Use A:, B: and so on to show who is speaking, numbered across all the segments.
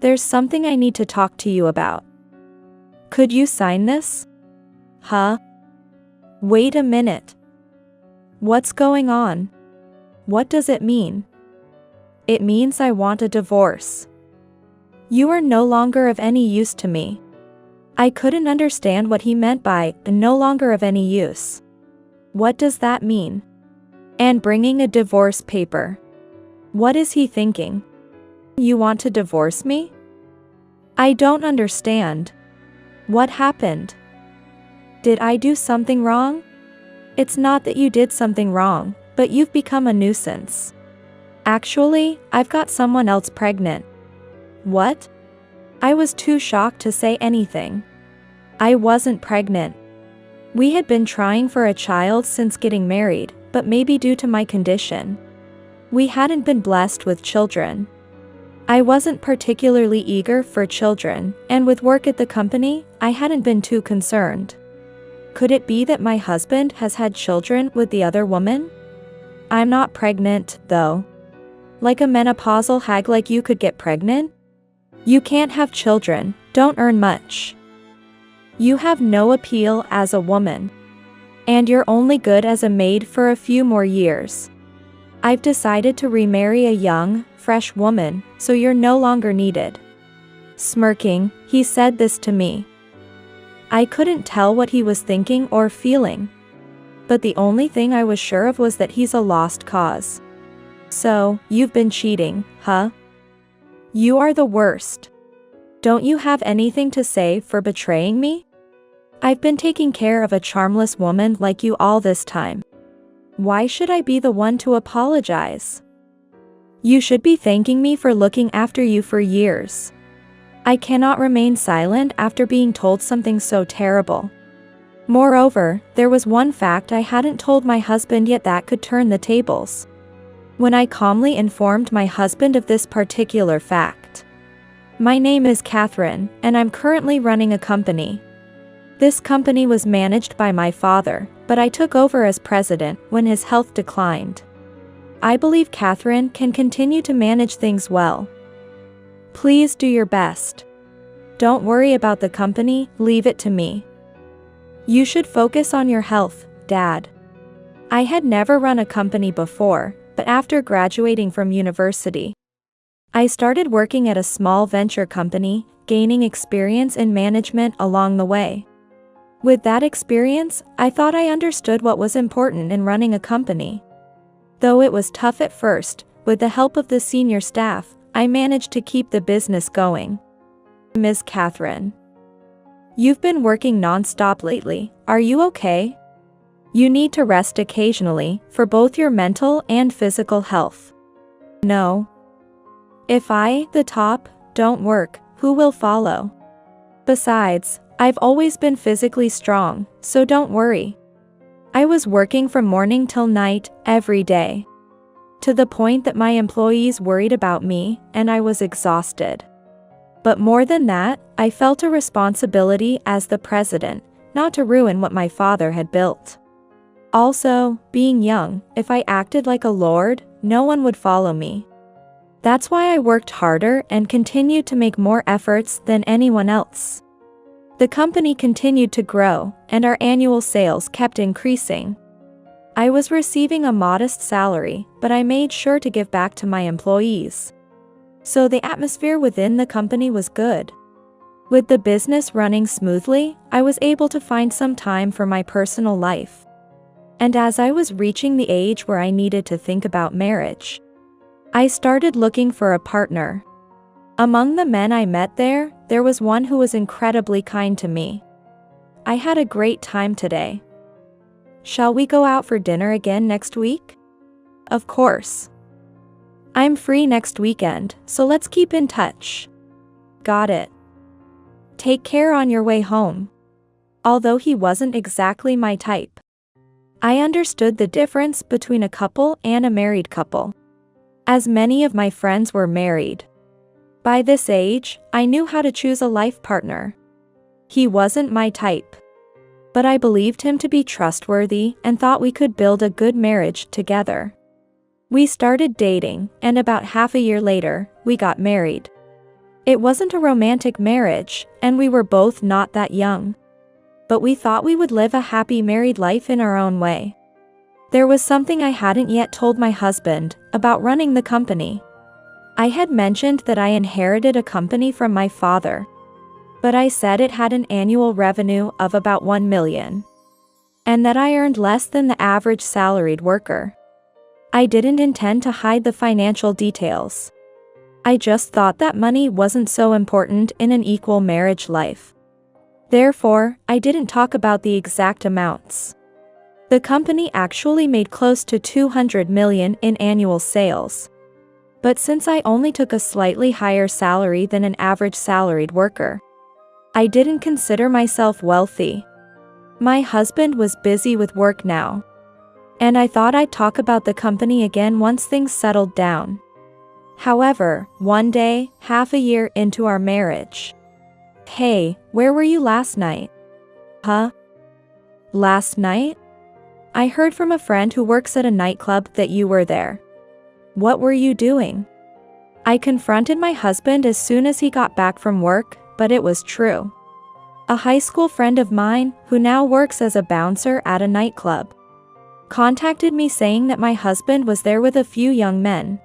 A: There's something I need to talk to you about. Could you sign this? Huh? Wait a minute. What's going on? What does it mean? It means I want a divorce. You are no longer of any use to me. I couldn't understand what he meant by no longer of any use. What does that mean? And bringing a divorce paper. What is he thinking? You want to divorce me? I don't understand. What happened? Did I do something wrong? It's not that you did something wrong, but you've become a nuisance. Actually, I've got someone else pregnant. What? I was too shocked to say anything. I wasn't pregnant. We had been trying for a child since getting married, but maybe due to my condition, we hadn't been blessed with children. I wasn't particularly eager for children, and with work at the company, I hadn't been too concerned. Could it be that my husband has had children with the other woman? I'm not pregnant, though. Like a menopausal hag like you could get pregnant? You can't have children, don't earn much. You have no appeal as a woman. And you're only good as a maid for a few more years. I've decided to remarry a young, fresh woman, so you're no longer needed. Smirking, he said this to me. I couldn't tell what he was thinking or feeling. But the only thing I was sure of was that he's a lost cause. So, you've been cheating, huh? You are the worst. Don't you have anything to say for betraying me? I've been taking care of a charmless woman like you all this time. Why should I be the one to apologize? You should be thanking me for looking after you for years. I cannot remain silent after being told something so terrible. Moreover, there was one fact I hadn't told my husband yet that could turn the tables. When I calmly informed my husband of this particular fact. My name is Catherine, and I'm currently running a company. This company was managed by my father, but I took over as president when his health declined. I believe Catherine can continue to manage things well. Please do your best. Don't worry about the company, leave it to me. You should focus on your health, Dad. I had never run a company before, but after graduating from university, I started working at a small venture company, gaining experience in management along the way. With that experience, I thought I understood what was important in running a company. Though it was tough at first, with the help of the senior staff, I managed to keep the business going. Ms. Catherine. You've been working non-stop lately, are you okay? You need to rest occasionally, for both your mental and physical health. No. If I, the top, don't work, who will follow? Besides, I've always been physically strong, so don't worry. I was working from morning till night, every day. To the point that my employees worried about me, and I was exhausted. But more than that, I felt a responsibility as the president, not to ruin what my father had built. Also, being young, if I acted like a lord, no one would follow me. That's why I worked harder and continued to make more efforts than anyone else. The company continued to grow, and our annual sales kept increasing. I was receiving a modest salary, but I made sure to give back to my employees. So the atmosphere within the company was good. With the business running smoothly, I was able to find some time for my personal life. And as I was reaching the age where I needed to think about marriage, I started looking for a partner. Among the men I met there was one who was incredibly kind to me. I had a great time today. Shall we go out for dinner again next week? Of course. I'm free next weekend, so let's keep in touch. Got it. Take care on your way home. Although he wasn't exactly my type, I understood the difference between a couple and a married couple, as many of my friends were married. By this age, I knew how to choose a life partner. He wasn't my type, but I believed him to be trustworthy and thought we could build a good marriage together. We started dating, and about half a year later, we got married. It wasn't a romantic marriage, and we were both not that young. But we thought we would live a happy married life in our own way. There was something I hadn't yet told my husband about running the company. I had mentioned that I inherited a company from my father, but I said it had an annual revenue of about 1 million, and that I earned less than the average salaried worker. I didn't intend to hide the financial details. I just thought that money wasn't so important in an equal marriage life. Therefore, I didn't talk about the exact amounts. The company actually made close to 200 million in annual sales. But since I only took a slightly higher salary than an average salaried worker, I didn't consider myself wealthy. My husband was busy with work now, and I thought I'd talk about the company again once things settled down. However, one day, half a year into our marriage, "Hey, where were you last night?" "Huh? Last night? I heard from a friend who works at a nightclub that you were there. What were you doing?" I confronted my husband as soon as he got back from work, but it was true. A high school friend of mine, who now works as a bouncer at a nightclub, contacted me saying that my husband was there with a few young men.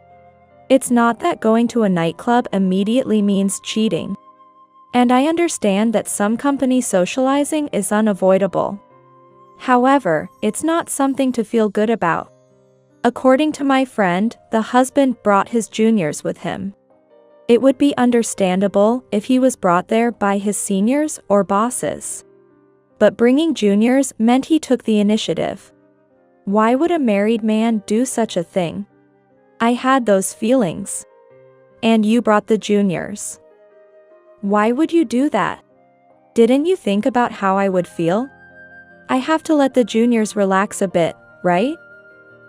A: It's not that going to a nightclub immediately means cheating. And I understand that some company socializing is unavoidable. However, it's not something to feel good about. According to my friend, the husband brought his juniors with him. It would be understandable if he was brought there by his seniors or bosses. But bringing juniors meant he took the initiative. Why would a married man do such a thing? I had those feelings. And you brought the juniors. Why would you do that? Didn't you think about how I would feel? I have to let the juniors relax a bit, right?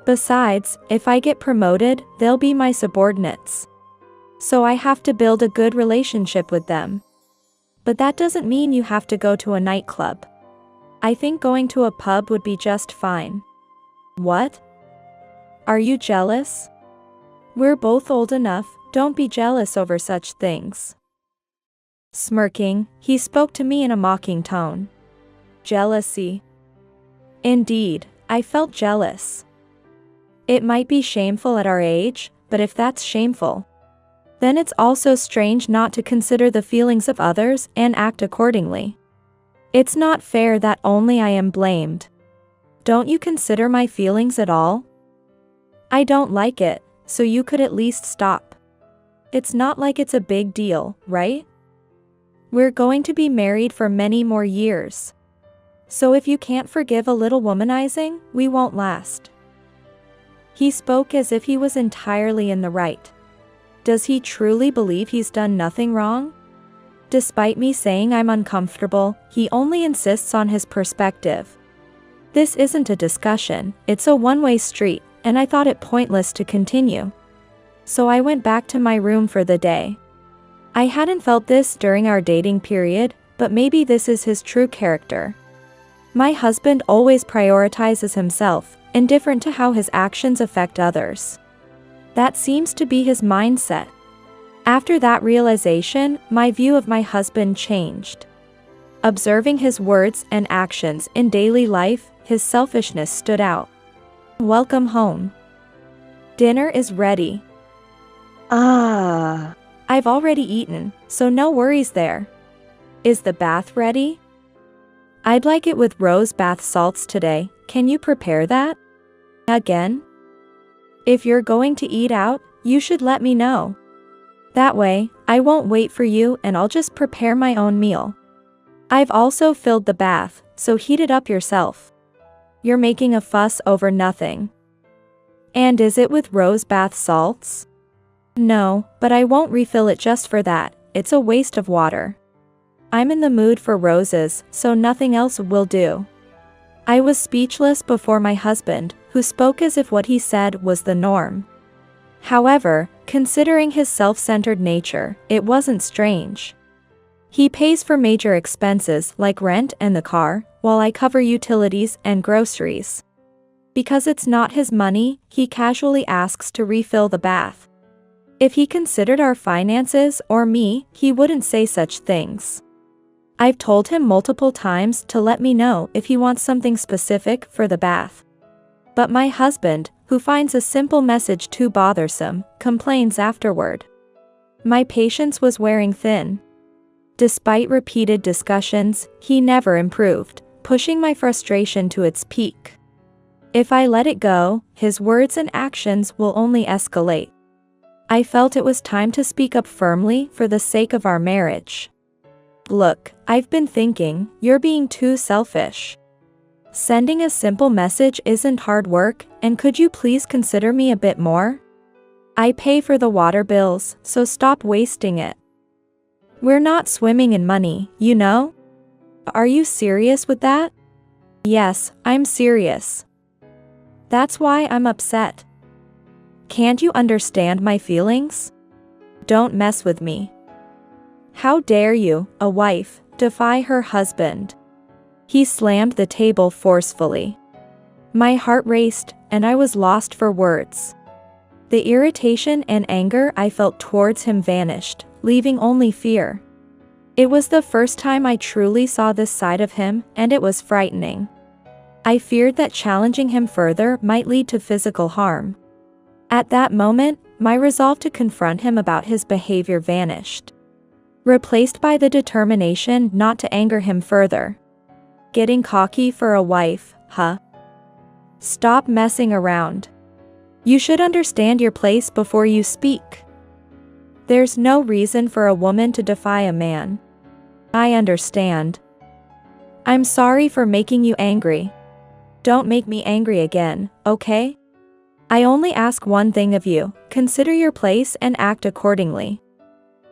A: Besides, if I get promoted, they'll be my subordinates. So I have to build a good relationship with them. But that doesn't mean you have to go to a nightclub. I think going to a pub would be just fine. What? Are you jealous? We're both old enough, don't be jealous over such things. Smirking, he spoke to me in a mocking tone. Jealousy. Indeed, I felt jealous. It might be shameful at our age, but if that's shameful, then it's also strange not to consider the feelings of others and act accordingly. It's not fair that only I am blamed. Don't you consider my feelings at all? I don't like it, so you could at least stop. It's not like it's a big deal, right? We're going to be married for many more years. So if you can't forgive a little womanizing, we won't last. He spoke as if he was entirely in the right. Does he truly believe he's done nothing wrong? Despite me saying I'm uncomfortable, he only insists on his perspective. This isn't a discussion, it's a one-way street, and I thought it pointless to continue. So I went back to my room for the day. I hadn't felt this during our dating period, but maybe this is his true character. My husband always prioritizes himself, indifferent to how his actions affect others. That seems to be his mindset. After that realization, my view of my husband changed. Observing his words and actions in daily life, his selfishness stood out. Welcome home. Dinner is ready. I've already eaten, so no worries there. Is the bath ready? I'd like it with rose bath salts today. Can you prepare that? Again? If you're going to eat out, you should let me know. That way, I won't wait for you and I'll just prepare my own meal. I've also filled the bath, so heat it up yourself. You're making a fuss over nothing. And is it with rose bath salts? No, but I won't refill it just for that, it's a waste of water. I'm in the mood for roses, so nothing else will do. I was speechless before my husband, who spoke as if what he said was the norm. However, considering his self-centered nature, it wasn't strange. He pays for major expenses like rent and the car, while I cover utilities and groceries. Because it's not his money, he casually asks to refill the bath. If he considered our finances or me, he wouldn't say such things. I've told him multiple times to let me know if he wants something specific for the bath. But my husband, who finds a simple message too bothersome, complains afterward. My patience was wearing thin. Despite repeated discussions, he never improved, pushing my frustration to its peak. If I let it go, his words and actions will only escalate. I felt it was time to speak up firmly for the sake of our marriage. Look, I've been thinking, you're being too selfish. Sending a simple message isn't hard work, and could you please consider me a bit more? I pay for the water bills, so stop wasting it. We're not swimming in money, you know? Are you serious with that? Yes, I'm serious. That's why I'm upset. Can't you understand my feelings? Don't mess with me. How dare you, a wife, defy her husband? He slammed the table forcefully. My heart raced, and I was lost for words. The irritation and anger I felt towards him vanished, leaving only fear. It was the first time I truly saw this side of him, and it was frightening. I feared that challenging him further might lead to physical harm. At that moment, my resolve to confront him about his behavior vanished, replaced by the determination not to anger him further. Getting cocky for a wife, huh? Stop messing around. You should understand your place before you speak. There's no reason for a woman to defy a man. I understand. I'm sorry for making you angry. Don't make me angry again, okay? I only ask one thing of you, consider your place and act accordingly.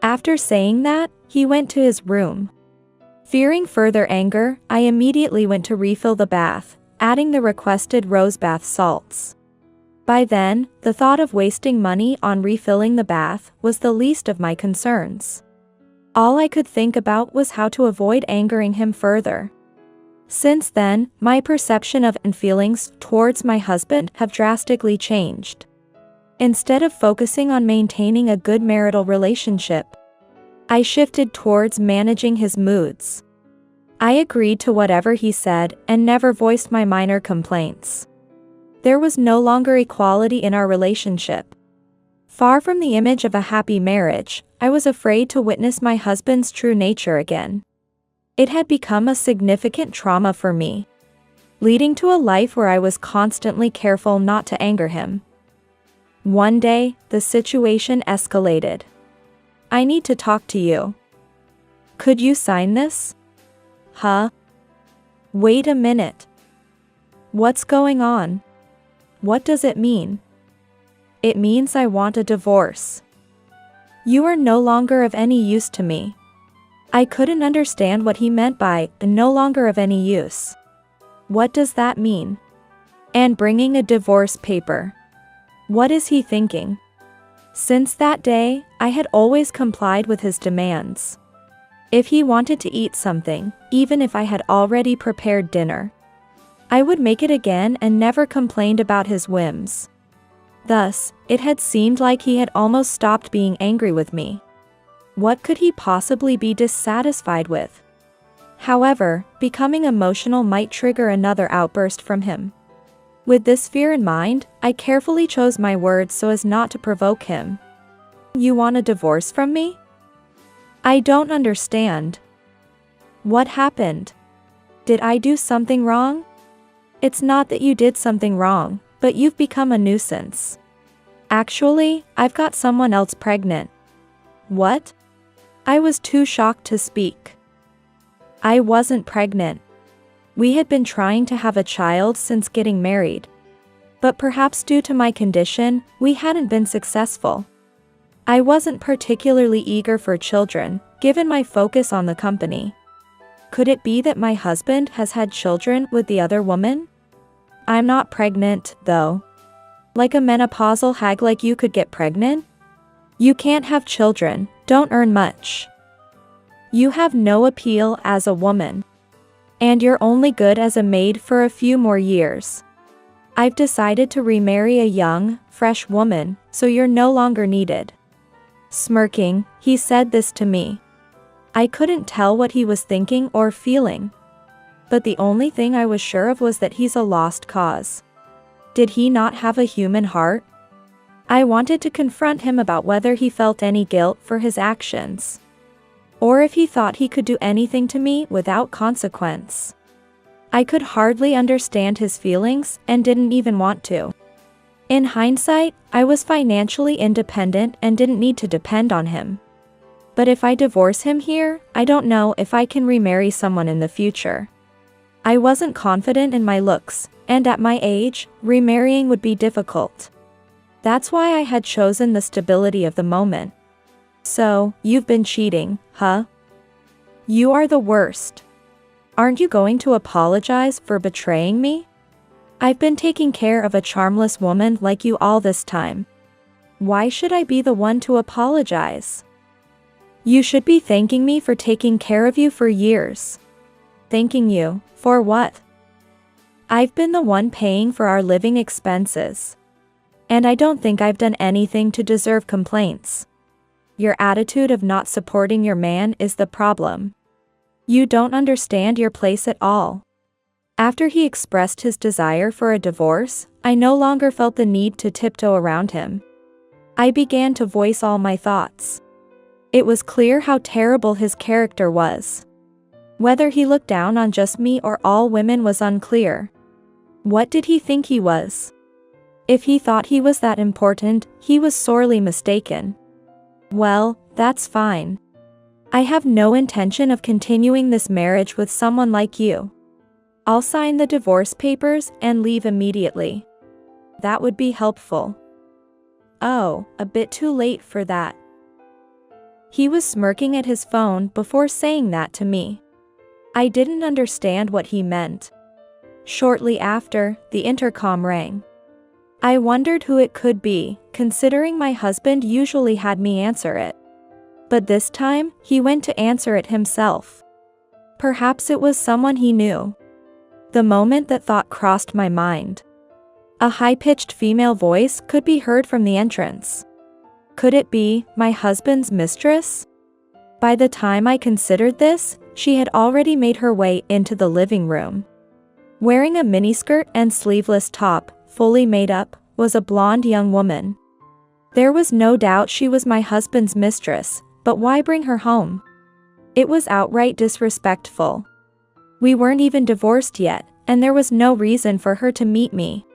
A: After saying that, he went to his room. Fearing further anger, I immediately went to refill the bath, adding the requested rose bath salts. By then, the thought of wasting money on refilling the bath was the least of my concerns. All I could think about was how to avoid angering him further. Since then, my perception of and feelings towards my husband have drastically changed. Instead of focusing on maintaining a good marital relationship, I shifted towards managing his moods. I agreed to whatever he said and never voiced my minor complaints. There was no longer equality in our relationship. Far from the image of a happy marriage, I was afraid to witness my husband's true nature again. It had become a significant trauma for me, leading to a life where I was constantly careful not to anger him. One day, the situation escalated. I need to talk to you. Could you sign this? Huh? Wait a minute. What's going on? What does it mean? It means I want a divorce. You are no longer of any use to me. I couldn't understand what he meant by no longer of any use. What does that mean? And bringing a divorce paper. What is he thinking? Since that day, I had always complied with his demands. If he wanted to eat something, even if I had already prepared dinner, I would make it again and never complained about his whims. Thus, it had seemed like he had almost stopped being angry with me. What could he possibly be dissatisfied with? However, becoming emotional might trigger another outburst from him. With this fear in mind, I carefully chose my words so as not to provoke him. You want a divorce from me? I don't understand. What happened? Did I do something wrong? It's not that you did something wrong, but you've become a nuisance. Actually, I've got someone else pregnant. What? I was too shocked to speak. I wasn't pregnant. We had been trying to have a child since getting married. But perhaps due to my condition, we hadn't been successful. I wasn't particularly eager for children, given my focus on the company. Could it be that my husband has had children with the other woman? I'm not pregnant, though. Like a menopausal hag like you could get pregnant? You can't have children, don't earn much. You have no appeal as a woman. And you're only good as a maid for a few more years. I've decided to remarry a young, fresh woman, so you're no longer needed. Smirking, he said this to me. I couldn't tell what he was thinking or feeling. But the only thing I was sure of was that he's a lost cause. Did he not have a human heart? I wanted to confront him about whether he felt any guilt for his actions, or if he thought he could do anything to me without consequence. I could hardly understand his feelings and didn't even want to. In hindsight, I was financially independent and didn't need to depend on him. But if I divorce him here, I don't know if I can remarry someone in the future. I wasn't confident in my looks, and at my age, remarrying would be difficult. That's why I had chosen the stability of the moment. So, you've been cheating, huh? You are the worst. Aren't you going to apologize for betraying me? I've been taking care of a charmless woman like you all this time. Why should I be the one to apologize? You should be thanking me for taking care of you for years. Thanking you, for what? I've been the one paying for our living expenses. And I don't think I've done anything to deserve complaints. Your attitude of not supporting your man is the problem. You don't understand your place at all. After he expressed his desire for a divorce, I no longer felt the need to tiptoe around him. I began to voice all my thoughts. It was clear how terrible his character was. Whether he looked down on just me or all women was unclear. What did he think he was? If he thought he was that important, he was sorely mistaken. Well, that's fine. I have no intention of continuing this marriage with someone like you. I'll sign the divorce papers and leave immediately. That would be helpful. Oh, a bit too late for that. He was smirking at his phone before saying that to me. I didn't understand what he meant. Shortly after, the intercom rang. I wondered who it could be, considering my husband usually had me answer it. But this time, he went to answer it himself. Perhaps it was someone he knew. The moment that thought crossed my mind. A high-pitched female voice could be heard from the entrance. Could it be my husband's mistress? By the time I considered this, she had already made her way into the living room. Wearing a miniskirt and sleeveless top, fully made up, was a blonde young woman. There was no doubt she was my husband's mistress, but why bring her home? It was outright disrespectful. We weren't even divorced yet, and there was no reason for her to meet me.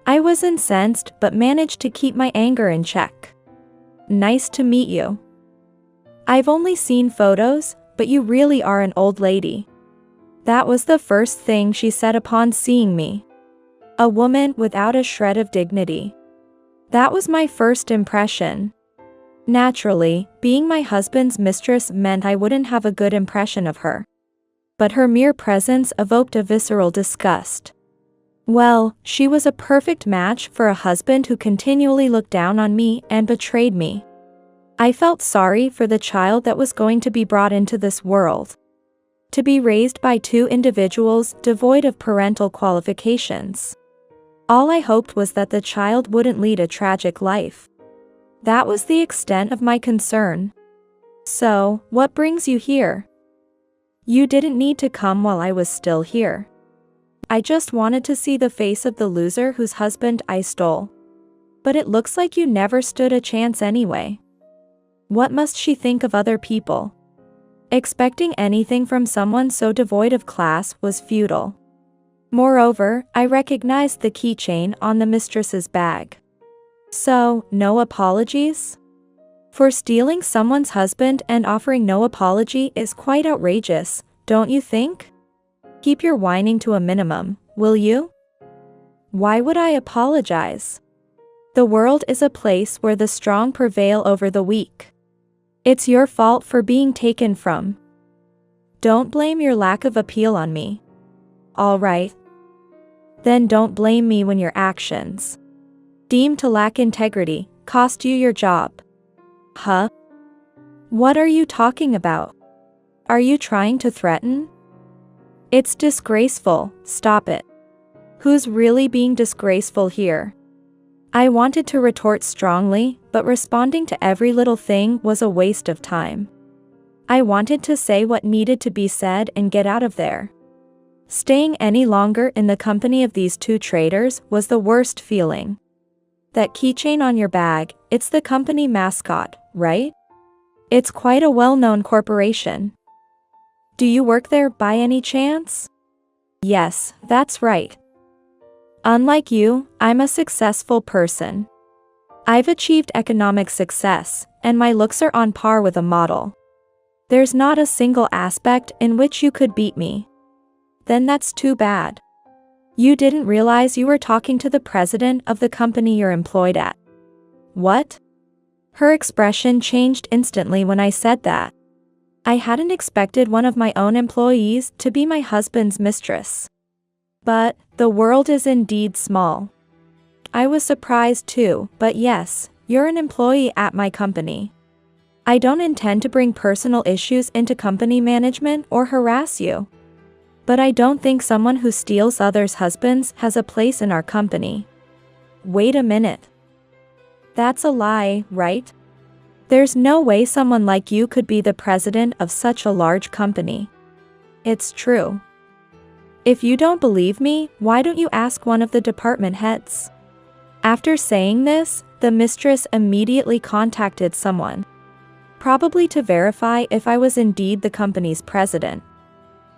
A: I was incensed but managed to keep my anger in check. Nice to meet you. I've only seen photos, but you really are an old lady. That was the first thing she said upon seeing me. A woman without a shred of dignity. That was my first impression. Naturally, being my husband's mistress meant I wouldn't have a good impression of her. But her mere presence evoked a visceral disgust. Well, she was a perfect match for a husband who continually looked down on me and betrayed me. I felt sorry for the child that was going to be brought into this world. To be raised by two individuals devoid of parental qualifications. All I hoped was that the child wouldn't lead a tragic life. That was the extent of my concern. So, what brings you here? You didn't need to come while I was still here. I just wanted to see the face of the loser whose husband I stole. But it looks like you never stood a chance anyway. What must she think of other people? Expecting anything from someone so devoid of class was futile. Moreover, I recognized the keychain on the mistress's bag. So, no apologies? For stealing someone's husband and offering no apology is quite outrageous, don't you think? Keep your whining to a minimum, will you? Why would I apologize? The world is a place where the strong prevail over the weak. It's your fault for being taken from. Don't blame your lack of appeal on me. All right. Then don't blame me when your actions, deemed to lack integrity, cost you your job. Huh? What are you talking about? Are you trying to threaten? It's disgraceful, stop it. Who's really being disgraceful here? I wanted to retort strongly, but responding to every little thing was a waste of time. I wanted to say what needed to be said and get out of there. Staying any longer in the company of these two traitors was the worst feeling. That keychain on your bag, it's the company mascot, right? It's quite a well-known corporation. Do you work there by any chance? Yes, that's right. Unlike you, I'm a successful person. I've achieved economic success, and my looks are on par with a model. There's not a single aspect in which you could beat me. Then that's too bad. You didn't realize you were talking to the president of the company you're employed at. What? Her expression changed instantly when I said that. I hadn't expected one of my own employees to be my husband's mistress. But the world is indeed small. I was surprised too, but yes, you're an employee at my company. I don't intend to bring personal issues into company management or harass you. But I don't think someone who steals others' husbands has a place in our company. Wait a minute. That's a lie, right? There's no way someone like you could be the president of such a large company. It's true. If you don't believe me, why don't you ask one of the department heads? After saying this, the mistress immediately contacted someone. Probably to verify if I was indeed the company's president.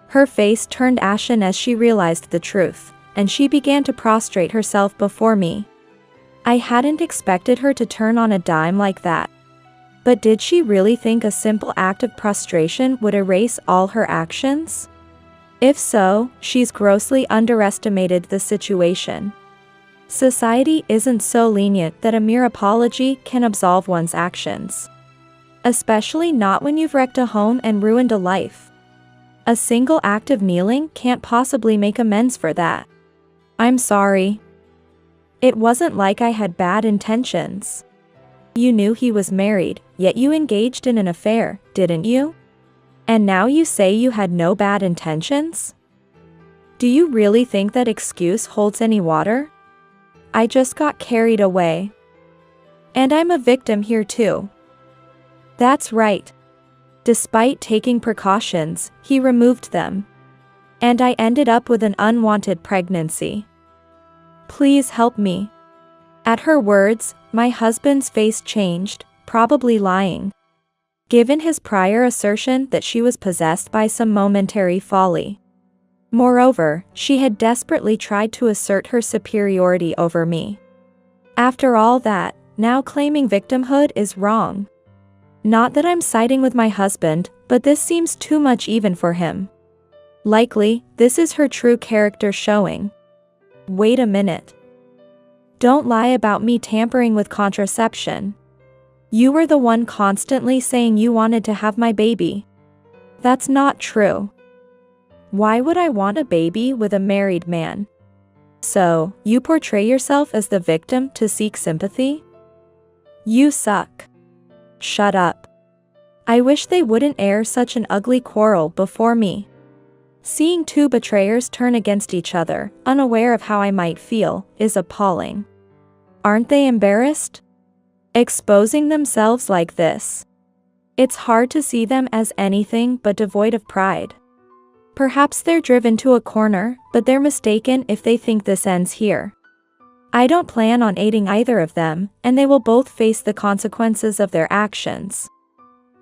A: Her face turned ashen as she realized the truth, and she began to prostrate herself before me. I hadn't expected her to turn on a dime like that. But did she really think a simple act of prostration would erase all her actions? If so, she's grossly underestimated the situation. Society isn't so lenient that a mere apology can absolve one's actions. Especially not when you've wrecked a home and ruined a life. A single act of kneeling can't possibly make amends for that. I'm sorry. It wasn't like I had bad intentions. You knew he was married, yet you engaged in an affair, didn't you? And now you say you had no bad intentions? Do you really think that excuse holds any water? I just got carried away. And I'm a victim here too. That's right. Despite taking precautions, he removed them. And I ended up with an unwanted pregnancy. Please help me. At her words, my husband's face changed, probably lying. Given his prior assertion that she was possessed by some momentary folly. Moreover, she had desperately tried to assert her superiority over me. After all that, now claiming victimhood is wrong. Not that I'm siding with my husband, but this seems too much even for him. Likely, this is her true character showing. Wait a minute. Don't lie about me tampering with contraception. You were the one constantly saying you wanted to have my baby. That's not true. Why would I want a baby with a married man? So, you portray yourself as the victim to seek sympathy? You suck. Shut up. I wish they wouldn't air such an ugly quarrel before me. Seeing two betrayers turn against each other, unaware of how I might feel, is appalling. Aren't they embarrassed? Exposing themselves like this. It's hard to see them as anything but devoid of pride. Perhaps they're driven to a corner, but they're mistaken if they think this ends here. I don't plan on aiding either of them, and they will both face the consequences of their actions.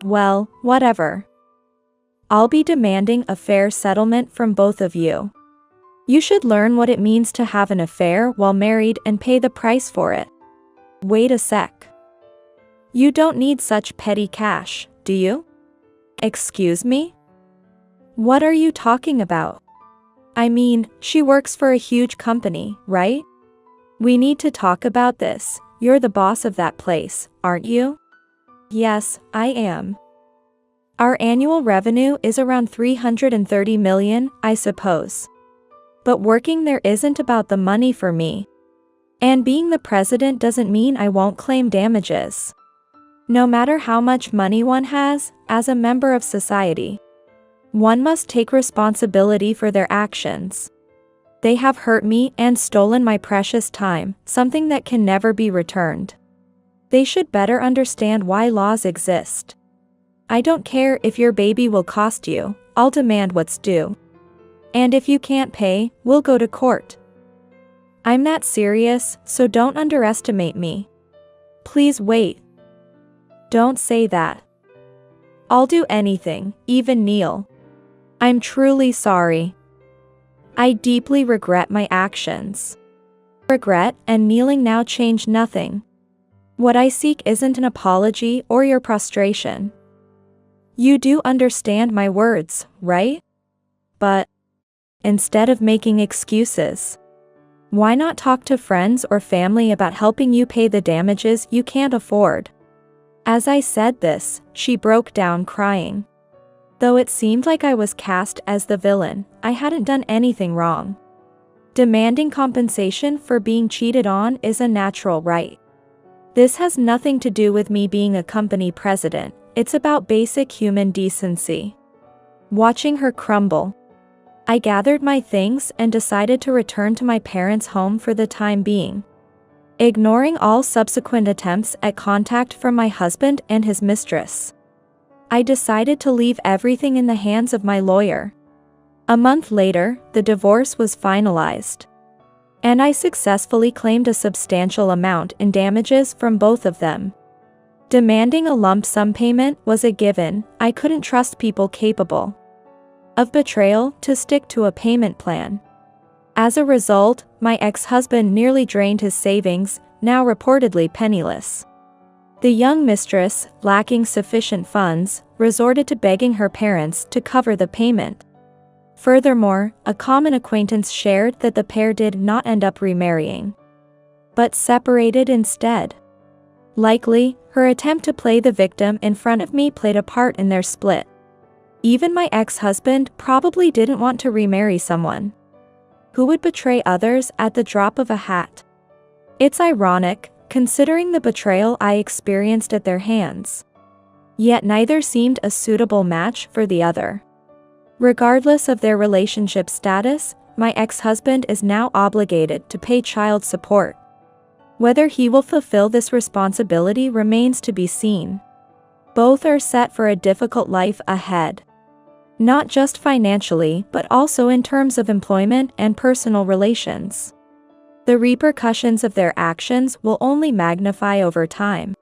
A: Well, whatever. I'll be demanding a fair settlement from both of you. You should learn what it means to have an affair while married and pay the price for it. Wait a sec. You don't need such petty cash, do you? Excuse me? What are you talking about? I mean, she works for a huge company, right? We need to talk about this. You're the boss of that place, aren't you? Yes, I am. Our annual revenue is around 330 million, I suppose. But working there isn't about the money for me. And being the president doesn't mean I won't claim damages. No matter how much money one has, as a member of society, one must take responsibility for their actions. They have hurt me and stolen my precious time, something that can never be returned. They should better understand why laws exist. I don't care if your baby will cost you, I'll demand what's due. And if you can't pay, we'll go to court. I'm that serious, so don't underestimate me. Please wait. Don't say that. I'll do anything, even kneel. I'm truly sorry. I deeply regret my actions. Regret and kneeling now change nothing. What I seek isn't an apology or your prostration. You do understand my words, right? But instead of making excuses, why not talk to friends or family about helping you pay the damages you can't afford? As I said this, she broke down crying. Though it seemed like I was cast as the villain, I hadn't done anything wrong. Demanding compensation for being cheated on is a natural right. This has nothing to do with me being a company president, it's about basic human decency. Watching her crumble, I gathered my things and decided to return to my parents' home for the time being. Ignoring all subsequent attempts at contact from my husband and his mistress, I decided to leave everything in the hands of my lawyer. A month later, the divorce was finalized, and I successfully claimed a substantial amount in damages from both of them. Demanding a lump sum payment was a given. I couldn't trust people capable of betrayal to stick to a payment plan. As a result, my ex-husband nearly drained his savings, now reportedly penniless. The young mistress, lacking sufficient funds, resorted to begging her parents to cover the payment. Furthermore, a common acquaintance shared that the pair did not end up remarrying, but separated instead. Likely, her attempt to play the victim in front of me played a part in their split. Even my ex-husband probably didn't want to remarry someone who would betray others at the drop of a hat. It's ironic, considering the betrayal I experienced at their hands. Yet neither seemed a suitable match for the other. Regardless of their relationship status, my ex-husband is now obligated to pay child support. Whether he will fulfill this responsibility remains to be seen. Both are set for a difficult life ahead. Not just financially, but also in terms of employment and personal relations. The repercussions of their actions will only magnify over time,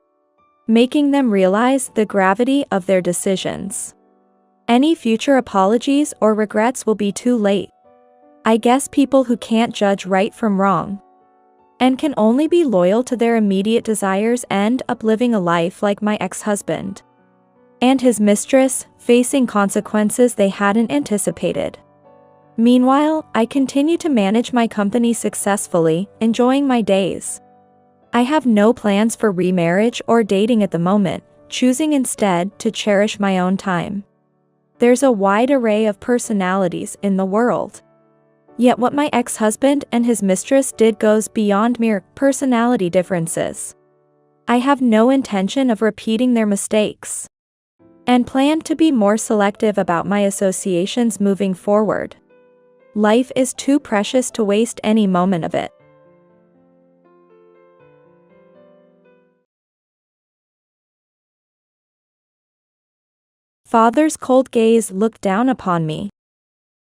A: making them realize the gravity of their decisions. Any future apologies or regrets will be too late. I guess people who can't judge right from wrong and can only be loyal to their immediate desires end up living a life like my ex-husband and his mistress, facing consequences they hadn't anticipated. Meanwhile, I continue to manage my company successfully, enjoying my days. I have no plans for remarriage or dating at the moment, choosing instead to cherish my own time. There's a wide array of personalities in the world. Yet what my ex-husband and his mistress did goes beyond mere personality differences. I have no intention of repeating their mistakes, and plan to be more selective about my associations moving forward. Life is too precious to waste any moment of it. Father's cold gaze looked down upon me.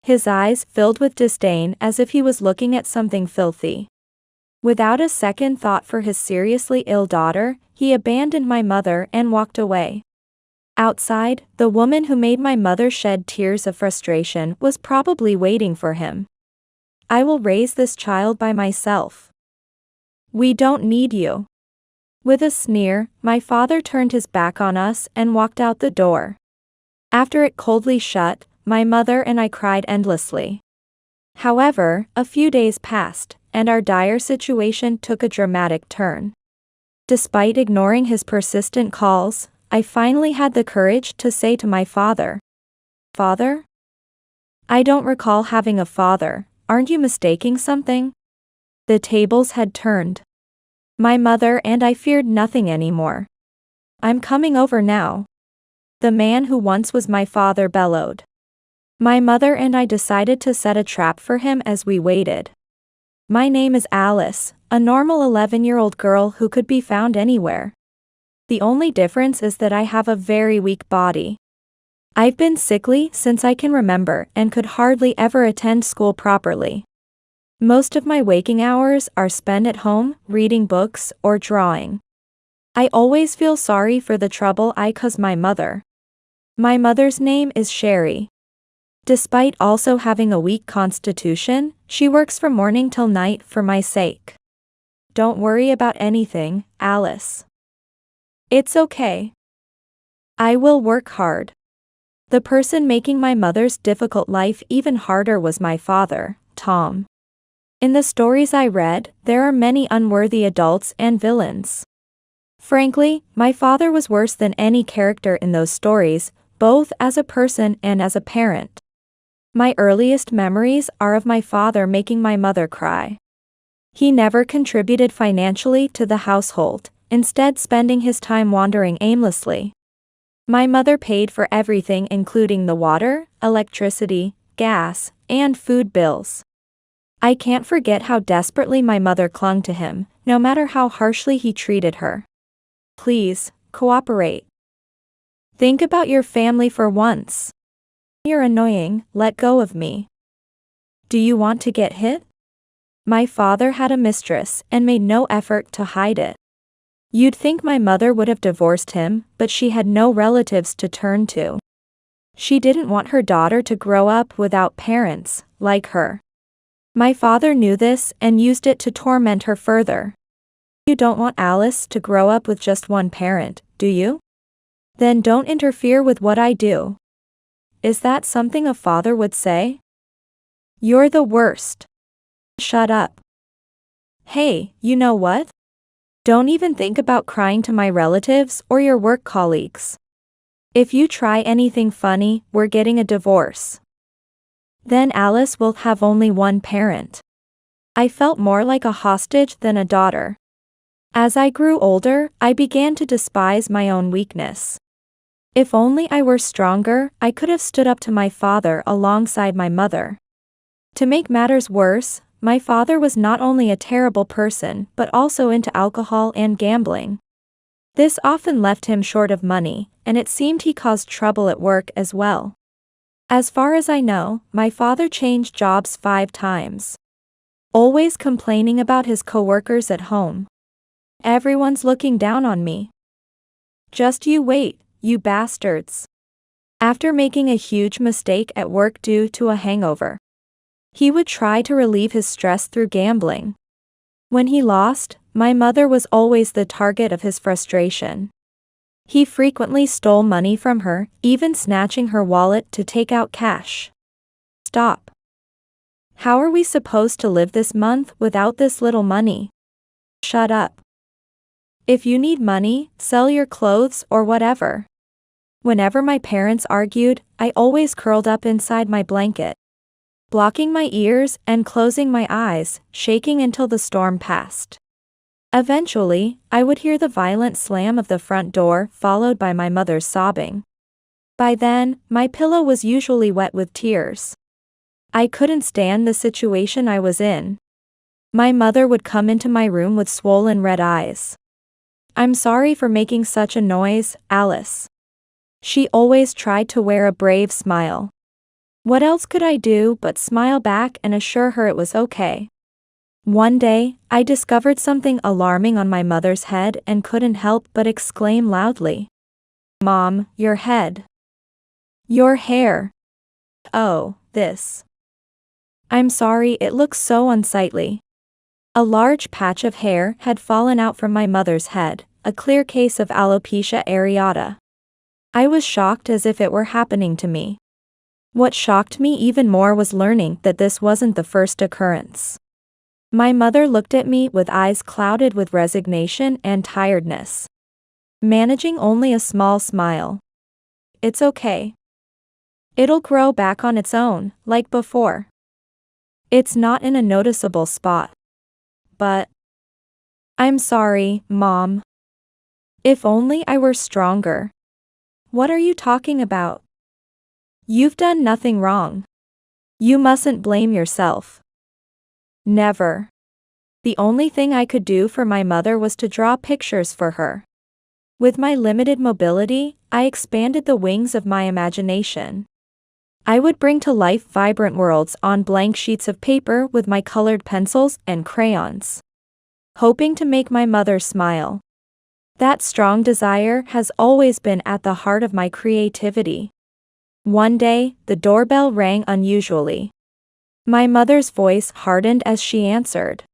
A: His eyes filled with disdain as if he was looking at something filthy. Without a second thought for his seriously ill daughter, he abandoned my mother and walked away. Outside, the woman who made my mother shed tears of frustration was probably waiting for him. I will raise this child by myself. We don't need you. With a sneer, my father turned his back on us and walked out the door. After it coldly shut, my mother and I cried endlessly. However, a few days passed, and our dire situation took a dramatic turn. Despite ignoring his persistent calls, I finally had the courage to say to my father, "Father? I don't recall having a father, aren't you mistaking something?" The tables had turned. My mother and I feared nothing anymore. "I'm coming over now," the man who once was my father bellowed. My mother and I decided to set a trap for him as we waited. My name is Alice, a normal 11-year-old girl who could be found anywhere. The only difference is that I have a very weak body. I've been sickly since I can remember and could hardly ever attend school properly. Most of my waking hours are spent at home, reading books or drawing. I always feel sorry for the trouble I cause my mother. My mother's name is Sherry. Despite also having a weak constitution, she works from morning till night for my sake. Don't worry about anything, Alice. It's okay. I will work hard. The person making my mother's difficult life even harder was my father, Tom. In the stories I read, there are many unworthy adults and villains. Frankly, my father was worse than any character in those stories, both as a person and as a parent. My earliest memories are of my father making my mother cry. He never contributed financially to the household, instead spending his time wandering aimlessly. My mother paid for everything including the water, electricity, gas, and food bills. I can't forget how desperately my mother clung to him, no matter how harshly he treated her. Please, cooperate. Think about your family for once. You're annoying, let go of me. Do you want to get hit? My father had a mistress and made no effort to hide it. You'd think my mother would have divorced him, but she had no relatives to turn to. She didn't want her daughter to grow up without parents, like her. My father knew this and used it to torment her further. You don't want Alice to grow up with just one parent, do you? Then don't interfere with what I do. Is that something a father would say? You're the worst. Shut up. Hey, you know what? Don't even think about crying to my relatives or your work colleagues. If you try anything funny, we're getting a divorce. Then Alice will have only one parent. I felt more like a hostage than a daughter. As I grew older, I began to despise my own weakness. If only I were stronger, I could have stood up to my father alongside my mother. To make matters worse, my father was not only a terrible person but also into alcohol and gambling. This often left him short of money, and it seemed he caused trouble at work as well. As far as I know, my father changed jobs 5 times. Always complaining about his coworkers at home. Everyone's looking down on me. Just you wait, you bastards. After making a huge mistake at work due to a hangover, he would try to relieve his stress through gambling. When he lost, my mother was always the target of his frustration. He frequently stole money from her, even snatching her wallet to take out cash. Stop. How are we supposed to live this month without this little money? Shut up. If you need money, sell your clothes or whatever. Whenever my parents argued, I always curled up inside my blanket, blocking my ears and closing my eyes, shaking until the storm passed. Eventually, I would hear the violent slam of the front door followed by my mother's sobbing. By then, my pillow was usually wet with tears. I couldn't stand the situation I was in. My mother would come into my room with swollen red eyes. I'm sorry for making such a noise, Alice. She always tried to wear a brave smile. What else could I do but smile back and assure her it was okay? One day, I discovered something alarming on my mother's head and couldn't help but exclaim loudly. Mom, your head. Your hair. Oh, this. I'm sorry, it looks so unsightly. A large patch of hair had fallen out from my mother's head, a clear case of alopecia areata. I was shocked as if it were happening to me. What shocked me even more was learning that this wasn't the first occurrence. My mother looked at me with eyes clouded with resignation and tiredness, managing only a small smile. It's okay. It'll grow back on its own, like before. It's not in a noticeable spot. But I'm sorry, Mom. If only I were stronger. What are you talking about? You've done nothing wrong. You mustn't blame yourself. Never. The only thing I could do for my mother was to draw pictures for her. With my limited mobility, I expanded the wings of my imagination. I would bring to life vibrant worlds on blank sheets of paper with my colored pencils and crayons, hoping to make my mother smile. That strong desire has always been at the heart of my creativity. One day, the doorbell rang unusually. My mother's voice hardened as she answered.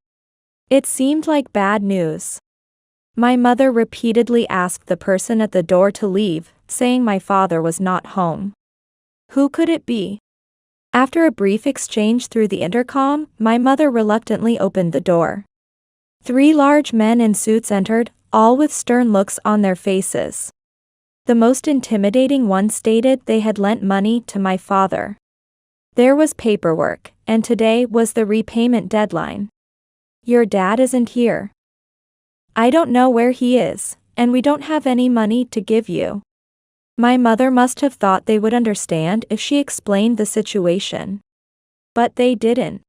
A: It seemed like bad news. My mother repeatedly asked the person at the door to leave, saying my father was not home. Who could it be? After a brief exchange through the intercom, my mother reluctantly opened the door. 3 large men in suits entered, all with stern looks on their faces. The most intimidating one stated they had lent money to my father. There was paperwork, and today was the repayment deadline. Your dad isn't here. I don't know where he is, and we don't have any money to give you. My mother must have thought they would understand if she explained the situation. But they didn't.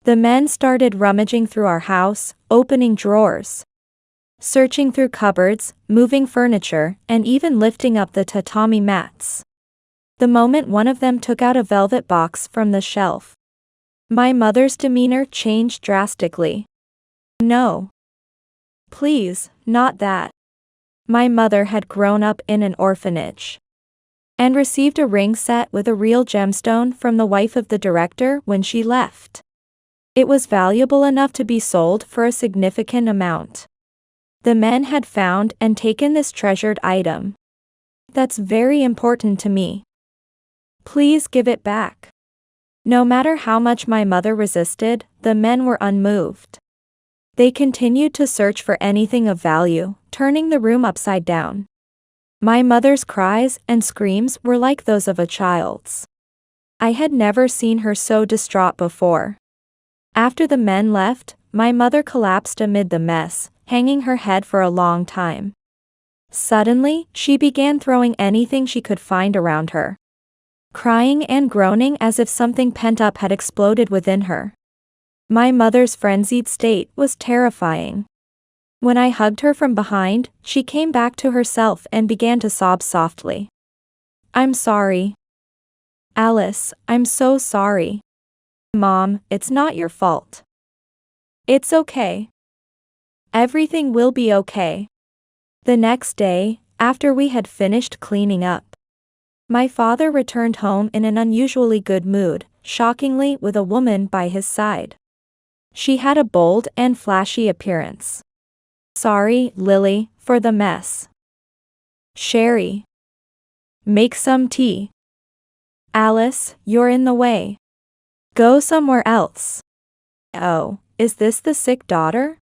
A: The men started rummaging through our house, opening drawers, searching through cupboards, moving furniture, and even lifting up the tatami mats. The moment one of them took out a velvet box from the shelf, my mother's demeanor changed drastically. No. Please, not that. My mother had grown up in an orphanage and received a ring set with a real gemstone from the wife of the director when she left. It was valuable enough to be sold for a significant amount. The men had found and taken this treasured item. That's very important to me. Please give it back. No matter how much my mother resisted, the men were unmoved. They continued to search for anything of value, turning the room upside down. My mother's cries and screams were like those of a child's. I had never seen her so distraught before. After the men left, my mother collapsed amid the mess, hanging her head for a long time. Suddenly, she began throwing anything she could find around her, crying and groaning as if something pent up had exploded within her. My mother's frenzied state was terrifying. When I hugged her from behind, she came back to herself and began to sob softly. I'm sorry. Alice, I'm so sorry. Mom, it's not your fault. It's okay. Everything will be okay. The next day, after we had finished cleaning up, my father returned home in an unusually good mood, shockingly with a woman by his side. She had a bold and flashy appearance. Sorry, Lily, for the mess. Sherry. Make some tea. Alice, you're in the way. Go somewhere else. Oh, is this the sick daughter?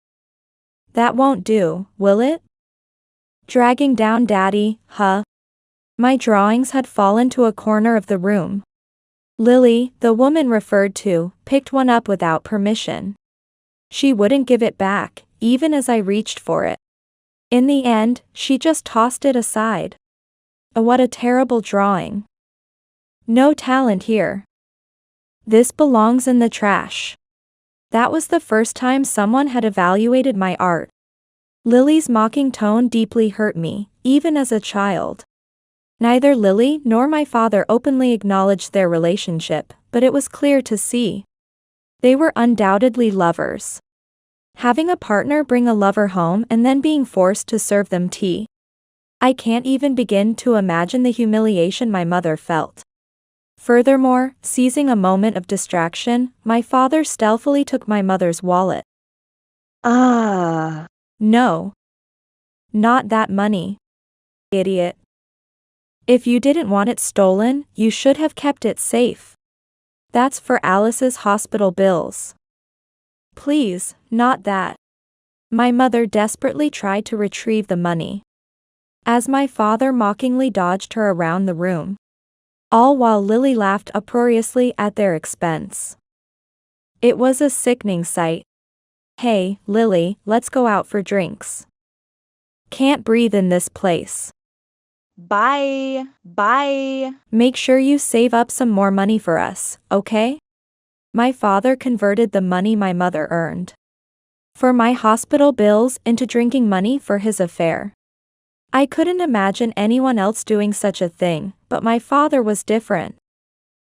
A: That won't do, will it? Dragging down Daddy, huh? My drawings had fallen to a corner of the room. Lily, the woman referred to, picked one up without permission. She wouldn't give it back, even as I reached for it. In the end, she just tossed it aside. What a terrible drawing. No talent here. This belongs in the trash. That was the first time someone had evaluated my art. Lily's mocking tone deeply hurt me, even as a child. Neither Lily nor my father openly acknowledged their relationship, but it was clear to see. They were undoubtedly lovers. Having a partner bring a lover home and then being forced to serve them tea. I can't even begin to imagine the humiliation my mother felt. Furthermore, seizing a moment of distraction, my father stealthily took my mother's wallet. No. Not that money. Idiot. If you didn't want it stolen, you should have kept it safe. That's for Alice's hospital bills. Please, not that. My mother desperately tried to retrieve the money, as my father mockingly dodged her around the room, all while Lily laughed uproariously at their expense. It was a sickening sight. Hey, Lily, let's go out for drinks. Can't breathe in this place.
B: Bye. Bye.
A: Make sure you save up some more money for us, okay? My father converted the money my mother earned for my hospital bills into drinking money for his affair. I couldn't imagine anyone else doing such a thing, but my father was different.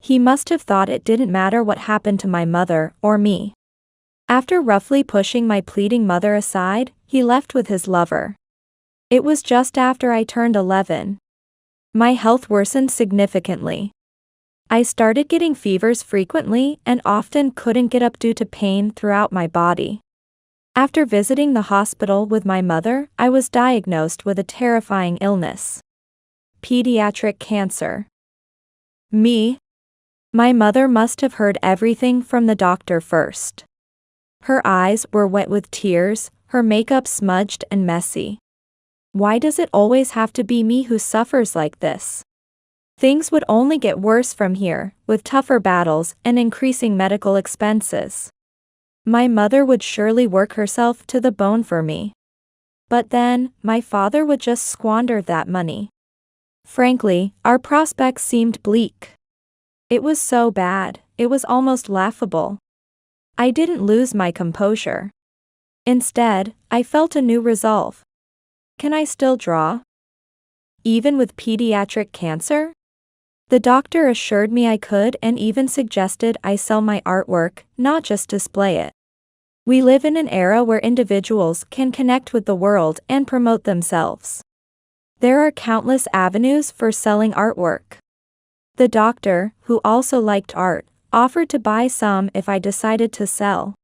A: He must have thought it didn't matter what happened to my mother or me. After roughly pushing my pleading mother aside, he left with his lover. It was just after I turned 11. My health worsened significantly. I started getting fevers frequently and often couldn't get up due to pain throughout my body. After visiting the hospital with my mother, I was diagnosed with a terrifying illness: pediatric cancer. Me? My mother must have heard everything from the doctor first. Her eyes were wet with tears, her makeup smudged and messy. Why does it always have to be me who suffers like this? Things would only get worse from here, with tougher battles and increasing medical expenses. My mother would surely work herself to the bone for me. But then, my father would just squander that money. Frankly, our prospects seemed bleak. It was so bad, it was almost laughable. I didn't lose my composure. Instead, I felt a new resolve. Can I still draw? Even with pediatric cancer? The doctor assured me I could and even suggested I sell my artwork, not just display it. We live in an era where individuals can connect with the world and promote themselves. There are countless avenues for selling artwork. The doctor, who also liked art, offered to buy some if I decided to sell.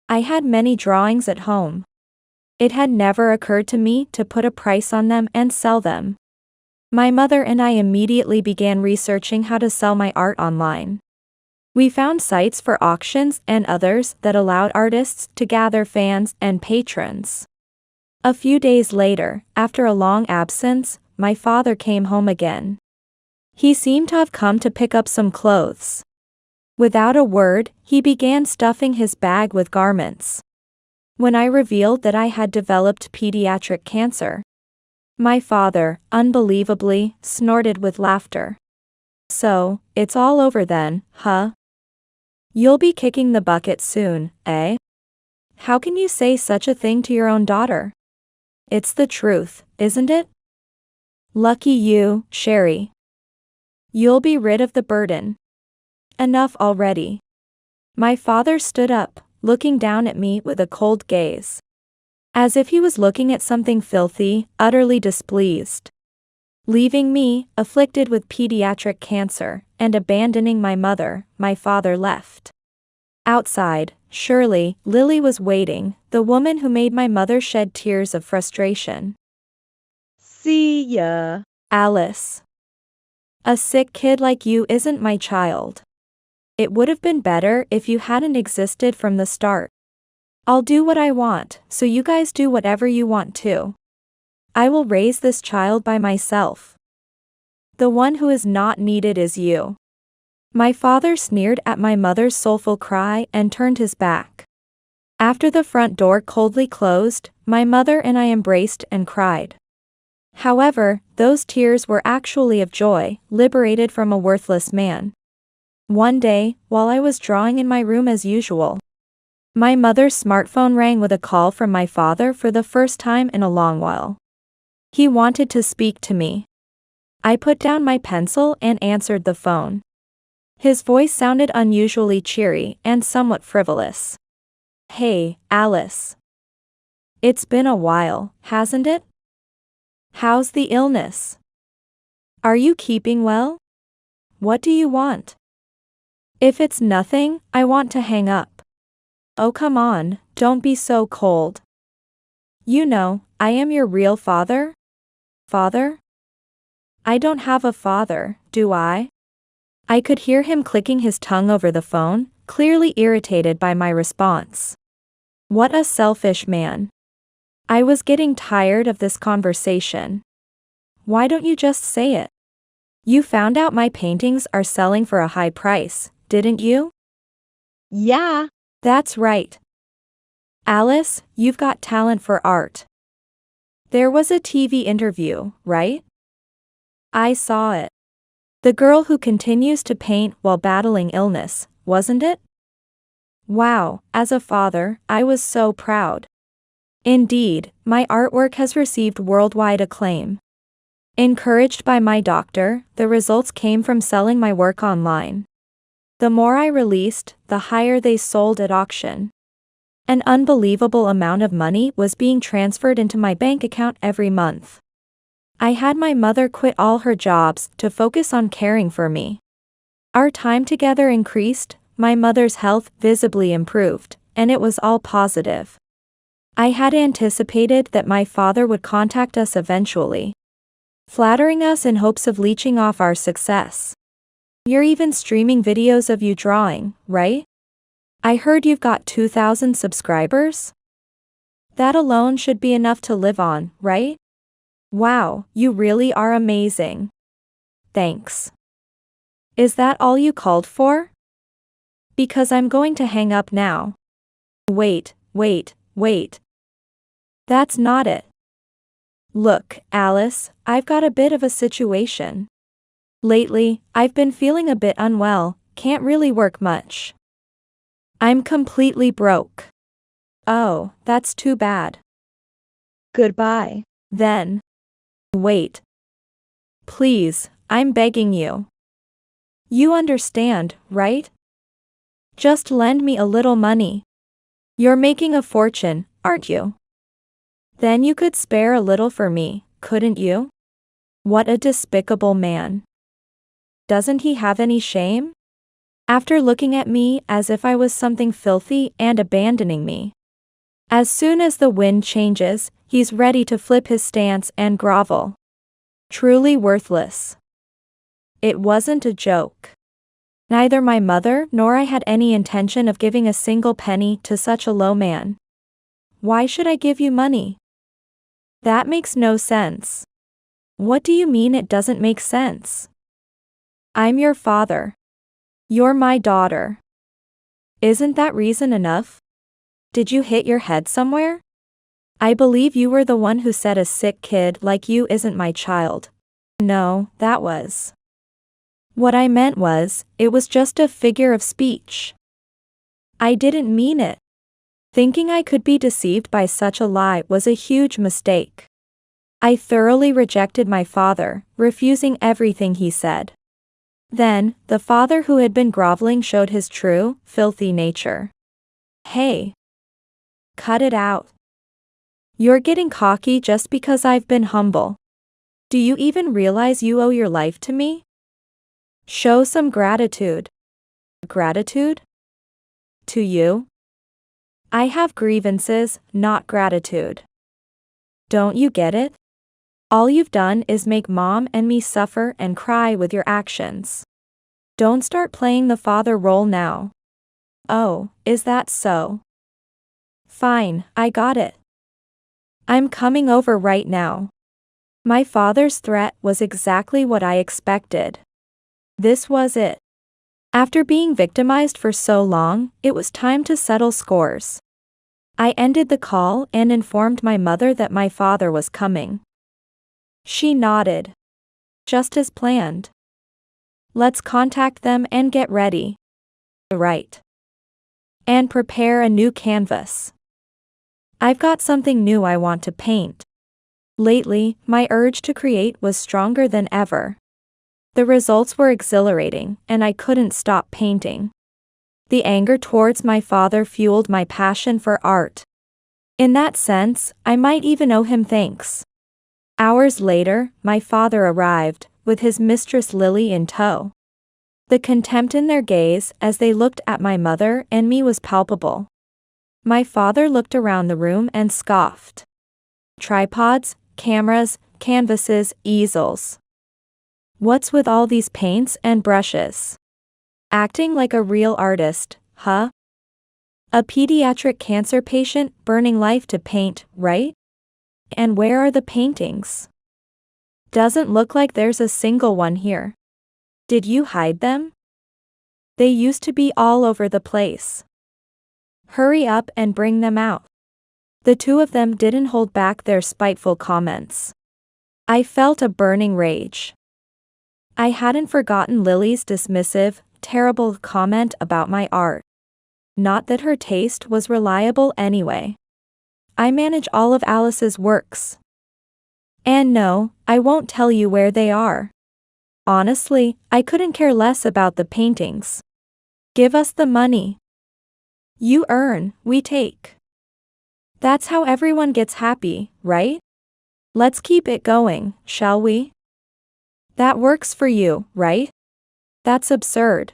A: I had many drawings at home. It had never occurred to me to put a price on them and sell them. My mother and I immediately began researching how to sell my art online. We found sites for auctions and others that allowed artists to gather fans and patrons. A few days later, after a long absence, my father came home again. He seemed to have come to pick up some clothes. Without a word, he began stuffing his bag with garments. When I revealed that I had developed pediatric cancer, my father, unbelievably, snorted with laughter. So, it's all over then, huh? You'll be kicking the bucket soon, eh? How can you say such a thing to your own daughter? It's the truth, isn't it? Lucky you, Sherry. You'll be rid of the burden. Enough already. My father stood up, looking down at me with a cold gaze. As if he was looking at something filthy, utterly displeased. Leaving me, afflicted with pediatric cancer, and abandoning my mother, my father left. Outside, surely, Lily was waiting, the woman who made my mother shed tears of frustration.
B: See ya.
A: Alice. A sick kid like you isn't my child. It would have been better if you hadn't existed from the start. I'll do what I want, so you guys do whatever you want too. I will raise this child by myself. The one who is not needed is you. My father sneered at my mother's soulful cry and turned his back. After the front door coldly closed, my mother and I embraced and cried. However, those tears were actually of joy, liberated from a worthless man. One day, while I was drawing in my room as usual, my mother's smartphone rang with a call from my father for the first time in a long while. He wanted to speak to me. I put down my pencil and answered the phone. His voice sounded unusually cheery and somewhat frivolous. Hey, Alice. It's been a while, hasn't it? How's the illness? Are you keeping well? What do you want? If it's nothing, I want to hang up. Oh come on, don't be so cold. You know, I am your real father? Father? I don't have a father, do I? I could hear him clicking his tongue over the phone, clearly irritated by my response. What a selfish man. I was getting tired of this conversation. Why don't you just say it? You found out my paintings are selling for a high price, didn't you?
B: Yeah.
A: That's right. Alice, you've got talent for art. There was a TV interview, right? I saw it. The girl who continues to paint while battling illness, wasn't it? Wow, as a father, I was so proud. Indeed, my artwork has received worldwide acclaim. Encouraged by my doctor, the results came from selling my work online. The more I released, the higher they sold at auction. An unbelievable amount of money was being transferred into my bank account every month. I had my mother quit all her jobs to focus on caring for me. Our time together increased, my mother's health visibly improved, and it was all positive. I had anticipated that my father would contact us eventually, flattering us in hopes of leeching off our success. You're even streaming videos of you drawing, right? I heard you've got 2,000 subscribers? That alone should be enough to live on, right? Wow, you really are amazing. Thanks. Is that all you called for? Because I'm going to hang up now. Wait. That's not it. Look, Alice, I've got a bit of a situation. Lately, I've been feeling a bit unwell, can't really work much. I'm completely broke. Oh, that's too bad.
B: Goodbye.
A: Then. Wait. Please, I'm begging you. You understand, right? Just lend me a little money. You're making a fortune, aren't you? Then you could spare a little for me, couldn't you? What a despicable man. Doesn't he have any shame? After looking at me as if I was something filthy and abandoning me. As soon as the wind changes, he's ready to flip his stance and grovel. Truly worthless. It wasn't a joke. Neither my mother nor I had any intention of giving a single penny to such a low man. Why should I give you money? That makes no sense. What do you mean it doesn't make sense? I'm your father. You're my daughter. Isn't that reason enough? Did you hit your head somewhere? I believe you were the one who said a sick kid like you isn't my child. No, that was. What I meant was, it was just a figure of speech. I didn't mean it. Thinking I could be deceived by such a lie was a huge mistake. I thoroughly rejected my father, refusing everything he said. Then, the father who had been groveling showed his true, filthy nature. Hey. Cut it out. You're getting cocky just because I've been humble. Do you even realize you owe your life to me? Show some gratitude. Gratitude? To you? I have grievances, not gratitude. Don't you get it? All you've done is make Mom and me suffer and cry with your actions. Don't start playing the father role now. Oh, is that so? Fine, I got it. I'm coming over right now. My father's threat was exactly what I expected. This was it. After being victimized for so long, it was time to settle scores. I ended the call and informed my mother that my father was coming. She nodded. Just as planned. Let's contact them and get ready. Right. And prepare a new canvas. I've got something new I want to paint. Lately, my urge to create was stronger than ever. The results were exhilarating, and I couldn't stop painting. The anger towards my father fueled my passion for art. In that sense, I might even owe him thanks. Hours later, my father arrived, with his mistress Lily in tow. The contempt in their gaze as they looked at my mother and me was palpable. My father looked around the room and scoffed. Tripods, cameras, canvases, easels. What's with all these paints and brushes? Acting like a real artist, huh? A pediatric cancer patient burning life to paint, right? And where are the paintings? Doesn't look like there's a single one here. Did you hide them? They used to be all over the place. Hurry up and bring them out. The two of them didn't hold back their spiteful comments. I felt a burning rage. I hadn't forgotten Lily's dismissive, terrible comment about my art. Not that her taste was reliable anyway. I manage all of Alice's works. And no, I won't tell you where they are. Honestly, I couldn't care less about the paintings. Give us the money. You earn, we take. That's how everyone gets happy, right? Let's keep it going, shall we? That works for you, right? That's absurd.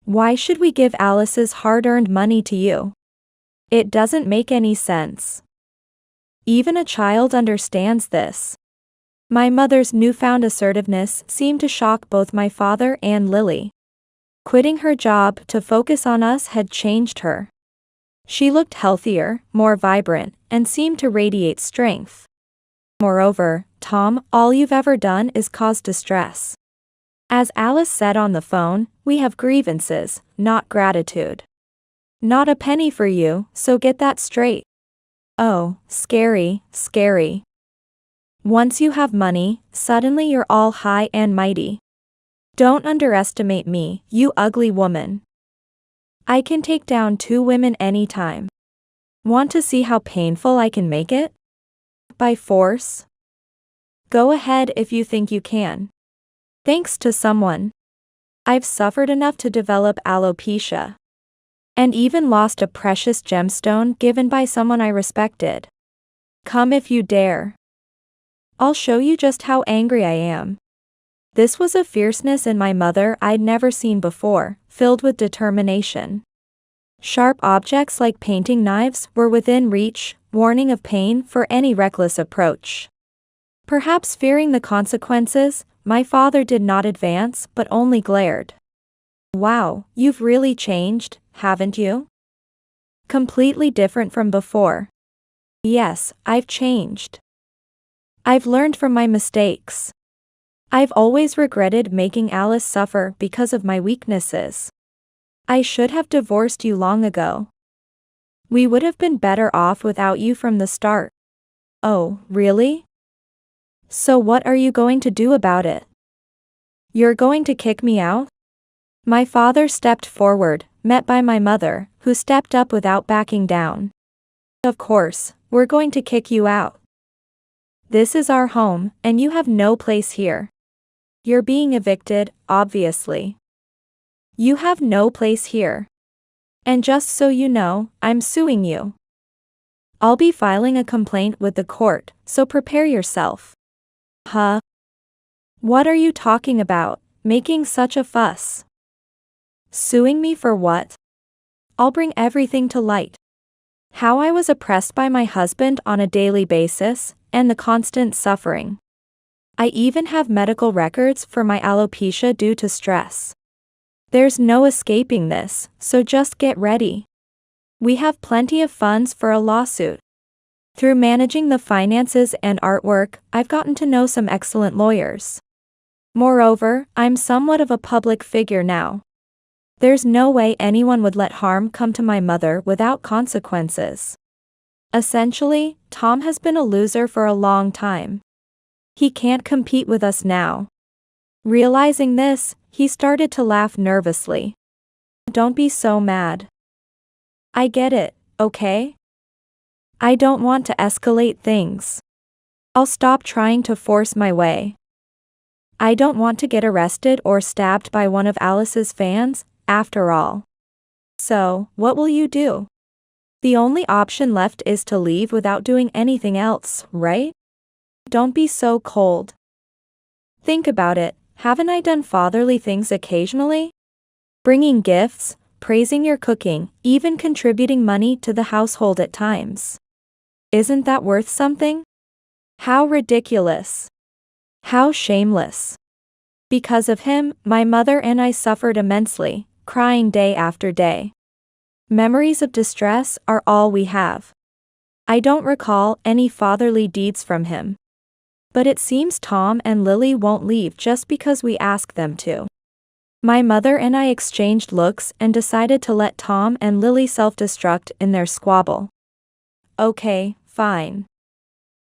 A: Why should we give Alice's hard-earned money to you? It doesn't make any sense. Even a child understands this. My mother's newfound assertiveness seemed to shock both my father and Lily. Quitting her job to focus on us had changed her. She looked healthier, more vibrant, and seemed to radiate strength. Moreover, Tom, all you've ever done is cause distress. As Alice said on the phone, we have grievances, not gratitude. Not a penny for you, so get that straight. Oh, scary, scary. Once you have money, suddenly you're all high and mighty. Don't underestimate me, you ugly woman. I can take down 2 women anytime. Want to see how painful I can make it? By force? Go ahead if you think you can. Thanks to someone. I've suffered enough to develop alopecia. And even lost a precious gemstone given by someone I respected. Come if you dare. I'll show you just how angry I am. This was a fierceness in my mother I'd never seen before, filled with determination. Sharp objects like painting knives were within reach, warning of pain for any reckless approach. Perhaps fearing the consequences, my father did not advance but only glared. Wow, you've really changed, haven't you? Completely different from before. Yes, I've changed. I've learned from my mistakes. I've always regretted making Alice suffer because of my weaknesses. I should have divorced you long ago. We would have been better off without you from the start. Oh, really? So what are you going to do about it? You're going to kick me out? My father stepped forward, met by my mother, who stepped up without backing down. Of course, we're going to kick you out. This is our home, and you have no place here. You're being evicted, obviously. You have no place here. And just so you know, I'm suing you. I'll be filing a complaint with the court, so prepare yourself. Huh? What are you talking about, making such a fuss? Suing me for what? I'll bring everything to light. How I was oppressed by my husband on a daily basis, and the constant suffering. I even have medical records for my alopecia due to stress. There's no escaping this, so just get ready. We have plenty of funds for a lawsuit. Through managing the finances and artwork, I've gotten to know some excellent lawyers. Moreover, I'm somewhat of a public figure now. There's no way anyone would let harm come to my mother without consequences. Essentially, Tom has been a loser for a long time. He can't compete with us now. Realizing this, he started to laugh nervously. Don't be so mad. I get it, okay? I don't want to escalate things. I'll stop trying to force my way. I don't want to get arrested or stabbed by one of Alice's fans, after all. So, what will you do? The only option left is to leave without doing anything else, right? Don't be so cold. Think about it, haven't I done fatherly things occasionally? Bringing gifts, praising your cooking, even contributing money to the household at times. Isn't that worth something? How ridiculous. How shameless. Because of him, my mother and I suffered immensely, crying day after day. Memories of distress are all we have. I don't recall any fatherly deeds from him. But it seems Tom and Lily won't leave just because we ask them to. My mother and I exchanged looks and decided to let Tom and Lily self-destruct in their squabble. Okay, fine.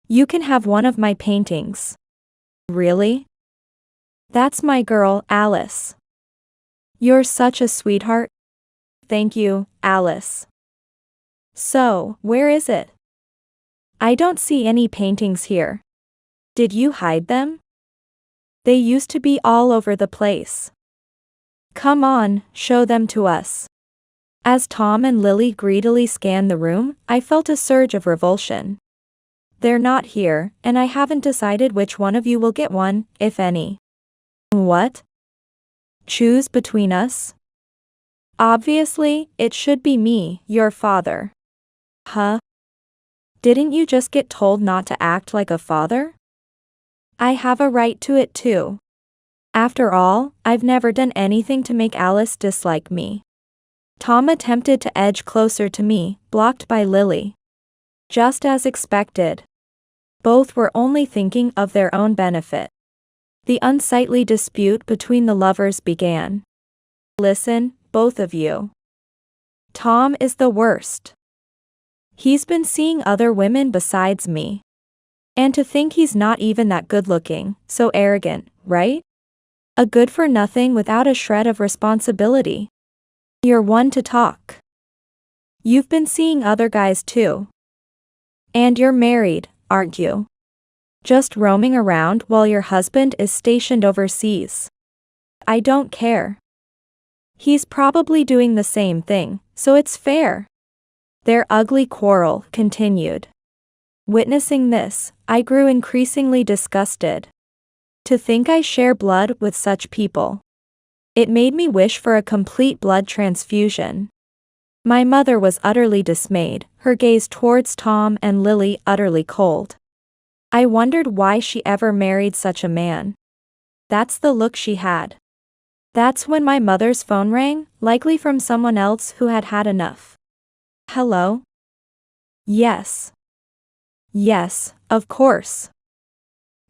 A: You can have one of my paintings. Really? That's my girl, Alice. You're such a sweetheart. Thank you, Alice. So, where is it? I don't see any paintings here. Did you hide them? They used to be all over the place. Come on, show them to us. As Tom and Lily greedily scanned the room, I felt a surge of revulsion. They're not here, and I haven't decided which one of you will get one, if any. What? Choose between us? Obviously, it should be me, your father. Huh? Didn't you just get told not to act like a father? I have a right to it too. After all, I've never done anything to make Alice dislike me. Tom attempted to edge closer to me, blocked by Lily. Just as expected. Both were only thinking of their own benefit. The unsightly dispute between the lovers began. Listen, both of you. Tom is the worst. He's been seeing other women besides me. And to think he's not even that good-looking, so arrogant, right? A good-for-nothing without a shred of responsibility. You're one to talk. You've been seeing other guys too. And you're married, aren't you? Just roaming around while your husband is stationed overseas. I don't care. He's probably doing the same thing, so it's fair. Their ugly quarrel continued. Witnessing this, I grew increasingly disgusted. To think I share blood with such people. It made me wish for a complete blood transfusion. My mother was utterly dismayed, her gaze towards Tom and Lily utterly cold. I wondered why she ever married such a man. That's the look she had. That's when my mother's phone rang, likely from someone else who had had enough. Hello? Yes. Yes, of course.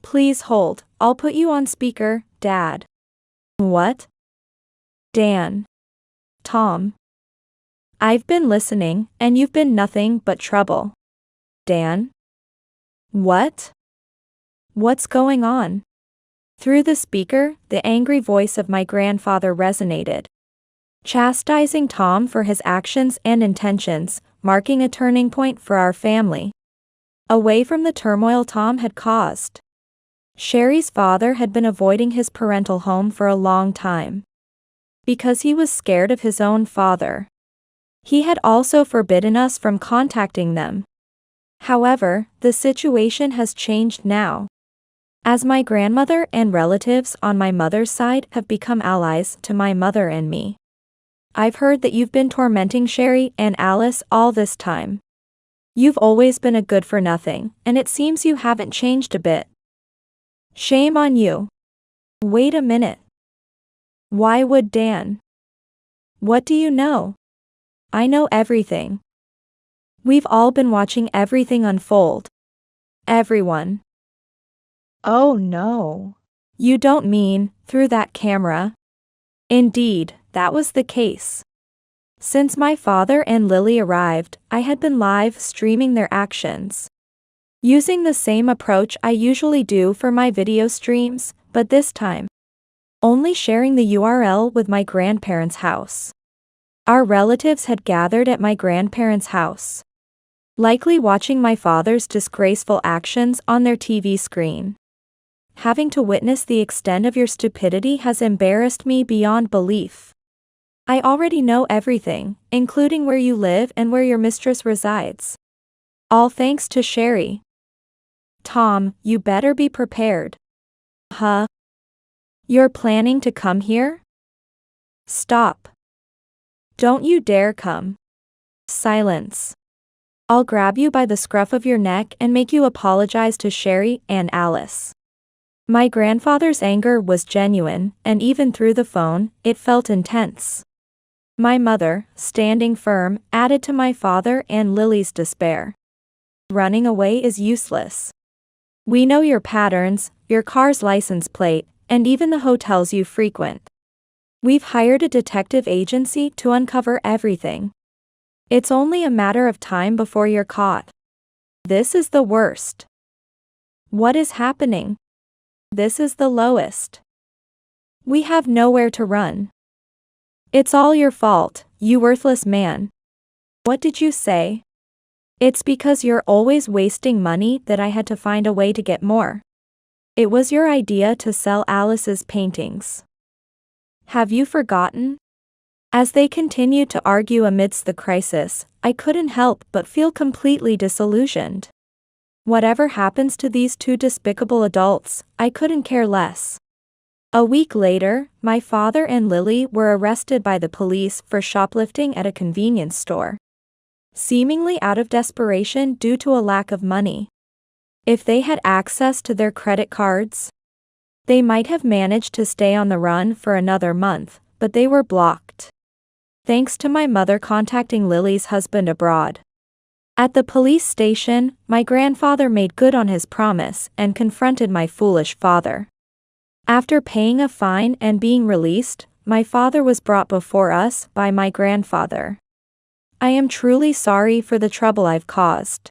A: Please hold, I'll put you on speaker, Dad. What? Dan. Tom. I've been listening, and you've been nothing but trouble. Dan? What? What's going on? Through the speaker, the angry voice of my grandfather resonated. Chastising Tom for his actions and intentions, marking a turning point for our family. Away from the turmoil Tom had caused. Sherry's father had been avoiding his parental home for a long time. Because he was scared of his own father. He had also forbidden us from contacting them. However, the situation has changed now. As my grandmother and relatives on my mother's side have become allies to my mother and me. I've heard that you've been tormenting Sherry and Alice all this time. You've always been a good-for-nothing, and it seems you haven't changed a bit. Shame on you. Wait a minute. Why would Dan? What do you know? I know everything. We've all been watching everything unfold. Everyone.
B: Oh no.
A: You don't mean, through that camera? Indeed, that was the case. Since my father and Lily arrived, I had been live streaming their actions. Using the same approach I usually do for my video streams, but this time, only sharing the URL with my grandparents' house. Our relatives had gathered at my grandparents' house. Likely watching my father's disgraceful actions on their TV screen. Having to witness the extent of your stupidity has embarrassed me beyond belief. I already know everything, including where you live and where your mistress resides. All thanks to Sherry. Tom, you better be prepared. Huh? You're planning to come here? Stop. Don't you dare come. Silence. I'll grab you by the scruff of your neck and make you apologize to Sherry and Alice. My grandfather's anger was genuine, and even through the phone, it felt intense. My mother, standing firm, added to my father and Lily's despair. Running away is useless. We know your patterns, your car's license plate, and even the hotels you frequent. We've hired a detective agency to uncover everything. It's only a matter of time before you're caught. This is the worst. What is happening? This is the lowest. We have nowhere to run. It's all your fault, you worthless man. What did you say? It's because you're always wasting money that I had to find a way to get more. It was your idea to sell Alice's paintings. Have you forgotten? As they continued to argue amidst the crisis, I couldn't help but feel completely disillusioned. Whatever happens to these two despicable adults, I couldn't care less. A week later, my father and Lily were arrested by the police for shoplifting at a convenience store, seemingly out of desperation due to a lack of money. If they had access to their credit cards, they might have managed to stay on the run for another month, but they were blocked. Thanks to my mother contacting Lily's husband abroad. At the police station, my grandfather made good on his promise and confronted my foolish father. After paying a fine and being released, my father was brought before us by my grandfather. I am truly sorry for the trouble I've caused.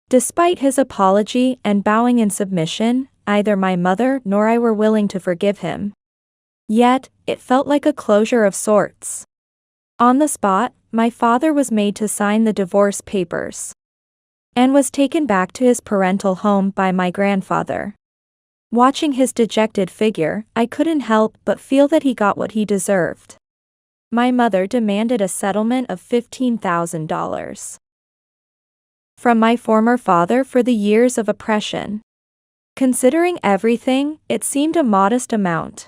A: Despite his apology and bowing in submission, neither my mother nor I were willing to forgive him. Yet, it felt like a closure of sorts. On the spot, my father was made to sign the divorce papers and was taken back to his parental home by my grandfather. Watching his dejected figure, I couldn't help but feel that he got what he deserved. My mother demanded a settlement of $15,000 from my former father for the years of oppression. Considering everything, it seemed a modest amount.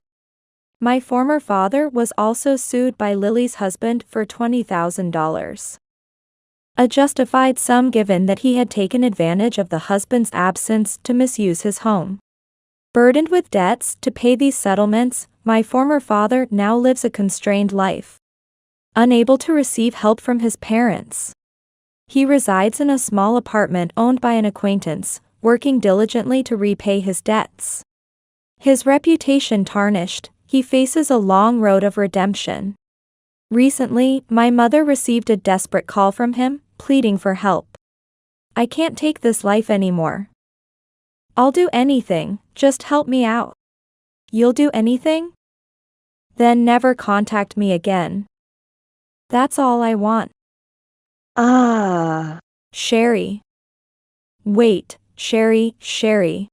A: My former father was also sued by Lily's husband for $20,000. A justified sum given that he had taken advantage of the husband's absence to misuse his home. Burdened with debts to pay these settlements, my former father now lives a constrained life, unable to receive help from his parents. He resides in a small apartment owned by an acquaintance, working diligently to repay his debts. His reputation tarnished, he faces a long road of redemption. Recently, my mother received a desperate call from him, pleading for help. I can't take this life anymore. I'll do anything, just help me out. You'll do anything? Then never contact me again. That's all I want. Sherry. Wait, Sherry.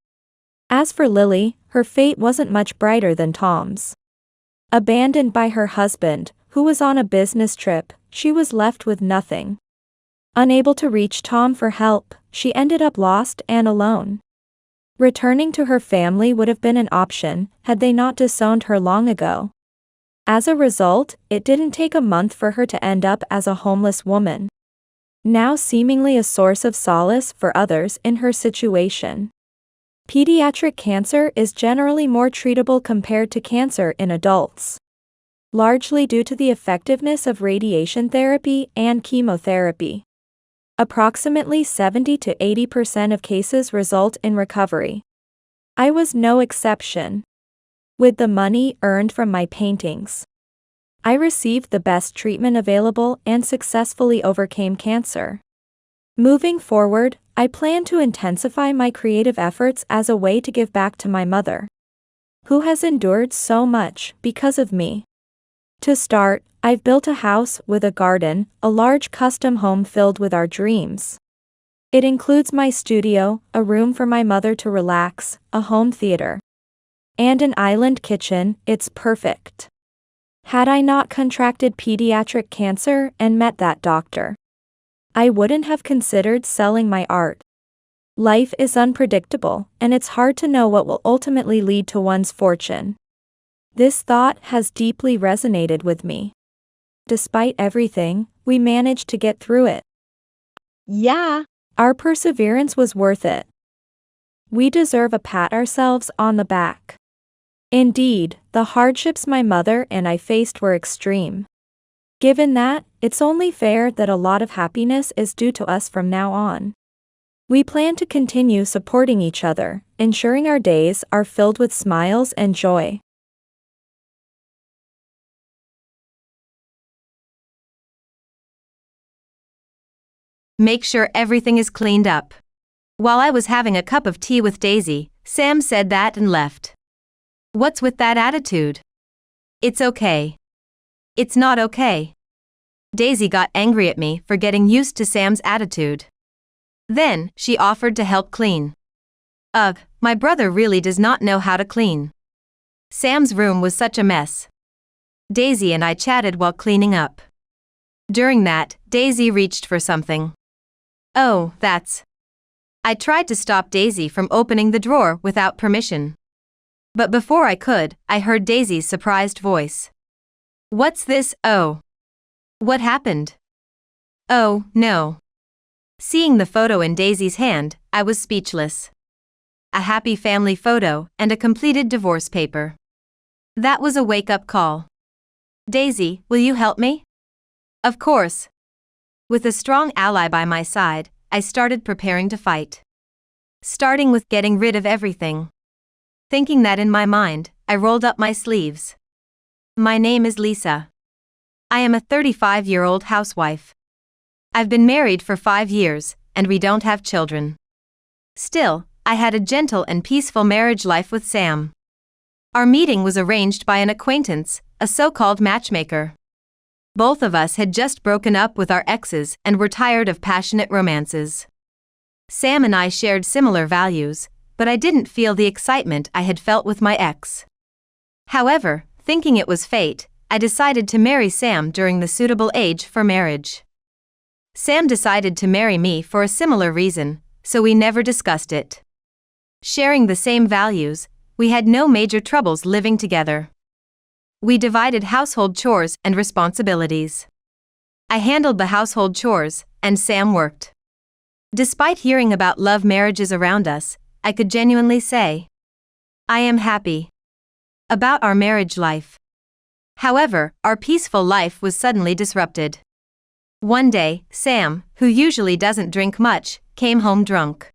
A: As for Lily, her fate wasn't much brighter than Tom's. Abandoned by her husband, who was on a business trip, she was left with nothing. Unable to reach Tom for help, she ended up lost and alone. Returning to her family would have been an option, had they not disowned her long ago. As a result, it didn't take a month for her to end up as a homeless woman, now seemingly a source of solace for others in her situation. Pediatric cancer is generally more treatable compared to cancer in adults, largely due to the effectiveness of radiation therapy and chemotherapy. Approximately 70 to 80% of cases result in recovery. I was no exception. With the money earned from my paintings, I received the best treatment available and successfully overcame cancer. Moving forward, I plan to intensify my creative efforts as a way to give back to my mother, who has endured so much because of me. To start, I've built a house with a garden, a large custom home filled with our dreams. It includes my studio, a room for my mother to relax, a home theater, and an island kitchen. It's perfect. Had I not contracted pediatric cancer and met that doctor, I wouldn't have considered selling my art. Life is unpredictable, and it's hard to know what will ultimately lead to one's fortune. This thought has deeply resonated with me. Despite everything, we managed to get through it.
B: Yeah.
A: Our perseverance was worth it. We deserve a pat ourselves on the back. Indeed, the hardships my mother and I faced were extreme. Given that, it's only fair that a lot of happiness is due to us from now on. We plan to continue supporting each other, ensuring our days are filled with smiles and joy.
C: Make sure everything is cleaned up. While I was having a cup of tea with Daisy, Sam said that and left. What's with that attitude? It's okay. It's not okay. Daisy got angry at me for getting used to Sam's attitude. Then, she offered to help clean. Ugh, my brother really does not know how to clean. Sam's room was such a mess. Daisy and I chatted while cleaning up. During that, Daisy reached for something. Oh, that's. I tried to stop Daisy from opening the drawer without permission. But before I could, I heard Daisy's surprised voice. What's this? Oh. What happened? Oh, no. Seeing the photo in Daisy's hand, I was speechless. A happy family photo and a completed divorce paper. That was a wake-up call. Daisy, will you help me? Of course. With a strong ally by my side, I started preparing to fight. Starting with getting rid of everything. Thinking that in my mind, I rolled up my sleeves. My name is Lisa. I am a 35-year-old housewife. I've been married for 5 years, and we don't have children. Still, I had a gentle and peaceful marriage life with Sam. Our meeting was arranged by an acquaintance, a so-called matchmaker. Both of us had just broken up with our exes and were tired of passionate romances. Sam and I shared similar values, but I didn't feel the excitement I had felt with my ex. However, thinking it was fate, I decided to marry Sam during the suitable age for marriage. Sam decided to marry me for a similar reason, so we never discussed it. Sharing the same values, we had no major troubles living together. We divided household chores and responsibilities. I handled the household chores, and Sam worked. Despite hearing about love marriages around us, I could genuinely say, I am happy about our marriage life. However, our peaceful life was suddenly disrupted. One day, Sam, who usually doesn't drink much, came home drunk.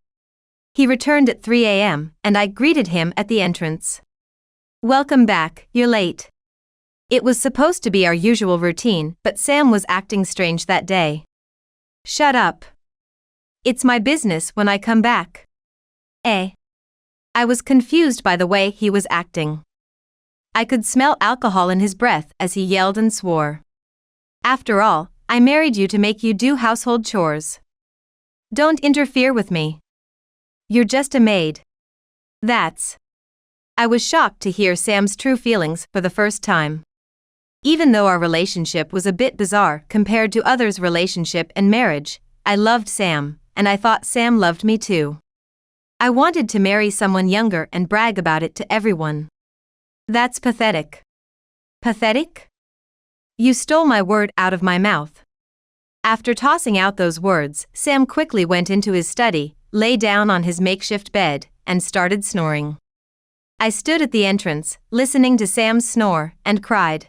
C: He returned at 3 a.m., and I greeted him at the entrance. Welcome back, you're late. It was supposed to be our usual routine, but Sam was acting strange that day. Shut up. It's my business when I come back. I was confused by the way he was acting. I could smell alcohol in his breath as he yelled and swore. After all, I married you to make you do household chores. Don't interfere with me. You're just a maid. That's. I was shocked to hear Sam's true feelings for the first time. Even though our relationship was a bit bizarre compared to others' relationship and marriage, I loved Sam, and I thought Sam loved me too. I wanted to marry someone younger and brag about it to everyone. That's pathetic. Pathetic? You stole my word out of my mouth. After tossing out those words, Sam quickly went into his study, lay down on his makeshift bed, and started snoring. I stood at the entrance, listening to Sam's snore, and cried.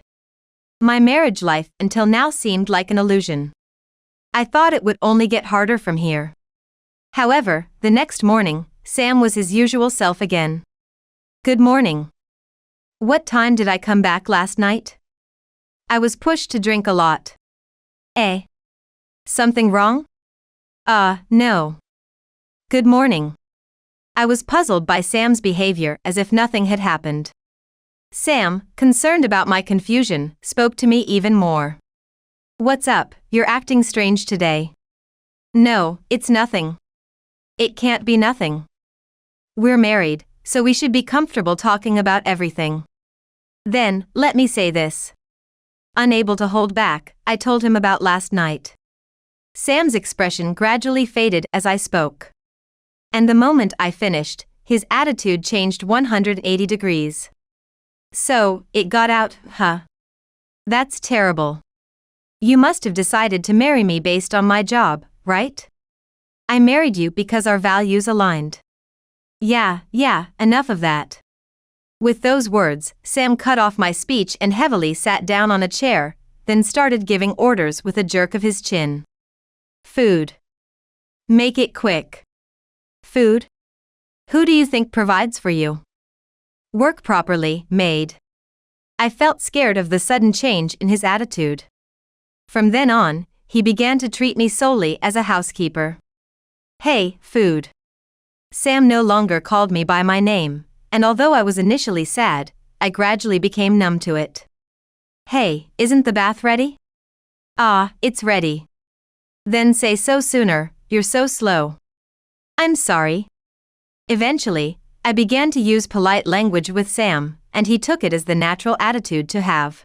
C: My marriage life until now seemed like an illusion. I thought it would only get harder from here. However, the next morning, Sam was his usual self again. Good morning. What time did I come back last night? I was pushed to drink a lot. Something wrong? No. Good morning. I was puzzled by Sam's behavior as if nothing had happened. Sam, concerned about my confusion, spoke to me even more. What's up? You're acting strange today. No, it's nothing. It can't be nothing. We're married, so we should be comfortable talking about everything. Then, let me say this. Unable to hold back, I told him about last night. Sam's expression gradually faded as I spoke. And the moment I finished, his attitude changed 180 degrees. So, it got out, huh? That's terrible. You must have decided to marry me based on my job, right? I married you because our values aligned. Yeah, enough of that. With those words, Sam cut off my speech and heavily sat down on a chair, then started giving orders with a jerk of his chin. Food. Make it quick. Food? Who do you think provides for you? Work properly, maid. I felt scared of the sudden change in his attitude. From then on, he began to treat me solely as a housekeeper. Hey, food. Sam no longer called me by my name, and although I was initially sad, I gradually became numb to it. Hey, isn't the bath ready? Ah, it's ready. Then say so sooner, you're so slow. I'm sorry. Eventually, I began to use polite language with Sam, and he took it as the natural attitude to have.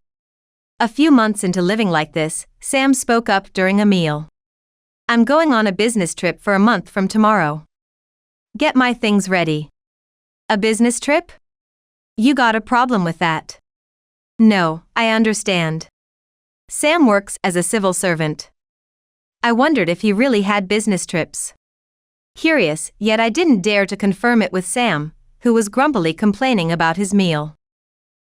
C: A few months into living like this, Sam spoke up during a meal. I'm going on a business trip for a month from tomorrow. Get my things ready. A business trip? You got a problem with that? No, I understand. Sam works as a civil servant. I wondered if he really had business trips. Curious, yet I didn't dare to confirm it with Sam, who was grumpily complaining about his meal.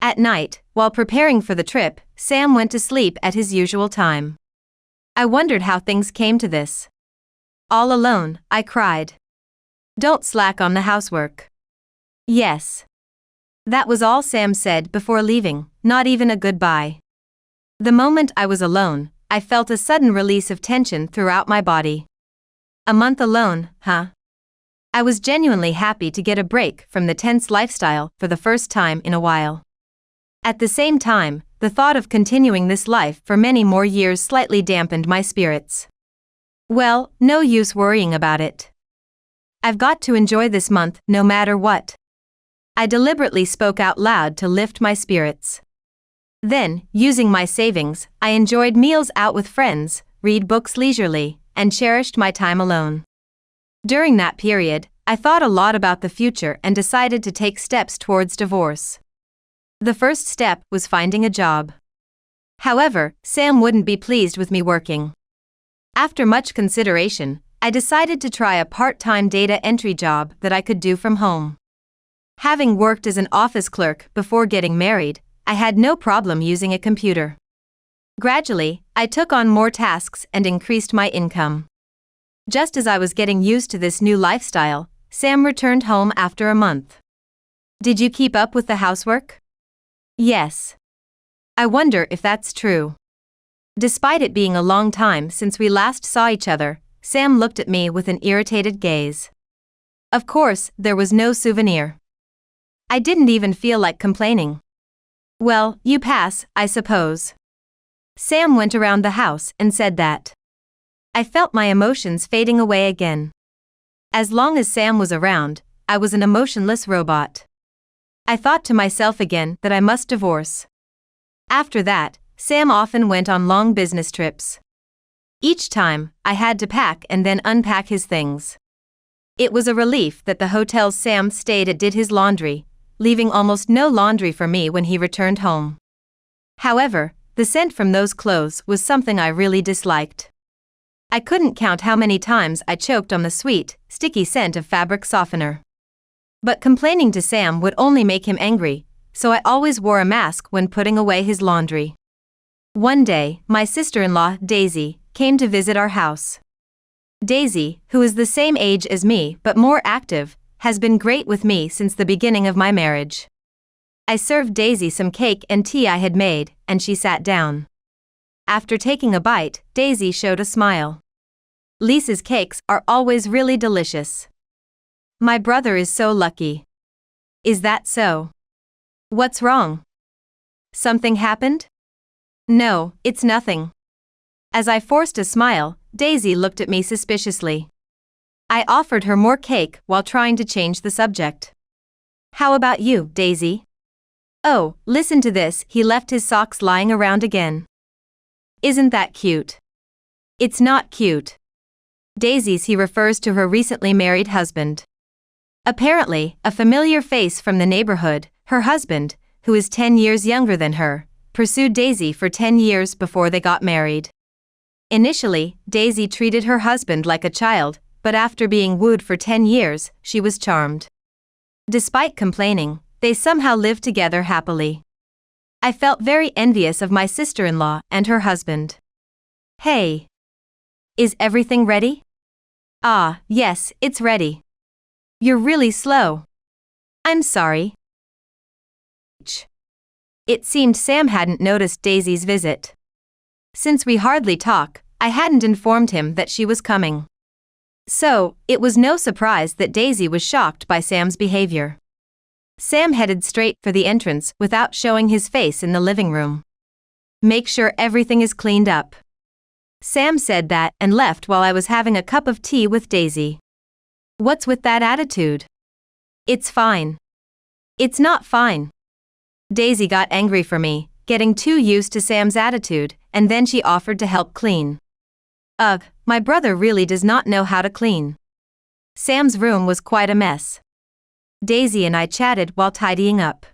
C: At night, while preparing for the trip, Sam went to sleep at his usual time. I wondered how things came to this. All alone, I cried. Don't slack on the housework. Yes. That was all Sam said before leaving, not even a goodbye. The moment I was alone, I felt a sudden release of tension throughout my body. A month alone, huh? I was genuinely happy to get a break from the tense lifestyle for the first time in a while. At the same time, the thought of continuing this life for many more years slightly dampened my spirits. Well, no use worrying about it. I've got to enjoy this month no matter what. I deliberately spoke out loud to lift my spirits. Then, using my savings, I enjoyed meals out with friends, read books leisurely, and cherished my time alone. During that period, I thought a lot about the future and decided to take steps towards divorce. The first step was finding a job. However, Sam wouldn't be pleased with me working. After much consideration, I decided to try a part-time data entry job that I could do from home. Having worked as an office clerk before getting married, I had no problem using a computer. Gradually, I took on more tasks and increased my income. Just as I was getting used to this new lifestyle, Sam returned home after a month. Did you keep up with the housework? Yes. I wonder if that's true. Despite it being a long time since we last saw each other, Sam looked at me with an irritated gaze. Of course, there was no souvenir. I didn't even feel like complaining. Well, you pass, I suppose. Sam went around the house and said that. I felt my emotions fading away again. As long as Sam was around, I was an emotionless robot. I thought to myself again that I must divorce. After that, Sam often went on long business trips. Each time, I had to pack and then unpack his things. It was a relief that the hotels Sam stayed at did his laundry, leaving almost no laundry for me when he returned home. However, the scent from those clothes was something I really disliked. I couldn't count how many times I choked on the sweet, sticky scent of fabric softener. But complaining to Sam would only make him angry, so I always wore a mask when putting away his laundry. One day, my sister-in-law, Daisy, came to visit our house. Daisy, who is the same age as me but more active, has been great with me since the beginning of my marriage. I served Daisy some cake and tea I had made, and she sat down. After taking a bite, Daisy showed a smile. Lisa's cakes are always really delicious. My brother is so lucky. Is that so? What's wrong? Something happened? No, it's nothing. As I forced a smile, Daisy looked at me suspiciously. I offered her more cake while trying to change the subject. How about you, Daisy? Oh, listen to this, he left his socks lying around again. Isn't that cute? It's not cute. Daisy's he refers to her recently married husband. Apparently, a familiar face from the neighborhood, her husband, who is 10 years younger than her, pursued Daisy for 10 years before they got married. Initially, Daisy treated her husband like a child, but after being wooed for 10 years, she was charmed. Despite complaining, they somehow lived together happily. I felt very envious of my sister-in-law and her husband. Hey! Is everything ready? Ah, yes, it's ready. You're really slow. I'm sorry. It seemed Sam hadn't noticed Daisy's visit. Since we hardly talk, I hadn't informed him that she was coming. So, it was no surprise that Daisy was shocked by Sam's behavior. Sam headed straight for the entrance without showing his face in the living room. make sure everything is cleaned up. Sam said that and left while I was having a cup of tea with Daisy. What's with that attitude? It's fine. It's not fine. Daisy got angry for me, getting too used to Sam's attitude, and then she offered to help clean. Ugh, my brother really does not know how to clean. Sam's room was quite a mess. Daisy and I chatted while tidying up.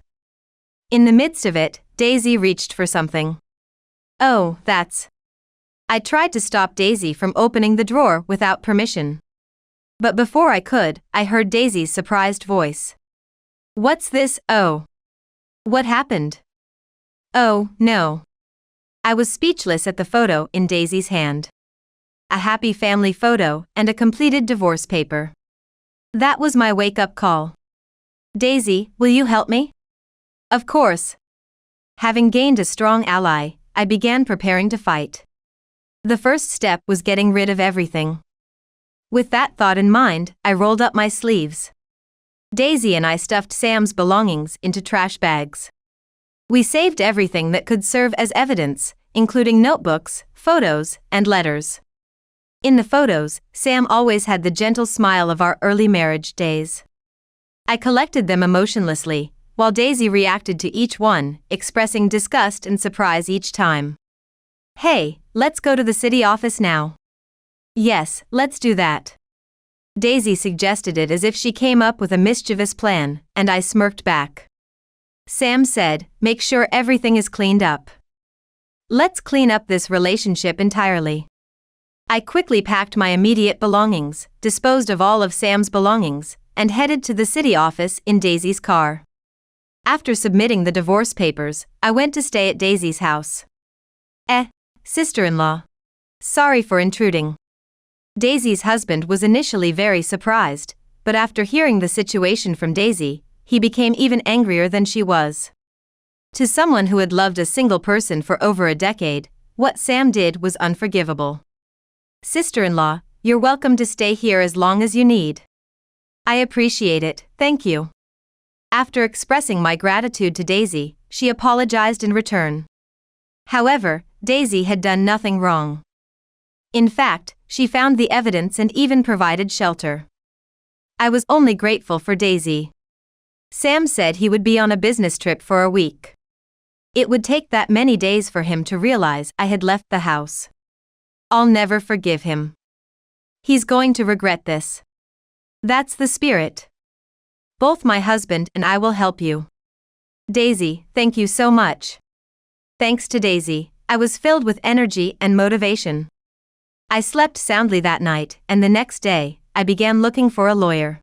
C: In the midst of it, Daisy reached for something. Oh, that's... I tried to stop Daisy from opening the drawer without permission. But before I could, I heard Daisy's surprised voice. What's this? Oh. What happened? Oh, no. I was speechless at the photo in Daisy's hand. A happy family photo and a completed divorce paper. That was my wake-up call. Daisy, will you help me? Of course. Having gained a strong ally, I began preparing to fight. The first step was getting rid of everything. With that thought in mind, I rolled up my sleeves. Daisy and I stuffed Sam's belongings into trash bags. We saved everything that could serve as evidence, including notebooks, photos, and letters. In the photos, Sam always had the gentle smile of our early marriage days. I collected them emotionlessly, while Daisy reacted to each one, expressing disgust and surprise each time. Hey, let's go to the city office now. Yes, let's do that. Daisy suggested it as if she came up with a mischievous plan, and I smirked back. Sam said, make sure everything is cleaned up. Let's clean up this relationship entirely. I quickly packed my immediate belongings, disposed of all of Sam's belongings, and headed to the city office in Daisy's car. After submitting the divorce papers, I went to stay at Daisy's house. Sister-in-law. Sorry for intruding. Daisy's husband was initially very surprised, but after hearing the situation from Daisy, he became even angrier than she was. To someone who had loved a single person for over a decade, what Sam did was unforgivable. Sister-in-law, you're welcome to stay here as long as you need. I appreciate it, thank you. After expressing my gratitude to Daisy, she apologized in return. However, Daisy had done nothing wrong. In fact, she found the evidence and even provided shelter. I was only grateful for Daisy. Sam said he would be on a business trip for a week. It would take that many days for him to realize I had left the house. I'll never forgive him. He's going to regret this. That's the spirit. Both my husband and I will help you. Daisy, thank you so much. Thanks to Daisy, I was filled with energy and motivation. I slept soundly that night, and the next day, I began looking for a lawyer.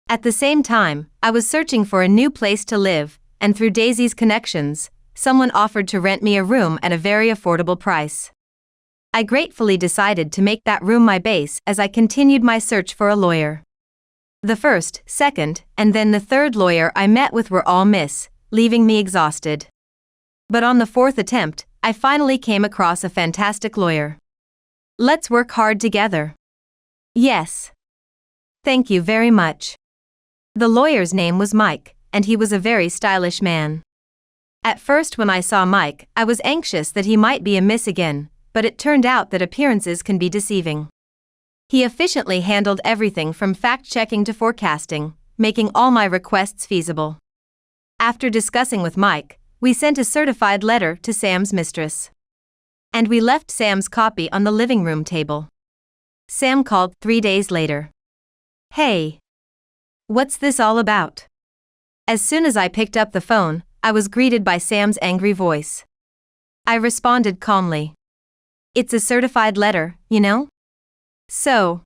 C: At the same time, I was searching for a new place to live, and through Daisy's connections, someone offered to rent me a room at a very affordable price. I gratefully decided to make that room my base as I continued my search for a lawyer. The first, second, and then the third lawyer I met with were all miss, leaving me exhausted. But on the fourth attempt, I finally came across a fantastic lawyer. Let's work hard together. Yes. Thank you very much. The lawyer's name was Mike, and he was a very stylish man. At first when I saw Mike, I was anxious that he might be a miss again, but it turned out that appearances can be deceiving. He efficiently handled everything from fact-checking to forecasting, making all my requests feasible. After discussing with Mike, we sent a certified letter to Sam's mistress. And we left Sam's copy on the living room table. Sam called 3 days later. Hey. What's this all about? As soon as I picked up the phone, I was greeted by Sam's angry voice. I responded calmly. It's a certified letter, you know? So.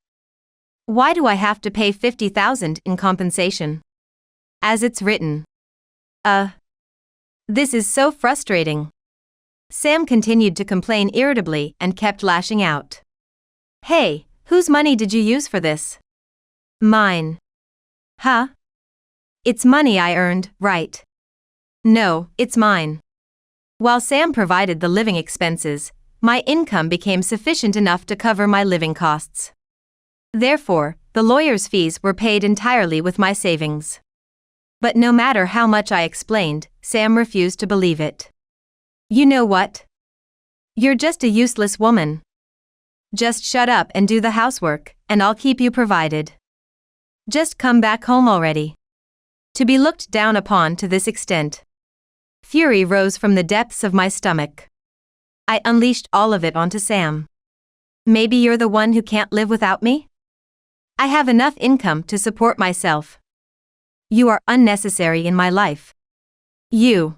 C: Why do I have to pay $50,000 in compensation? As it's written. This is so frustrating. Sam continued to complain irritably and kept lashing out. Hey, whose money did you use for this? Mine. Huh? It's money I earned, right? No, it's mine. While Sam provided the living expenses, my income became sufficient enough to cover my living costs. Therefore, the lawyer's fees were paid entirely with my savings. But no matter how much I explained, Sam refused to believe it. You know what? You're just a useless woman. Just shut up and do the housework, and I'll keep you provided. Just come back home already. To be looked down upon to this extent. Fury rose from the depths of my stomach. I unleashed all of it onto Sam. Maybe you're the one who can't live without me? I have enough income to support myself. You are unnecessary in my life. You.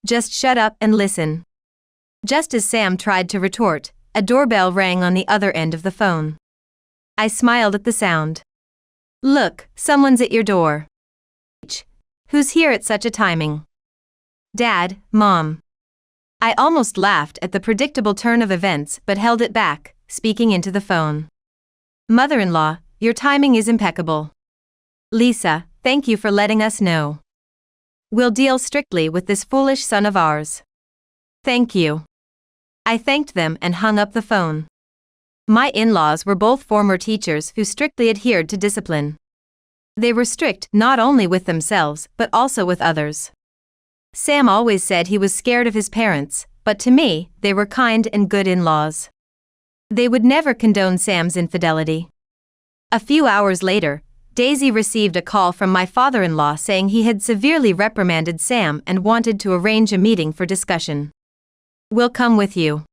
C: Just shut up and listen. Just as Sam tried to retort, a doorbell rang on the other end of the phone. I smiled at the sound. Look, someone's at your door. Who's here at such a timing? Dad, Mom. I almost laughed at the predictable turn of events but held it back, speaking into the phone. Mother-in-law, your timing is impeccable. Lisa, thank you for letting us know. We'll deal strictly with this foolish son of ours. Thank you. I thanked them and hung up the phone. My in-laws were both former teachers who strictly adhered to discipline. They were strict not only with themselves but also with others. Sam always said he was scared of his parents, but to me, they were kind and good in-laws. They would never condone Sam's infidelity. A few hours later, Daisy received a call from my father-in-law saying he had severely reprimanded Sam and wanted to arrange a meeting for discussion. We'll come with you.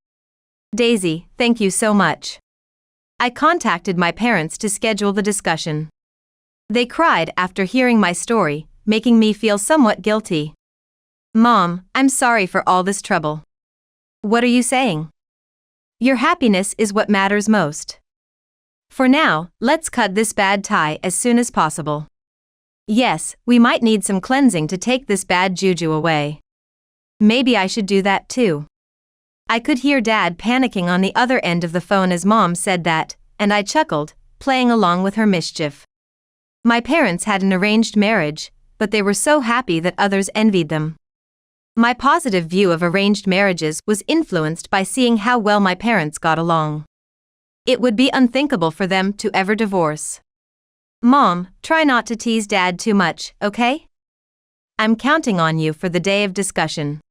C: Daisy, thank you so much. I contacted my parents to schedule the discussion. They cried after hearing my story, making me feel somewhat guilty. Mom, I'm sorry for all this trouble. What are you saying? Your happiness is what matters most. For now, let's cut this bad tie as soon as possible. Yes, we might need some cleansing to take this bad juju away. Maybe I should do that too. I could hear Dad panicking on the other end of the phone as Mom said that, and I chuckled, playing along with her mischief. My parents had an arranged marriage, but they were so happy that others envied them. My positive view of arranged marriages was influenced by seeing how well my parents got along. It would be unthinkable for them to ever divorce. Mom, try not to tease Dad too much, okay? I'm counting on you for the day of discussion.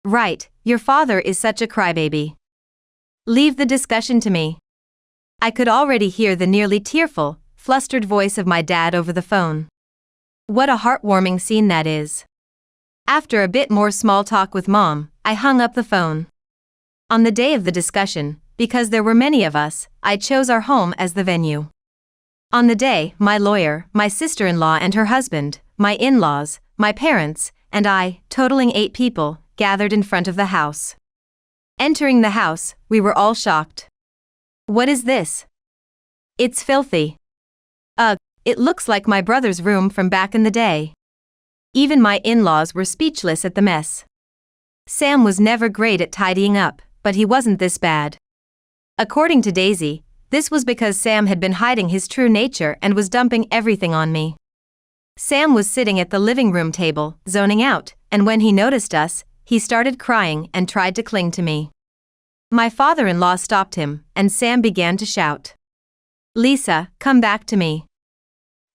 C: Right, your father is such a crybaby. Leave the discussion to me. I could already hear the nearly tearful, flustered voice of my dad over the phone. What a heartwarming scene that is. After a bit more small talk with Mom, I hung up the phone. On the day of the discussion, because there were many of us, I chose our home as the venue. On the day, my lawyer, my sister-in-law and her husband, my in-laws, my parents, and I, totaling 8 people, gathered in front of the house. Entering the house, we were all shocked. What is this? It's filthy. Ugh, it looks like my brother's room from back in the day. Even my in-laws were speechless at the mess. Sam was never great at tidying up, but he wasn't this bad. According to Daisy, this was because Sam had been hiding his true nature and was dumping everything on me. Sam was sitting at the living room table, zoning out, and when he noticed us, he started crying and tried to cling to me. My father-in-law stopped him, and Sam began to shout. Lisa, come back to me.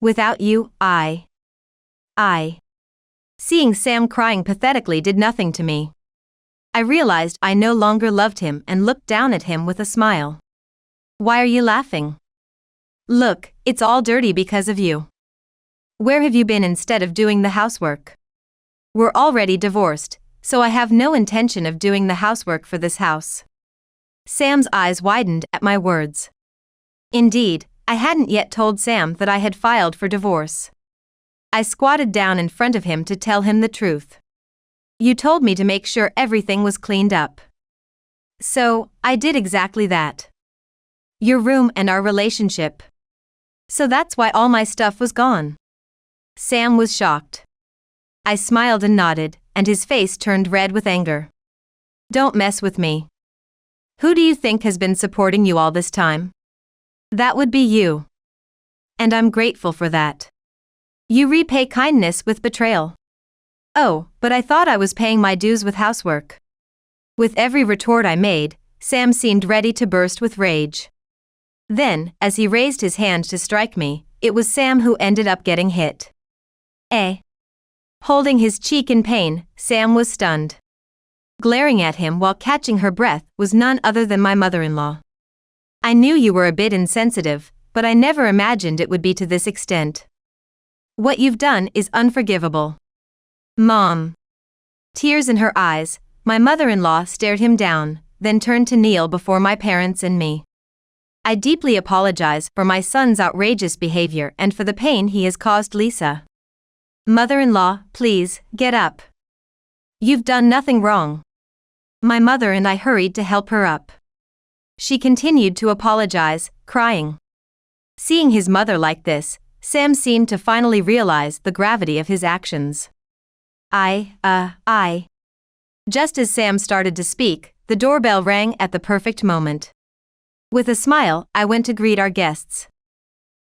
C: Without you, I. Seeing Sam crying pathetically did nothing to me. I realized I no longer loved him and looked down at him with a smile. Why are you laughing? Look, it's all dirty because of you. Where have you been instead of doing the housework? We're already divorced, so I have no intention of doing the housework for this house. Sam's eyes widened at my words. Indeed, I hadn't yet told Sam that I had filed for divorce. I squatted down in front of him to tell him the truth. You told me to make sure everything was cleaned up. So, I did exactly that. Your room and our relationship. So that's why all my stuff was gone. Sam was shocked. I smiled and nodded, and his face turned red with anger. Don't mess with me. Who do you think has been supporting you all this time? That would be you. And I'm grateful for that. You repay kindness with betrayal. Oh, but I thought I was paying my dues with housework. With every retort I made, Sam seemed ready to burst with rage. Then, as he raised his hand to strike me, it was Sam who ended up getting hit. Holding his cheek in pain, Sam was stunned. glaring at him while catching her breath, was none other than my mother-in-law. I knew you were a bit insensitive, but I never imagined it would be to this extent. What you've done is unforgivable. Mom. Tears in her eyes, my mother-in-law stared him down, then turned to kneel before my parents and me. I deeply apologize for my son's outrageous behavior and for the pain he has caused Lisa. Mother-in-law, please, get up. You've done nothing wrong. My mother and I hurried to help her up. She continued to apologize, crying. Seeing his mother like this, Sam seemed to finally realize the gravity of his actions. Just as Sam started to speak, the doorbell rang at the perfect moment. With a smile, I went to greet our guests.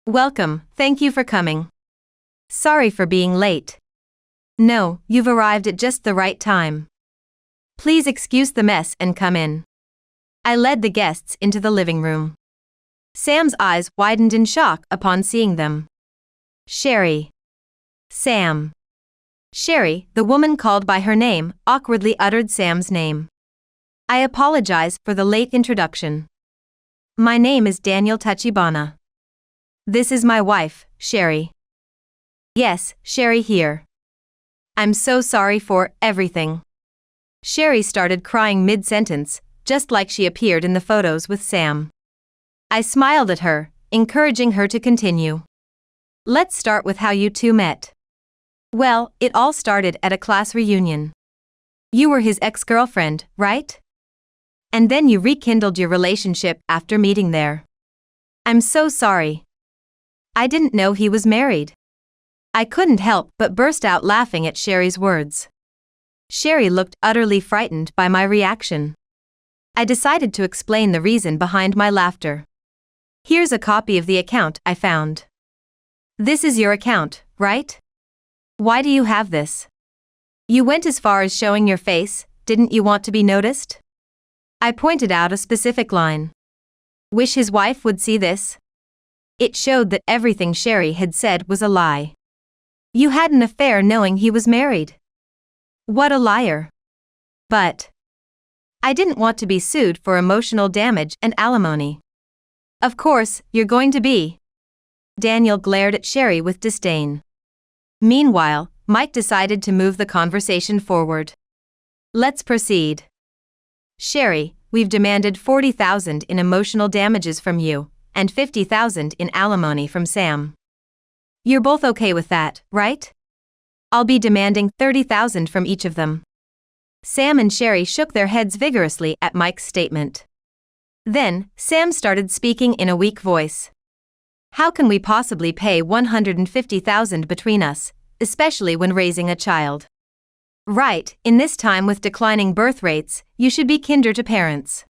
C: Welcome, thank you for coming. Sorry for being late. No, you've arrived at just the right time. Please excuse the mess and come in. I led the guests into the living room. Sam's eyes widened in shock upon seeing them. Sherry. Sam. Sherry, the woman called by her name, awkwardly uttered Sam's name. I apologize for the late introduction. My name is Daniel Tachibana. This is my wife, Sherry. Yes, Sherry here. I'm so sorry for everything. Sherry started crying mid-sentence, just like she appeared in the photos with Sam. I smiled at her, encouraging her to continue. Let's start with how you two met. Well, it all started at a class reunion. You were his ex-girlfriend, right? And then you rekindled your relationship after meeting there. I'm so sorry. I didn't know he was married. I couldn't help but burst out laughing at Sherry's words. Sherry looked utterly frightened by my reaction. I decided to explain the reason behind my laughter. Here's a copy of the account I found. This is your account, right? Why do you have this? You went as far as showing your face, didn't you want to be noticed? I pointed out a specific line. Wish his wife would see this? It showed that everything Sherry had said was a lie. You had an affair knowing he was married. What a liar. But I didn't want to be sued for emotional damage and alimony. Of course, you're going to be. Daniel glared at Sherry with disdain. Meanwhile, Mike decided to move the conversation forward. Let's proceed. Sherry, we've demanded $40,000 in emotional damages from you, and $50,000 in alimony from Sam. You're both okay with that, right? I'll be demanding $30,000 from each of them. Sam and Sherry shook their heads vigorously at Mike's statement. Then, Sam started speaking in a weak voice. How can we possibly pay $150,000 between us, especially when raising a child? Right, in this time with declining birth rates, you should be kinder to parents.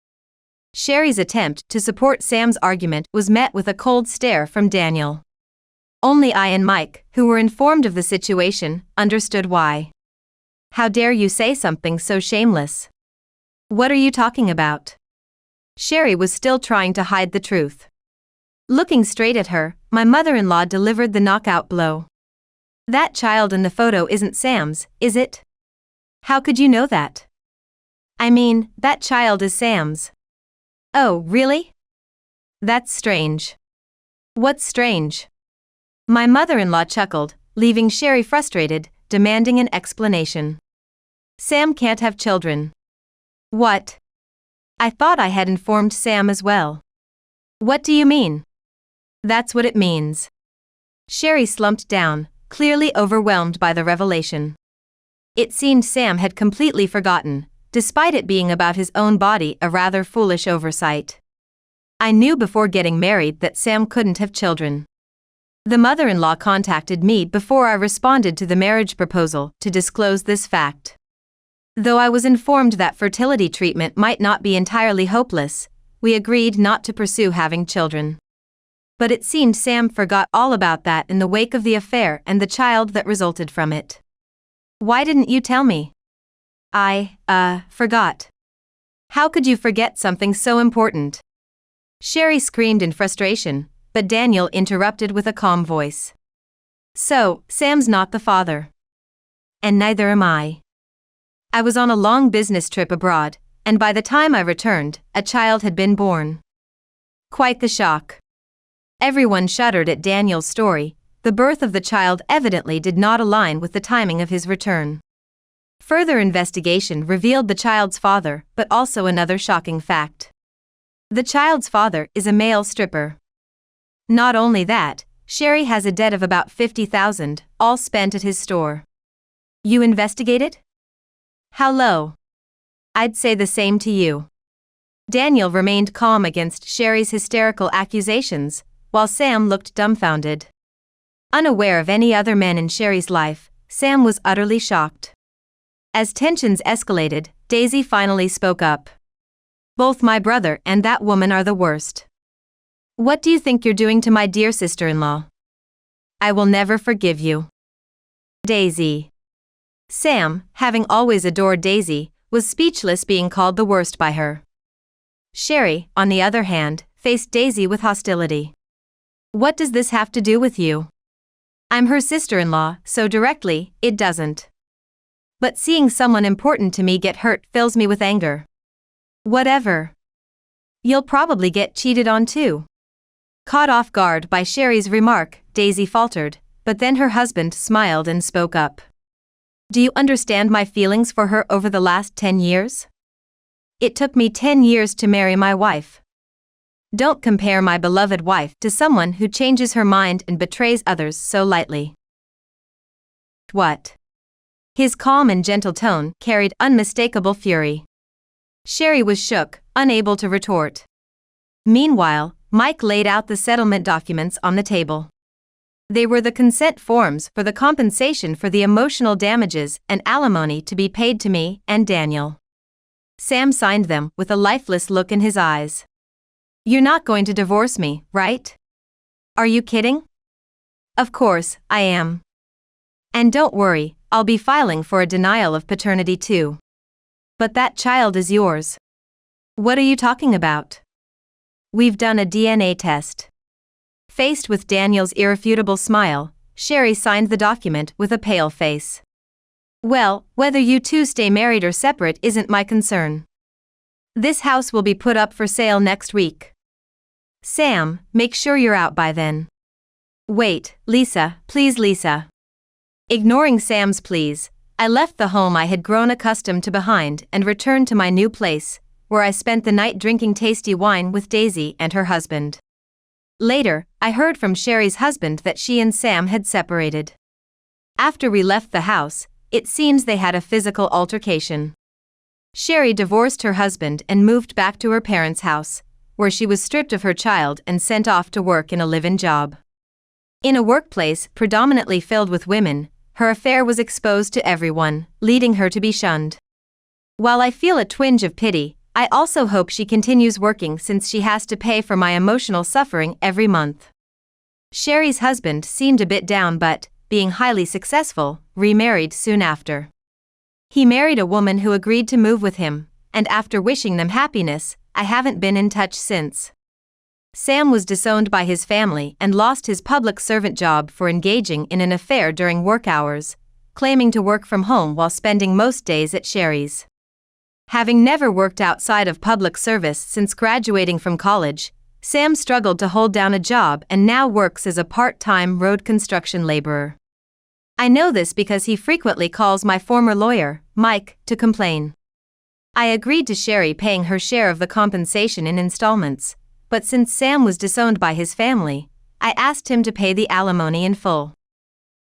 C: Sherry's attempt to support Sam's argument was met with a cold stare from Daniel. Only I and Mike, who were informed of the situation, understood why. How dare you say something so shameless? What are you talking about? Sherry was still trying to hide the truth. Looking straight at her, my mother-in-law delivered the knockout blow. That child in the photo isn't Sam's, is it? How could you know that? I mean, that child is Sam's. Oh, really? That's strange. What's strange? My mother-in-law chuckled, leaving Sherry frustrated, demanding an explanation. Sam can't have children. What? I thought I had informed Sam as well. What do you mean? That's what it means. Sherry slumped down, clearly overwhelmed by the revelation. It seemed Sam had completely forgotten, despite it being about his own body, a rather foolish oversight. I knew before getting married that Sam couldn't have children. The mother-in-law contacted me before I responded to the marriage proposal to disclose this fact. Though I was informed that fertility treatment might not be entirely hopeless, we agreed not to pursue having children. But it seemed Sam forgot all about that in the wake of the affair and the child that resulted from it. Why didn't you tell me? I forgot. How could you forget something so important? Sherry screamed in frustration, but Daniel interrupted with a calm voice. So, Sam's not the father. And neither am I. I was on a long business trip abroad, and by the time I returned, a child had been born. Quite the shock. Everyone shuddered at Daniel's story. The birth of the child evidently did not align with the timing of his return. Further investigation revealed the child's father, but also another shocking fact. The child's father is a male stripper. Not only that, Sherry has a debt of about $50,000, all spent at his store. You investigated? How low? I'd say the same to you. Daniel remained calm against Sherry's hysterical accusations, while Sam looked dumbfounded. Unaware of any other men in Sherry's life, Sam was utterly shocked. As tensions escalated, Daisy finally spoke up. Both my brother and that woman are the worst. What do you think you're doing to my dear sister-in-law? I will never forgive you. Daisy. Sam, having always adored Daisy, was speechless, being called the worst by her. Sherry, on the other hand, faced Daisy with hostility. What does this have to do with you? I'm her sister-in-law, so directly, it doesn't. But seeing someone important to me get hurt fills me with anger. Whatever. You'll probably get cheated on too. Caught off guard by Sherry's remark, Daisy faltered, but then her husband smiled and spoke up. Do you understand my feelings for her over the last 10 years? It took me 10 years to marry my wife. Don't compare my beloved wife to someone who changes her mind and betrays others so lightly. What? His calm and gentle tone carried unmistakable fury. Sherry was shook, unable to retort. Meanwhile, Mike laid out the settlement documents on the table. They were the consent forms for the compensation for the emotional damages and alimony to be paid to me and Daniel. Sam signed them with a lifeless look in his eyes. You're not going to divorce me, right? Are you kidding? Of course, I am. And don't worry, I'll be filing for a denial of paternity too. But that child is yours. What are you talking about? We've done a DNA test. Faced with Daniel's irrefutable smile, Sherry signed the document with a pale face. Well, whether you two stay married or separate isn't my concern. This house will be put up for sale next week. Sam, make sure you're out by then. Wait, Lisa, please Lisa. Ignoring Sam's pleas, I left the home I had grown accustomed to behind and returned to my new place, where I spent the night drinking tasty wine with Daisy and her husband. Later, I heard from Sherry's husband that she and Sam had separated. After we left the house, it seems they had a physical altercation. Sherry divorced her husband and moved back to her parents' house, where she was stripped of her child and sent off to work in a live-in job. In a workplace predominantly filled with women, her affair was exposed to everyone, leading her to be shunned. While I feel a twinge of pity, I also hope she continues working since she has to pay for my emotional suffering every month. Sherry's husband seemed a bit down but, being highly successful, remarried soon after. He married a woman who agreed to move with him, and after wishing them happiness, I haven't been in touch since. Sam was disowned by his family and lost his public servant job for engaging in an affair during work hours, claiming to work from home while spending most days at Sherry's. Having never worked outside of public service since graduating from college, Sam struggled to hold down a job and now works as a part-time road construction laborer. I know this because he frequently calls my former lawyer, Mike, to complain. I agreed to Sherry paying her share of the compensation in installments, but since Sam was disowned by his family, I asked him to pay the alimony in full.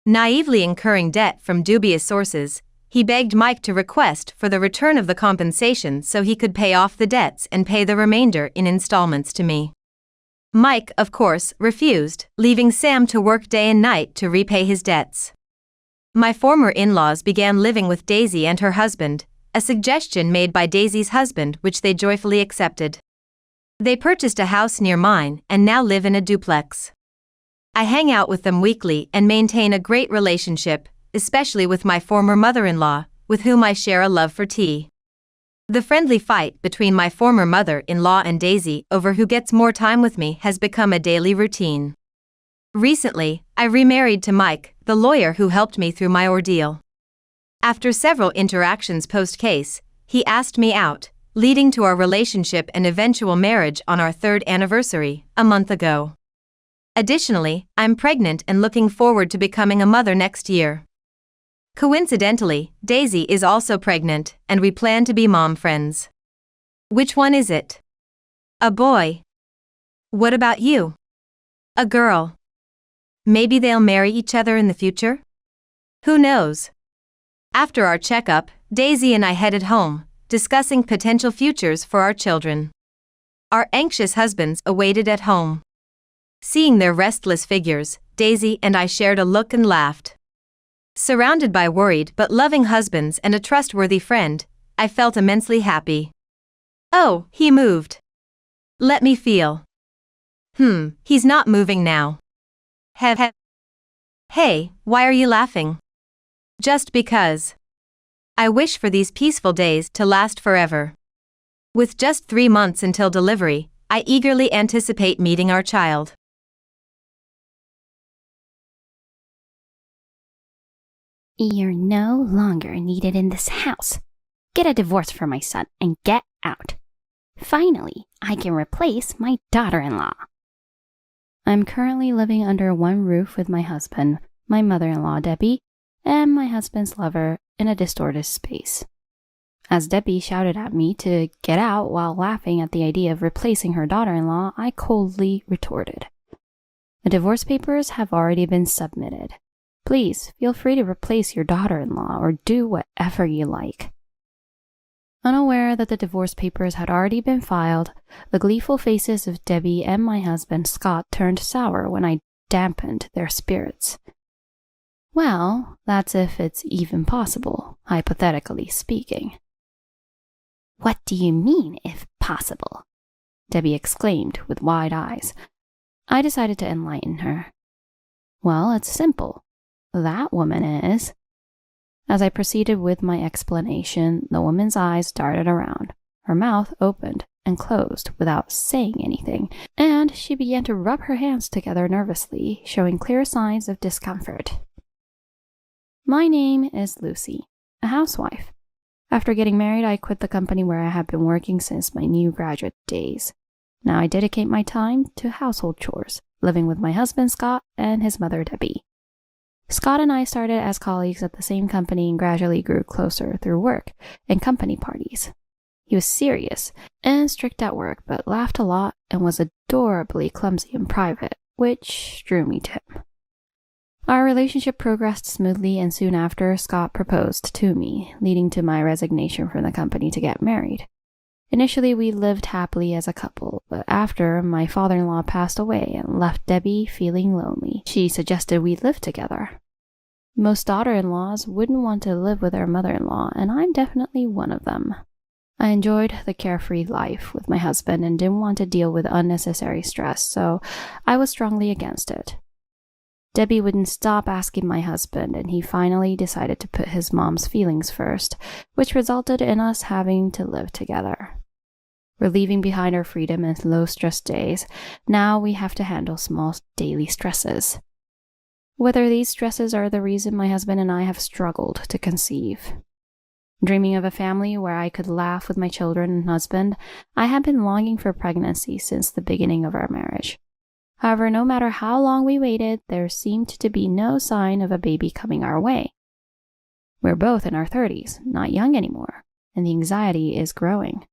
C: Naively incurring debt from dubious sources, he begged Mike to request for the return of the compensation so he could pay off the debts and pay the remainder in installments to me. Mike, of course, refused, leaving Sam to work day and night to repay his debts. My former in-laws began living with Daisy and her husband, a suggestion made by Daisy's husband which they joyfully accepted. They purchased a house near mine and now live in a duplex. I hang out with them weekly and maintain a great relationship, especially with my former mother-in-law, with whom I share a love for tea. The friendly fight between my former mother-in-law and Daisy over who gets more time with me has become a daily routine. Recently, I remarried to Mike, the lawyer who helped me through my ordeal. After several interactions post-case, he asked me out, leading to our relationship and eventual marriage on our 3rd anniversary, a month ago. Additionally, I'm pregnant and looking forward to becoming a mother next year. Coincidentally, Daisy is also pregnant, and we plan to be mom friends. Which one is it? A boy. What about you? A girl. Maybe they'll marry each other in the future? Who knows? After our checkup, Daisy and I headed home, discussing potential futures for our children. Our anxious husbands awaited at home. Seeing their restless figures, Daisy and I shared a look and laughed. Surrounded by worried but loving husbands and a trustworthy friend, I felt immensely happy. Oh, he moved. Let me feel. He's not moving now. Hey, why are you laughing? Just because. I wish for these peaceful days to last forever. With just 3 months until delivery, I eagerly anticipate meeting our child.
B: You're no longer needed in this house. Get a divorce for my son and get out. Finally, I can replace my daughter-in-law. I'm currently living under one roof with my husband, my mother-in-law Debbie, and my husband's lover in a distorted space. As Debbie shouted at me to get out while laughing at the idea of replacing her daughter-in-law, I coldly retorted, "The divorce papers have already been submitted. Please feel free to replace your daughter-in-law or do whatever you like." Unaware that the divorce papers had already been filed, the gleeful faces of Debbie and my husband Scott turned sour when I dampened their spirits. Well, that's if it's even possible, hypothetically speaking. "What do you mean, if possible?" Debbie exclaimed with wide eyes. I decided to enlighten her. "Well, it's simple. That woman is..." As I proceeded with my explanation, the woman's eyes darted around. Her mouth opened and closed without saying anything, and she began to rub her hands together nervously, showing clear signs of discomfort. My name is Lucy, a housewife. After getting married, I quit the company where I had been working since my new graduate days. Now I dedicate my time to household chores, living with my husband Scott and his mother Debbie. Scott and I started as colleagues at the same company and gradually grew closer through work and company parties. He was serious and strict at work, but laughed a lot and was adorably clumsy in private, which drew me to him. Our relationship progressed smoothly, and soon after, Scott proposed to me, leading to my resignation from the company to get married. Initially, we lived happily as a couple, but after, my father-in-law passed away and left Debbie feeling lonely. She suggested we live together. Most daughter-in-laws wouldn't want to live with their mother-in-law, and I'm definitely one of them. I enjoyed the carefree life with my husband and didn't want to deal with unnecessary stress, so I was strongly against it. Debbie wouldn't stop asking my husband, and he finally decided to put his mom's feelings first, which resulted in us having to live together. We're leaving behind our freedom and low-stress days. Now we have to handle small daily stresses. Whether these stresses are the reason my husband and I have struggled to conceive. Dreaming of a family where I could laugh with my children and husband, I have been longing for pregnancy since the beginning of our marriage. However, no matter how long we waited, there seemed to be no sign of a baby coming our way. We're both in our 30s, not young anymore, and the anxiety is growing.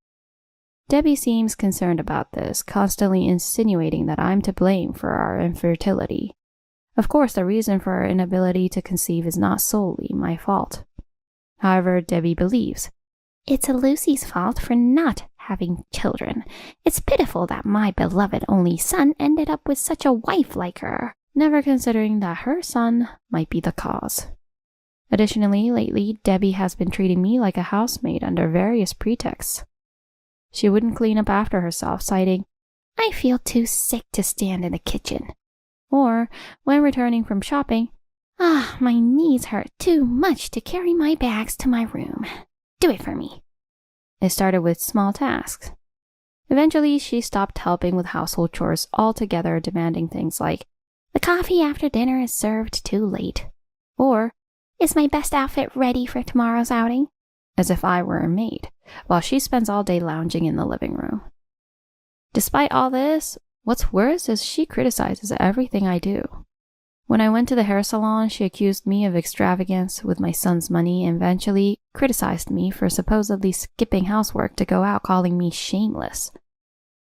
B: Debbie seems concerned about this, constantly insinuating that I'm to blame for our infertility. Of course, the reason for our inability to conceive is not solely my fault. However, Debbie believes it's Lucy's fault for not having children. It's pitiful that my beloved only son ended up with such a wife like her, never considering that her son might be the cause. Additionally, lately, Debbie has been treating me like a housemaid under various pretexts. She wouldn't clean up after herself, citing, "I feel too sick to stand in the kitchen." Or, when returning from shopping, my knees hurt too much to carry my bags to my room. Do it for me." It started with small tasks. Eventually, she stopped helping with household chores altogether, demanding things like, "The coffee after dinner is served too late," or, Is my best outfit ready for tomorrow's outing? As if I were a maid, while she spends all day lounging in the living room. Despite all this, what's worse is she criticizes everything I do. When I went to the hair salon, she accused me of extravagance with my son's money and eventually criticized me for supposedly skipping housework to go out, calling me shameless.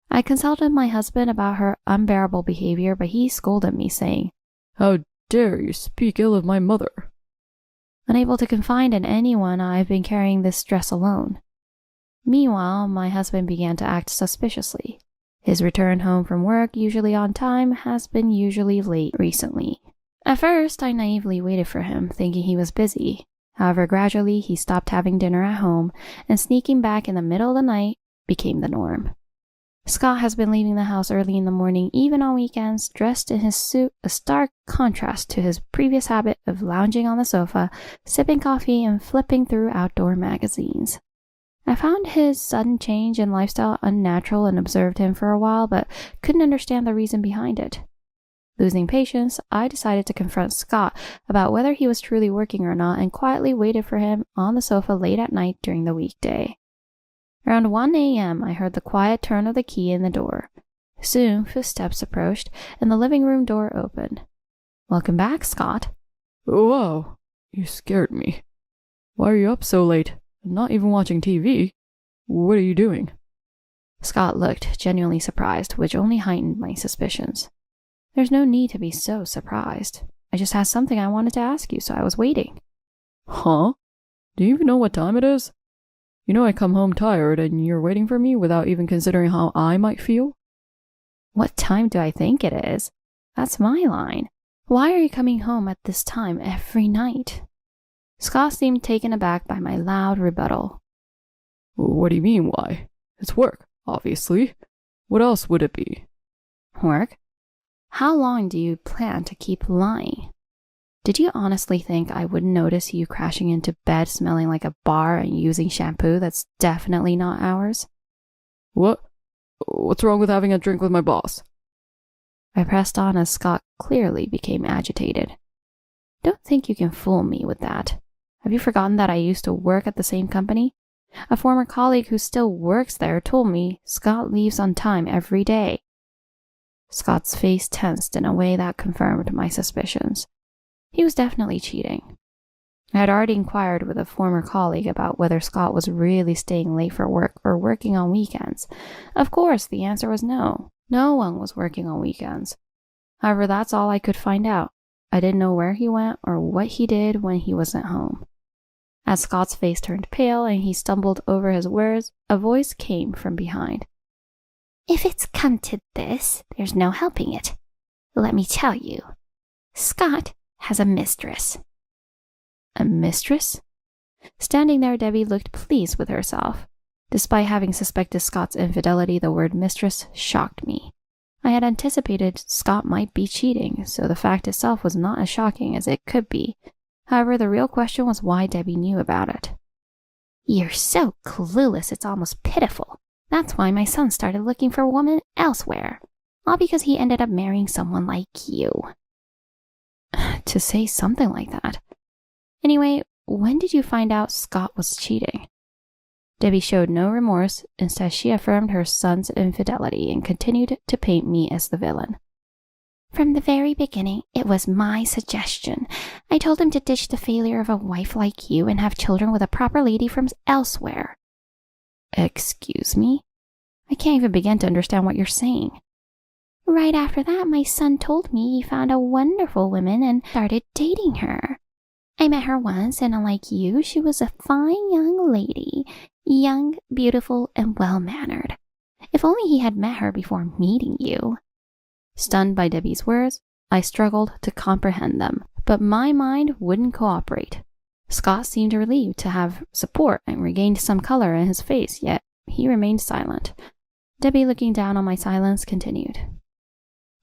B: I consulted my husband about her unbearable behavior, but he scolded me, saying, "How dare you speak ill of my mother?" Unable to confide in anyone, I've been carrying this stress alone. Meanwhile, my husband began to act suspiciously. His return home from work, usually on time, has been usually late recently. At first, I naively waited for him, thinking he was busy. However, gradually, he stopped having dinner at home, and sneaking back in the middle of the night became the norm. Scott has been leaving the house early in the morning, even on weekends, dressed in his suit, a stark contrast to his previous habit of lounging on the sofa, sipping coffee, and flipping through outdoor magazines. I found his sudden change in lifestyle unnatural and observed him for a while, but couldn't understand the reason behind it. Losing patience, I decided to confront Scott about whether he was truly working or not and quietly waited for him on the sofa late at night during the weekday. Around 1 a.m., I heard the quiet turn of the key in the door. Soon, footsteps approached, and the living room door opened. "Welcome back, Scott."
D: "Wow, you scared me. Why are you up so late? Not even watching TV? What are you doing?"
B: Scott looked genuinely surprised, which only heightened my suspicions. "There's no need to be so surprised. I just had something I wanted to ask you, so I was waiting."
D: "Huh? Do you even know what time it is? You know I come home tired and you're waiting for me without even considering how I might feel?"
B: "What time do I think it is? That's my line. Why are you coming home at this time every night?" Scott seemed taken aback by my loud rebuttal.
D: "What do you mean, why? It's work, obviously. What else would it be?"
B: "Work? How long do you plan to keep lying? Did you honestly think I wouldn't notice you crashing into bed smelling like a bar and using shampoo that's definitely not ours?"
D: What's wrong with having a drink with my boss?"
B: I pressed on as Scott clearly became agitated. "Don't think you can fool me with that. Have you forgotten that I used to work at the same company? A former colleague who still works there told me Scott leaves on time every day." Scott's face tensed in a way that confirmed my suspicions. He was definitely cheating. I had already inquired with a former colleague about whether Scott was really staying late for work or working on weekends. Of course, the answer was no. No one was working on weekends. However, that's all I could find out. I didn't know where he went or what he did when he wasn't home. As Scott's face turned pale and he stumbled over his words, a voice came from behind. "If it's come to this, there's no helping it. Let me tell you, Scott has a mistress." A mistress? Standing there, Debbie looked pleased with herself. Despite having suspected Scott's infidelity, the word mistress shocked me. I had anticipated Scott might be cheating, so the fact itself was not as shocking as it could be. However, the real question was why Debbie knew about it. "You're so clueless, it's almost pitiful. That's why my son started looking for a woman elsewhere. All because he ended up marrying someone like you." To say something like that. Anyway, when did you find out Scott was cheating? Debbie showed no remorse. Instead, she affirmed her son's infidelity and continued to paint me as the villain. "From the very beginning, it was my suggestion. I told him to ditch the failure of a wife like you and have children with a proper lady from elsewhere." Excuse me? I can't even begin to understand what you're saying. "Right after that, my son told me he found a wonderful woman and started dating her. I met her once, and unlike you, she was a fine young lady, young, beautiful, and well-mannered. If only he had met her before meeting you." Stunned by Debbie's words, I struggled to comprehend them, but my mind wouldn't cooperate. Scott seemed relieved to have support and regained some color in his face, yet he remained silent. Debbie, looking down on my silence, continued.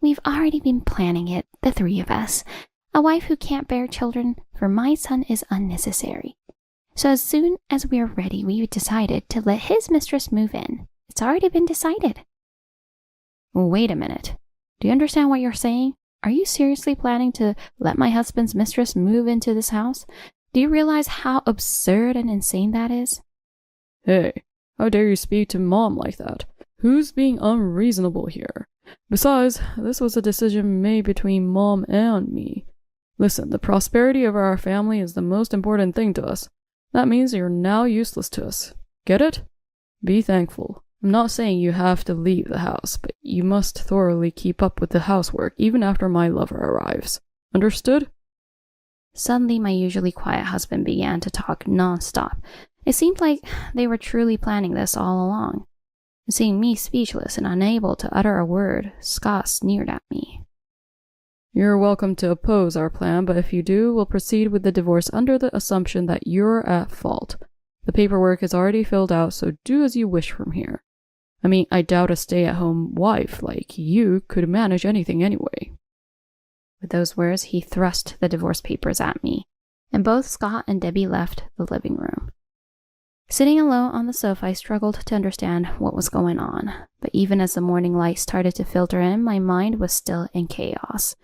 B: "We've already been planning it, the three of us. A wife who can't bear children for my son is unnecessary. So as soon as we're ready, we decided to let his mistress move in. It's already been decided." Wait a minute. Do you understand what you're saying? Are you seriously planning to let my husband's mistress move into this house? Do you realize how absurd and insane that is?
D: Hey, how dare you speak to Mom like that? Who's being unreasonable here? Besides, this was a decision made between Mom and me. Listen, the prosperity of our family is the most important thing to us. That means you're now useless to us. Get it? Be thankful. I'm not saying you have to leave the house, but you must thoroughly keep up with the housework even after my lover arrives. Understood?
B: Suddenly, my usually quiet husband began to talk non-stop. It seemed like they were truly planning this all along. Seeing me speechless and unable to utter a word, Scott sneered at me.
D: You're welcome to oppose our plan, but if you do, we'll proceed with the divorce under the assumption that you're at fault. The paperwork is already filled out, so do as you wish from here. I mean, I doubt a stay-at-home wife like you could manage anything anyway.
B: With those words, he thrust the divorce papers at me, and both Scott and Debbie left the living room. Sitting alone on the sofa, I struggled to understand what was going on, but even as the morning light started to filter in, my mind was still in chaos.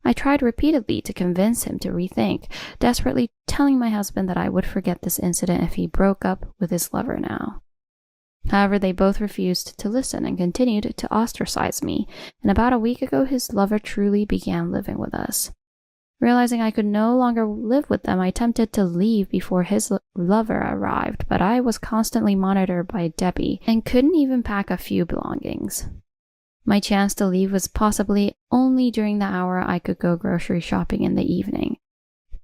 B: I tried repeatedly to convince him to rethink, desperately telling my husband that I would forget this incident if he broke up with his lover now. However, they both refused to listen and continued to ostracize me, and about a week ago his lover truly began living with us. Realizing I could no longer live with them, I attempted to leave before his lover arrived, but I was constantly monitored by Debbie and couldn't even pack a few belongings. My chance to leave was possibly only during the hour I could go grocery shopping in the evening.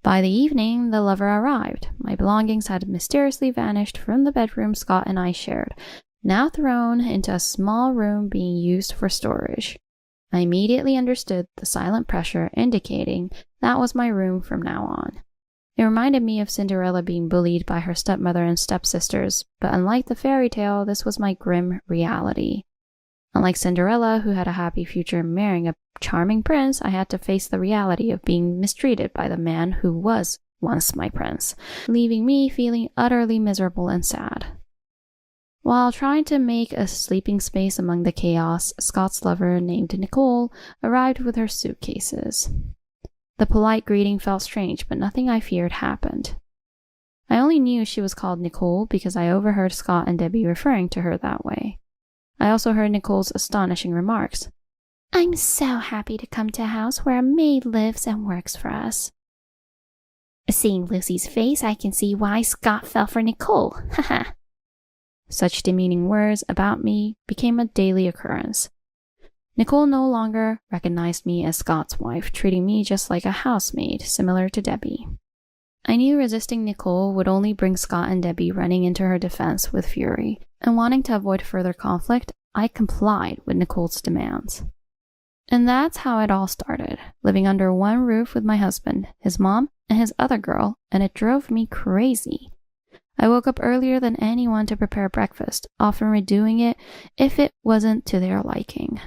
B: By the evening, the lover arrived. My belongings had mysteriously vanished from the bedroom Scott and I shared, now thrown into a small room being used for storage. I immediately understood the silent pressure indicating that was my room from now on. It reminded me of Cinderella being bullied by her stepmother and stepsisters, but unlike the fairy tale, this was my grim reality. Unlike Cinderella, who had a happy future marrying a charming prince, I had to face the reality of being mistreated by the man who was once my prince, leaving me feeling utterly miserable and sad. While trying to make a sleeping space among the chaos, Scott's lover, named Nicole, arrived with her suitcases. The polite greeting felt strange, but nothing I feared happened. I only knew she was called Nicole because I overheard Scott and Debbie referring to her that way. I also heard Nicole's astonishing remarks. "I'm so happy to come to a house where a maid lives and works for us." Seeing Lucy's face, I can see why Scott fell for Nicole. Haha. Such demeaning words about me became a daily occurrence. Nicole no longer recognized me as Scott's wife, treating me just like a housemaid, similar to Debbie. I knew resisting Nicole would only bring Scott and Debbie running into her defense with fury, and wanting to avoid further conflict, I complied with Nicole's demands. And that's how it all started, living under one roof with my husband, his mom, and his other girl, and it drove me crazy. I woke up earlier than anyone to prepare breakfast, often redoing it if it wasn't to their liking.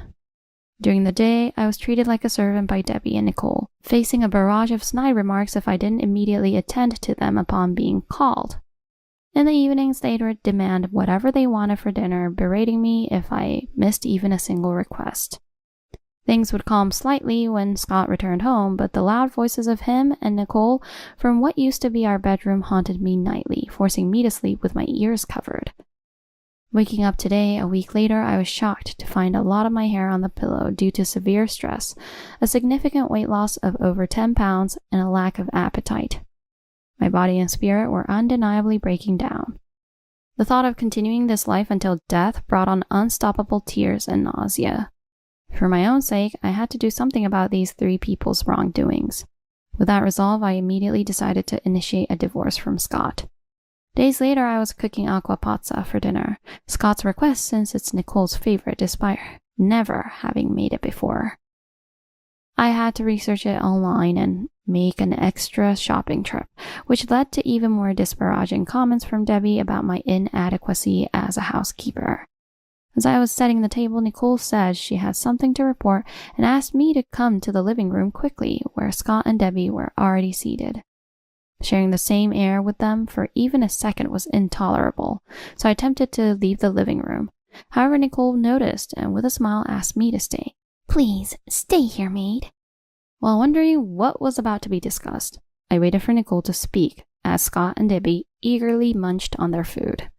B: During the day, I was treated like a servant by Debbie and Nicole, facing a barrage of snide remarks if I didn't immediately attend to them upon being called. In the evenings, they would demand whatever they wanted for dinner, berating me if I missed even a single request. Things would calm slightly when Scott returned home, but the loud voices of him and Nicole from what used to be our bedroom haunted me nightly, forcing me to sleep with my ears covered. Waking up today, a week later, I was shocked to find a lot of my hair on the pillow due to severe stress, a significant weight loss of over 10 pounds, and a lack of appetite. My body and spirit were undeniably breaking down. The thought of continuing this life until death brought on unstoppable tears and nausea. For my own sake, I had to do something about these three people's wrongdoings. With that resolve, I immediately decided to initiate a divorce from Scott. Days later, I was cooking aqua pazza for dinner, Scott's request since it's Nicole's favorite despite never having made it before. I had to research it online and make an extra shopping trip, which led to even more disparaging comments from Debbie about my inadequacy as a housekeeper. As I was setting the table, Nicole said she had something to report and asked me to come to the living room quickly, where Scott and Debbie were already seated. Sharing the same air with them for even a second was intolerable, so I attempted to leave the living room. However, Nicole noticed and with a smile asked me to stay. "Please, stay here, maid." While wondering what was about to be discussed, I waited for Nicole to speak, as Scott and Debbie eagerly munched on their food.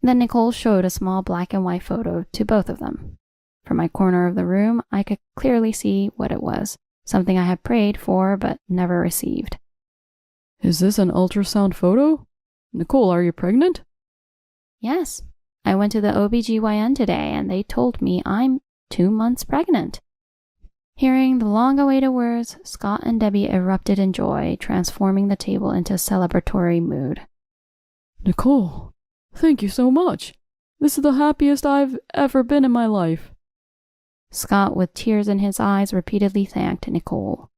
B: Then Nicole showed a small black and white photo to both of them. From my corner of the room, I could clearly see what it was, something I had prayed for but never received.
D: Is this an ultrasound photo? Nicole, are you pregnant?
B: Yes. I went to the OBGYN today and they told me I'm 2 months pregnant. Hearing the long-awaited words, Scott and Debbie erupted in joy, transforming the table into a celebratory mood.
D: Nicole, thank you so much. This is the happiest I've ever been in my life.
B: Scott, with tears in his eyes, repeatedly thanked Nicole.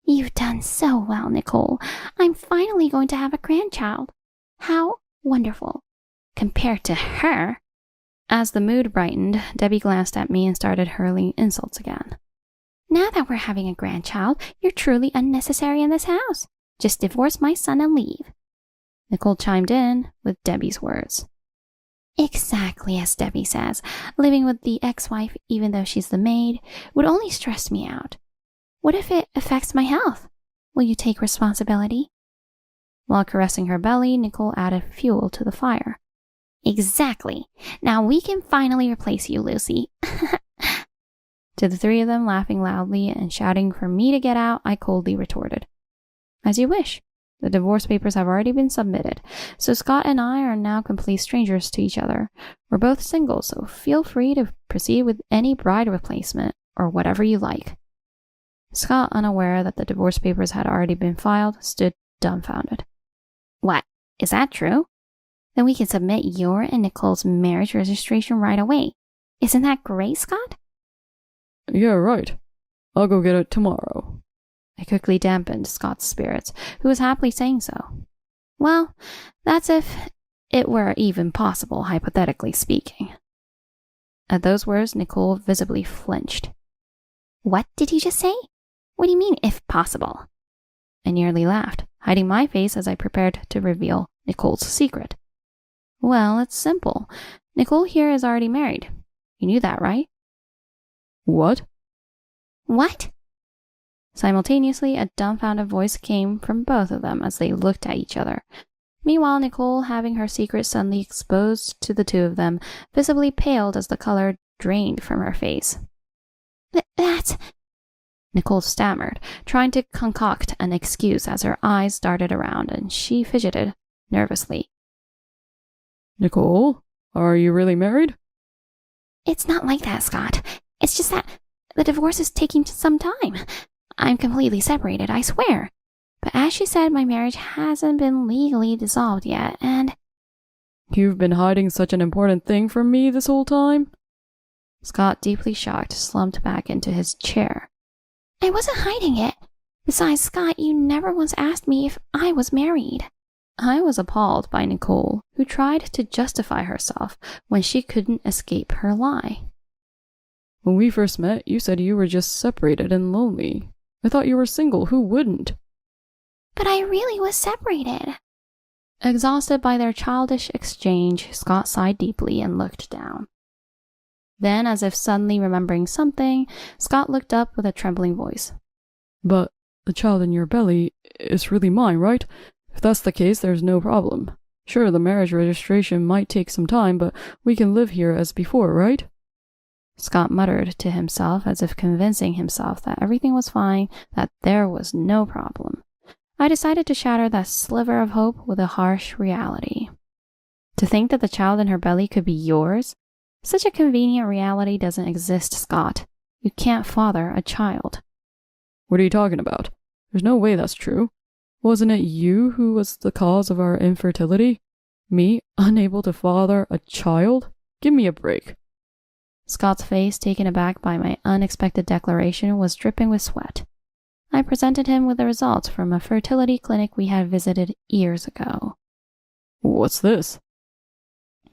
B: You've done so well, Nicole. I'm finally going to have a grandchild. How wonderful. Compared to her. As the mood brightened, Debbie glanced at me and started hurling insults again. Now that we're having a grandchild, you're truly unnecessary in this house. Just divorce my son and leave. Nicole chimed in with Debbie's words. Exactly as Debbie says, living with the ex-wife, even though she's the maid, would only stress me out. What if it affects my health? Will you take responsibility? While caressing her belly, Nicole added fuel to the fire. Exactly. Now we can finally replace you, Lucy. To the three of them laughing loudly and shouting for me to get out, I coldly retorted. As you wish. The divorce papers have already been submitted, so Scott and I are now complete strangers to each other. We're both single, so feel free to proceed with any bride replacement or whatever you like. Scott, unaware that the divorce papers had already been filed, stood dumbfounded. What? Is that true? Then we can submit your and Nicole's marriage registration right away. Isn't that great, Scott?
D: Yeah, right. I'll go get it tomorrow.
B: I quickly dampened Scott's spirits, who was happily saying so. Well, that's if it were even possible, hypothetically speaking. At those words, Nicole visibly flinched. What did you just say? What do you mean, if possible? I nearly laughed, hiding my face as I prepared to reveal Nicole's secret. Well, it's simple. Nicole here is already married. You knew that, right?
D: What?
B: What? Simultaneously, a dumbfounded voice came from both of them as they looked at each other. Meanwhile, Nicole, having her secret suddenly exposed to the two of them, visibly paled as the color drained from her face. That's... Nicole stammered, trying to concoct an excuse as her eyes darted around and she fidgeted nervously.
D: Nicole, are you really married?
B: It's not like that, Scott. It's just that the divorce is taking some time. I'm completely separated, I swear. But as she said, my marriage hasn't been legally dissolved yet, and...
D: You've been hiding such an important thing from me this whole time?
B: Scott, deeply shocked, slumped back into his chair. I wasn't hiding it. Besides, Scott, you never once asked me if I was married. I was appalled by Nicole, who tried to justify herself when she couldn't escape her lie.
D: When we first met, you said you were just separated and lonely. I thought you were single. Who wouldn't?
B: But I really was separated. Exhausted by their childish exchange, Scott sighed deeply and looked down. Then, as if suddenly remembering something, Scott looked up with a trembling voice.
D: But the child in your belly is really mine, right? If that's the case, there's no problem. Sure, the marriage registration might take some time, but we can live here as before, right? Scott muttered to himself as if convincing himself that everything was fine, that there was no problem. I decided to shatter that sliver of hope with a harsh reality. To think that the child in her belly could be yours? Such a convenient reality doesn't exist, Scott. You can't father a child. What are you talking about? There's no way that's true. Wasn't it you who was the cause of our infertility? Me, unable to father a child? Give me a break. Scott's face, taken aback by my unexpected declaration, was dripping with sweat. I presented him with the results from a fertility clinic we had visited years ago. What's this?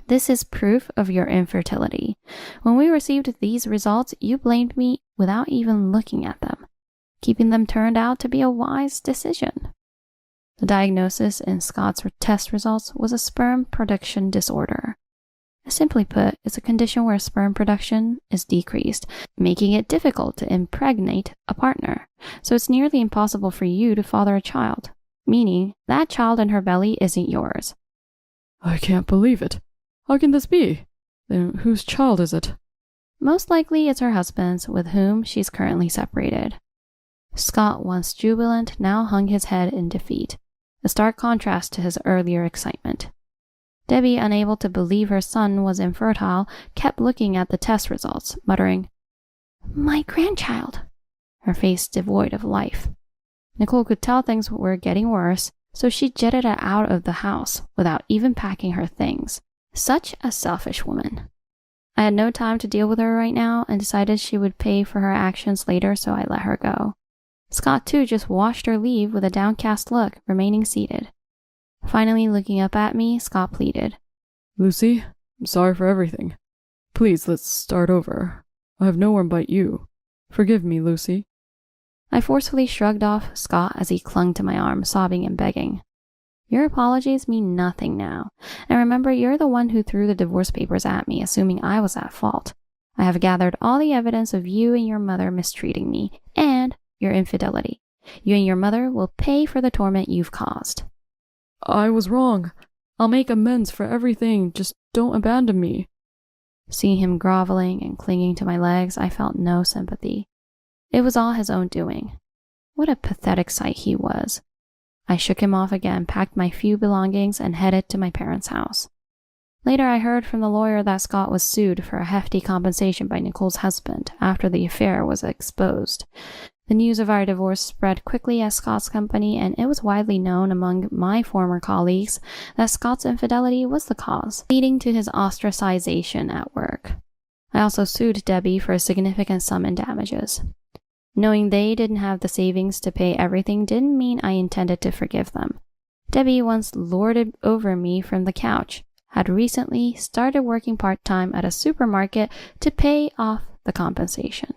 D: This is proof of your infertility. When we received these results, you blamed me without even looking at them. Keeping them turned out to be a wise decision. The diagnosis in Scott's test results was a sperm production disorder. Simply put, it's a condition where sperm production is decreased, making it difficult to impregnate a partner. So it's nearly impossible for you to father a child.
B: meaning that child in her belly isn't yours.
D: I can't believe it. How can this be? Then whose child is it?
B: Most likely it's her husband's, with whom she's currently separated. Scott, once jubilant, now hung his head in defeat, a stark contrast to his earlier excitement. Debbie, unable to believe her son was infertile, kept looking at the test results, muttering, "My grandchild," her face devoid of life. Nicole could tell things were getting worse, so she jetted out of the house without even packing her things. Such a selfish woman. I had no time to deal with her right now and decided she would pay for her actions later, so I let her go. Scott, too, just watched her leave with a downcast look, remaining seated. Finally looking up at me, Scott pleaded,
D: Lucy, I'm sorry for everything. Please, let's start over. I have no one but you. Forgive me, Lucy.
B: I forcefully shrugged off Scott as he clung to my arm, sobbing and begging. Your apologies mean nothing now. And remember, you're the one who threw the divorce papers at me, assuming I was at fault. I have gathered all the evidence of you and your mother mistreating me, and your infidelity. You and your mother will pay for the torment you've caused.
D: I was wrong. I'll make amends for everything. Just don't abandon me.
B: Seeing him groveling and clinging to my legs, I felt no sympathy. It was all his own doing. What a pathetic sight he was. I shook him off again, packed my few belongings, and headed to my parents' house. Later, I heard from the lawyer that Scott was sued for a hefty compensation by Nicole's husband after the affair was exposed. The news of our divorce spread quickly at Scott's company, and it was widely known among my former colleagues that Scott's infidelity was the cause, leading to his ostracization at work. I also sued Debbie for a significant sum in damages. Knowing they didn't have the savings to pay everything didn't mean I intended to forgive them. Debbie once lorded over me from the couch, had recently started working part-time at a supermarket to pay off the compensation.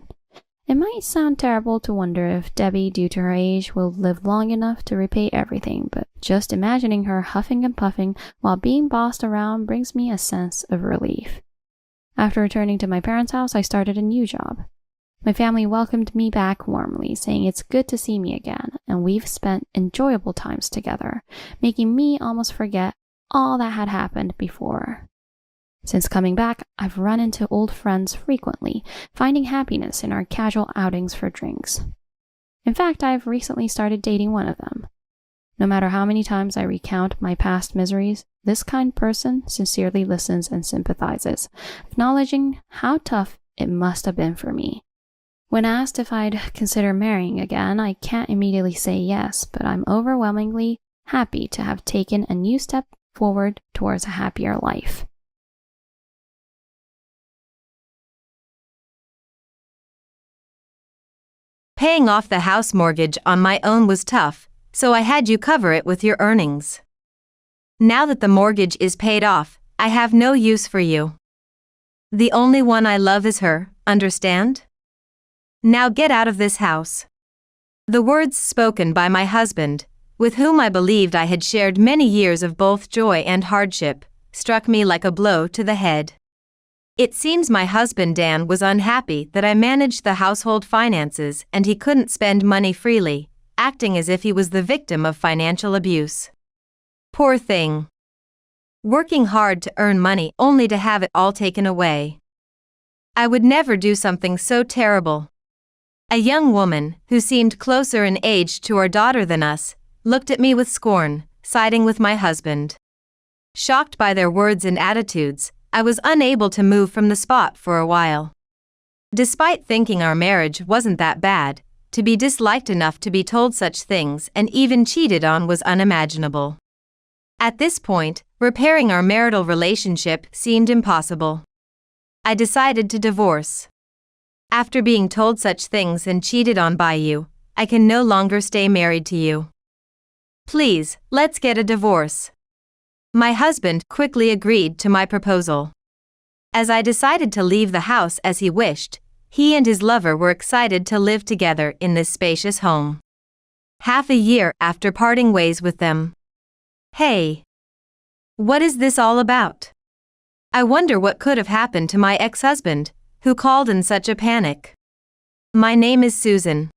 B: It might sound terrible to wonder if Debbie, due to her age, will live long enough to repay everything, but just imagining her huffing and puffing while being bossed around brings me a sense of relief. After returning to my parents' house, I started a new job. My family welcomed me back warmly, saying it's good to see me again, and we've spent enjoyable times together, making me almost forget all that had happened before. Since coming back, I've run into old friends frequently, finding happiness in our casual outings for drinks. In fact, I've recently started dating one of them. No matter how many times I recount my past miseries, this kind person sincerely listens and sympathizes, acknowledging how tough it must have been for me. When asked if I'd consider marrying again, I can't immediately say yes, but I'm overwhelmingly happy to have taken a new step forward towards a happier life.
C: Paying off the house mortgage on my own was tough, so I had you cover it with your earnings. Now that the mortgage is paid off, I have no use for you. The only one I love is her, understand? Now get out of this house. The words spoken by my husband, with whom I believed I had shared many years of both joy and hardship, struck me like a blow to the head. It seems my husband Dan was unhappy that I managed the household finances and he couldn't spend money freely, acting as if he was the victim of financial abuse. Poor thing. Working hard to earn money only to have it all taken away. I would never do something so terrible. A young woman, who seemed closer in age to our daughter than us, looked at me with scorn, siding with my husband. Shocked by their words and attitudes, I was unable to move from the spot for a while. Despite thinking our marriage wasn't that bad, to be disliked enough to be told such things and even cheated on was unimaginable. At this point, repairing our marital relationship seemed impossible. I decided to divorce. After being told such things and cheated on by you, I can no longer stay married to you. Please, let's get a divorce. My husband quickly agreed to my proposal. As I decided to leave the house as he wished, he and his lover were excited to live together in this spacious home. Half a year after parting ways with them. Hey! What is this all about? I wonder what could have happened to my ex-husband, who called in such a panic. My name is Susan.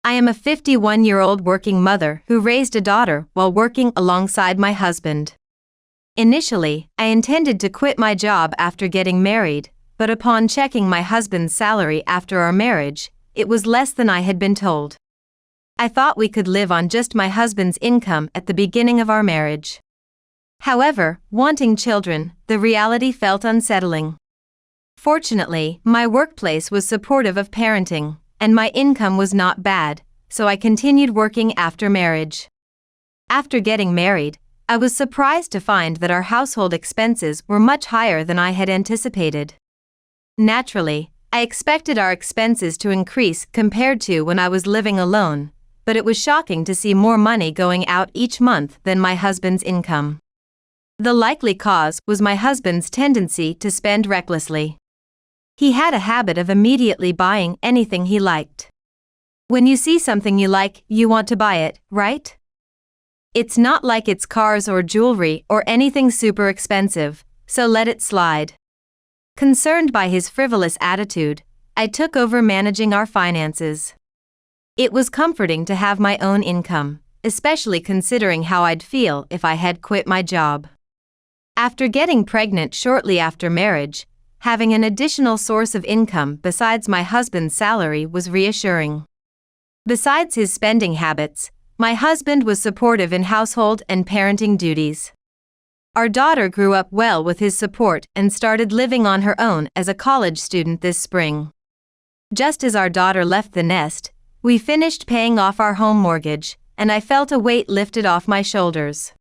C: I am a 51-year-old working mother who raised a daughter while working alongside my husband. Initially, I intended to quit my job after getting married, but upon checking my husband's salary after our marriage, it was less than I had been told. I thought we could live on just my husband's income at the beginning of our marriage. However, wanting children, the reality felt unsettling. Fortunately, my workplace was supportive of parenting, and my income was not bad, so I continued working after marriage. After getting married, I was surprised to find that our household expenses were much higher than I had anticipated. Naturally, I expected our expenses to increase compared to when I was living alone, but it was shocking to see more money going out each month than my husband's income. The likely cause was my husband's tendency to spend recklessly. He had a habit of immediately buying anything he liked. When you see something you like, you want to buy it, right? It's not like it's cars or jewelry or anything super expensive, so let it slide. Concerned by his frivolous attitude, I took over managing our finances. It was comforting to have my own income, especially considering how I'd feel if I had quit my job. After getting pregnant shortly after marriage, having an additional source of income besides my husband's salary was reassuring. Besides his spending habits, my husband was supportive in household and parenting duties. Our daughter grew up well with his support and started living on her own as a college student this spring. Just as our daughter left the nest, we finished paying off our home mortgage, and I felt a weight lifted off my shoulders.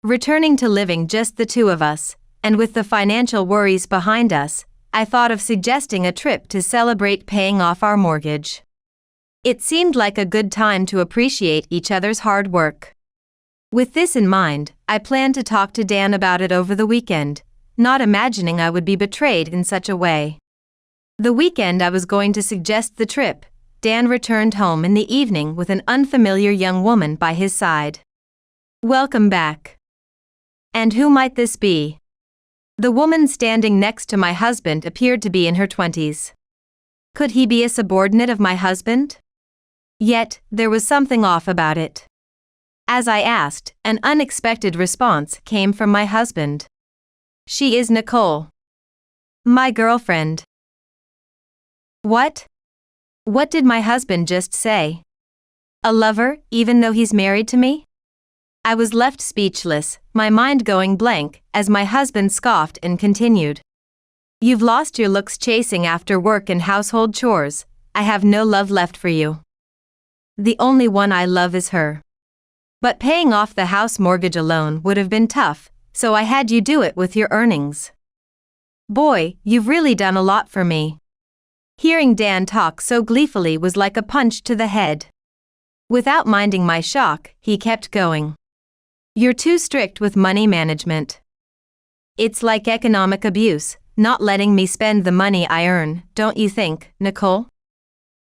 C: Returning to living just the two of us, and with the financial worries behind us, I thought of suggesting a trip to celebrate paying off our mortgage. It seemed like a good time to appreciate each other's hard work. With this in mind, I planned to talk to Dan about it over the weekend, not imagining I would be betrayed in such a way. The weekend I was going to suggest the trip, Dan returned home in the evening with an unfamiliar young woman by his side. "Welcome back. And who might this be?" The woman standing next to my husband appeared to be in her 20s. Could he be a subordinate of my husband? Yet, there was something off about it. As I asked, an unexpected response came from my husband. "She is Nicole. My girlfriend." What? What did my husband just say? A lover, even though he's married to me? I was left speechless, my mind going blank, as my husband scoffed and continued. "You've lost your looks chasing after work and household chores. I have no love left for you. The only one I love is her. But paying off the house mortgage alone would have been tough, so I had you do it with your earnings. Boy, you've really done a lot for me." Hearing Dan talk so gleefully was like a punch to the head. Without minding my shock, he kept going. "You're too strict with money management. It's like economic abuse, not letting me spend the money I earn, don't you think, Nicole?"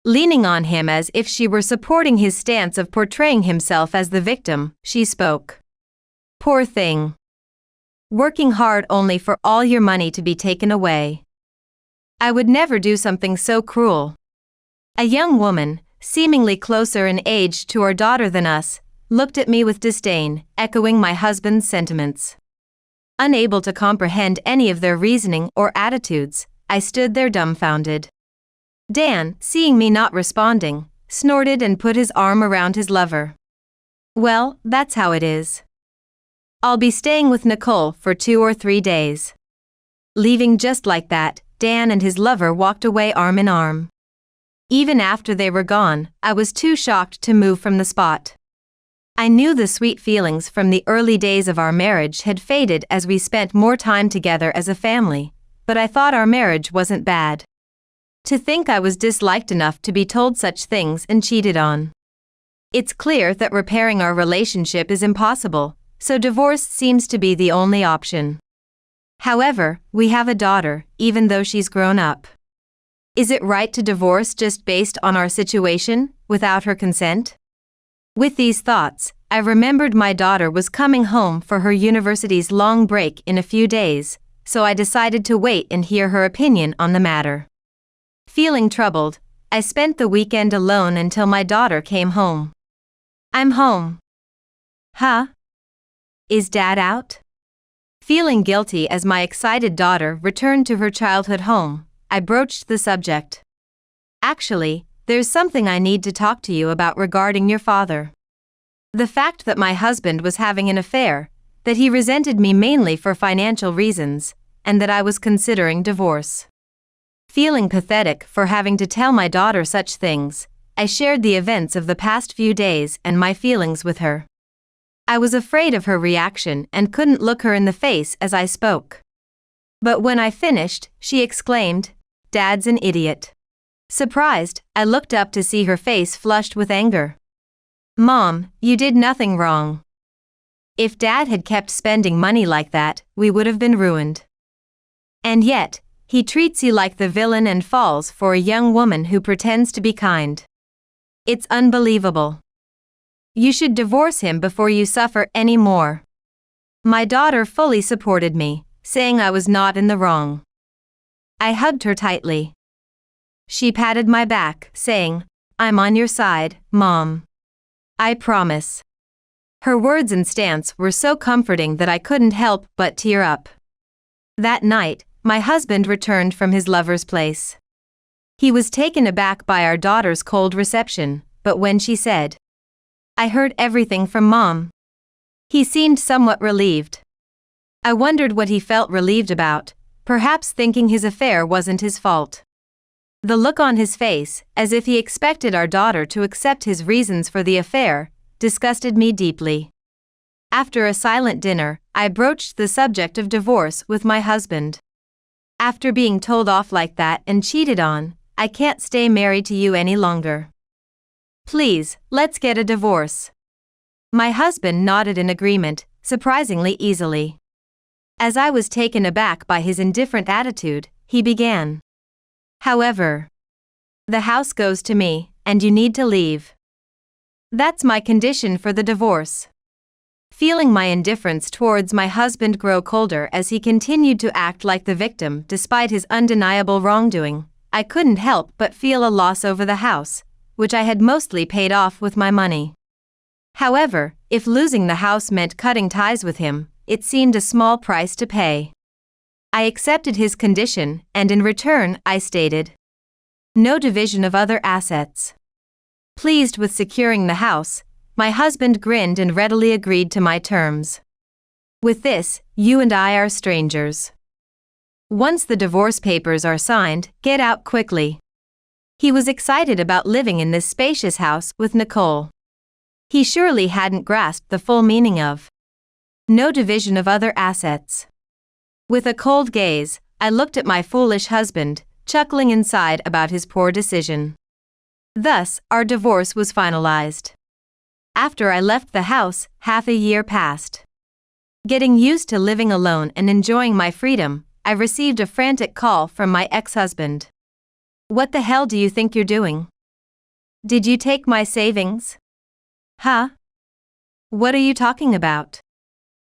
C: Leaning on him as if she were supporting his stance of portraying himself as the victim, she spoke. "Poor thing. Working hard only for all your money to be taken away. I would never do something so cruel." A young woman, seemingly closer in age to our daughter than us, looked at me with disdain, echoing my husband's sentiments. Unable to comprehend any of their reasoning or attitudes, I stood there dumbfounded. Dan, seeing me not responding, snorted and put his arm around his lover. "Well, that's how it is. I'll be staying with Nicole for 2 or 3 days." Leaving just like that, Dan and his lover walked away arm in arm. Even after they were gone, I was too shocked to move from the spot. I knew the sweet feelings from the early days of our marriage had faded as we spent more time together as a family, but I thought our marriage wasn't bad. To think I was disliked enough to be told such things and cheated on. It's clear that repairing our relationship is impossible, so divorce seems to be the only option. However, we have a daughter, even though she's grown up. Is it right to divorce just based on our situation, without her consent? With these thoughts, I remembered my daughter was coming home for her university's long break in a few days, so I decided to wait and hear her opinion on the matter. Feeling troubled, I spent the weekend alone until my daughter came home. I'm home. Huh? Is Dad out? Feeling guilty as my excited daughter returned to her childhood home, I broached the subject. Actually, there's something I need to talk to you about regarding your father. The fact that my husband was having an affair, that he resented me mainly for financial reasons, and that I was considering divorce. Feeling pathetic for having to tell my daughter such things, I shared the events of the past few days and my feelings with her. I was afraid of her reaction and couldn't look her in the face as I spoke. But when I finished, she exclaimed, "Dad's an idiot." Surprised, I looked up to see her face flushed with anger. "Mom, you did nothing wrong. If Dad had kept spending money like that, we would have been ruined. And yet, he treats you like the villain and falls for a young woman who pretends to be kind. It's unbelievable. You should divorce him before you suffer any more." My daughter fully supported me, saying I was not in the wrong. I hugged her tightly. She patted my back, saying, "I'm on your side, Mom. I promise." Her words and stance were so comforting that I couldn't help but tear up. That night, my husband returned from his lover's place. He was taken aback by our daughter's cold reception, but when she said, "I heard everything from Mom," he seemed somewhat relieved. I wondered what he felt relieved about, perhaps thinking his affair wasn't his fault. The look on his face, as if he expected our daughter to accept his reasons for the affair, disgusted me deeply. After a silent dinner, I broached the subject of divorce with my husband. "After being told off like that and cheated on, I can't stay married to you any longer. Please, let's get a divorce." My husband nodded in agreement, surprisingly easily. As I was taken aback by his indifferent attitude, he began. "However, the house goes to me, and you need to leave. That's my condition for the divorce." Feeling my indifference towards my husband grow colder as he continued to act like the victim despite his undeniable wrongdoing, I couldn't help but feel a loss over the house, which I had mostly paid off with my money. However, if losing the house meant cutting ties with him, it seemed a small price to pay. I accepted his condition, and in return, I stated, "No division of other assets." Pleased with securing the house, my husband grinned and readily agreed to my terms. "With this, you and I are strangers. Once the divorce papers are signed, get out quickly." He was excited about living in this spacious house with Nicole. He surely hadn't grasped the full meaning of no division of other assets. With a cold gaze, I looked at my foolish husband, chuckling inside about his poor decision. Thus, our divorce was finalized. After I left the house, half a year passed. Getting used to living alone and enjoying my freedom, I received a frantic call from my ex-husband. "What the hell do you think you're doing? Did you take my savings?" "Huh? What are you talking about?"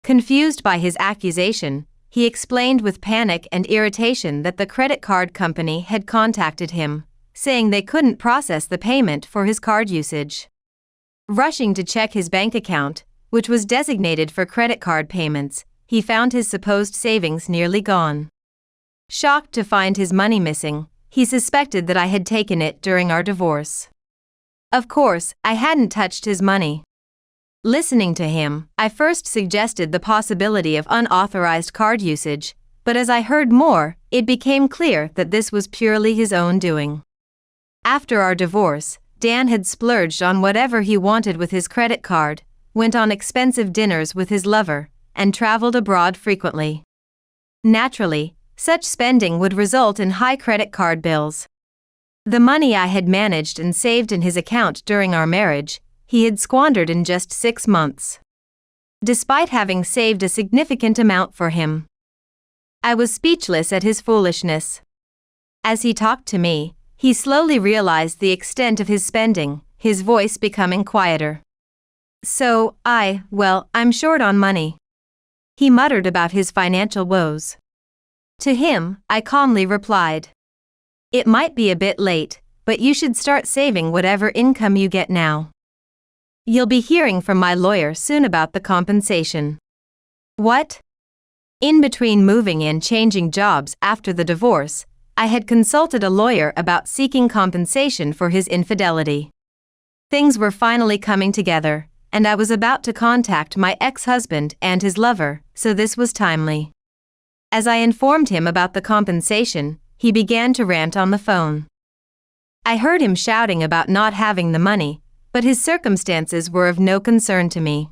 C: Confused by his accusation, he explained with panic and irritation that the credit card company had contacted him, saying they couldn't process the payment for his card usage. Rushing to check his bank account, which was designated for credit card payments, he found his supposed savings nearly gone. Shocked to find his money missing, he suspected that I had taken it during our divorce. Of course, I hadn't touched his money. Listening to him, I first suggested the possibility of unauthorized card usage, but as I heard more, it became clear that this was purely his own doing. After our divorce, Dan had splurged on whatever he wanted with his credit card, went on expensive dinners with his lover, and traveled abroad frequently. Naturally, such spending would result in high credit card bills. The money I had managed and saved in his account during our marriage, he had squandered in just 6 months. Despite having saved a significant amount for him, I was speechless at his foolishness. As he talked to me, he slowly realized the extent of his spending, his voice becoming quieter. "So, I'm short on money," he muttered about his financial woes. To him, I calmly replied, "It might be a bit late, but you should start saving whatever income you get now. You'll be hearing from my lawyer soon about the compensation. What? In between moving and changing jobs after the divorce, I had consulted a lawyer about seeking compensation for his infidelity. Things were finally coming together, and I was about to contact my ex-husband and his lover, so this was timely. As I informed him about the compensation, he began to rant on the phone. I heard him shouting about not having the money, but his circumstances were of no concern to me.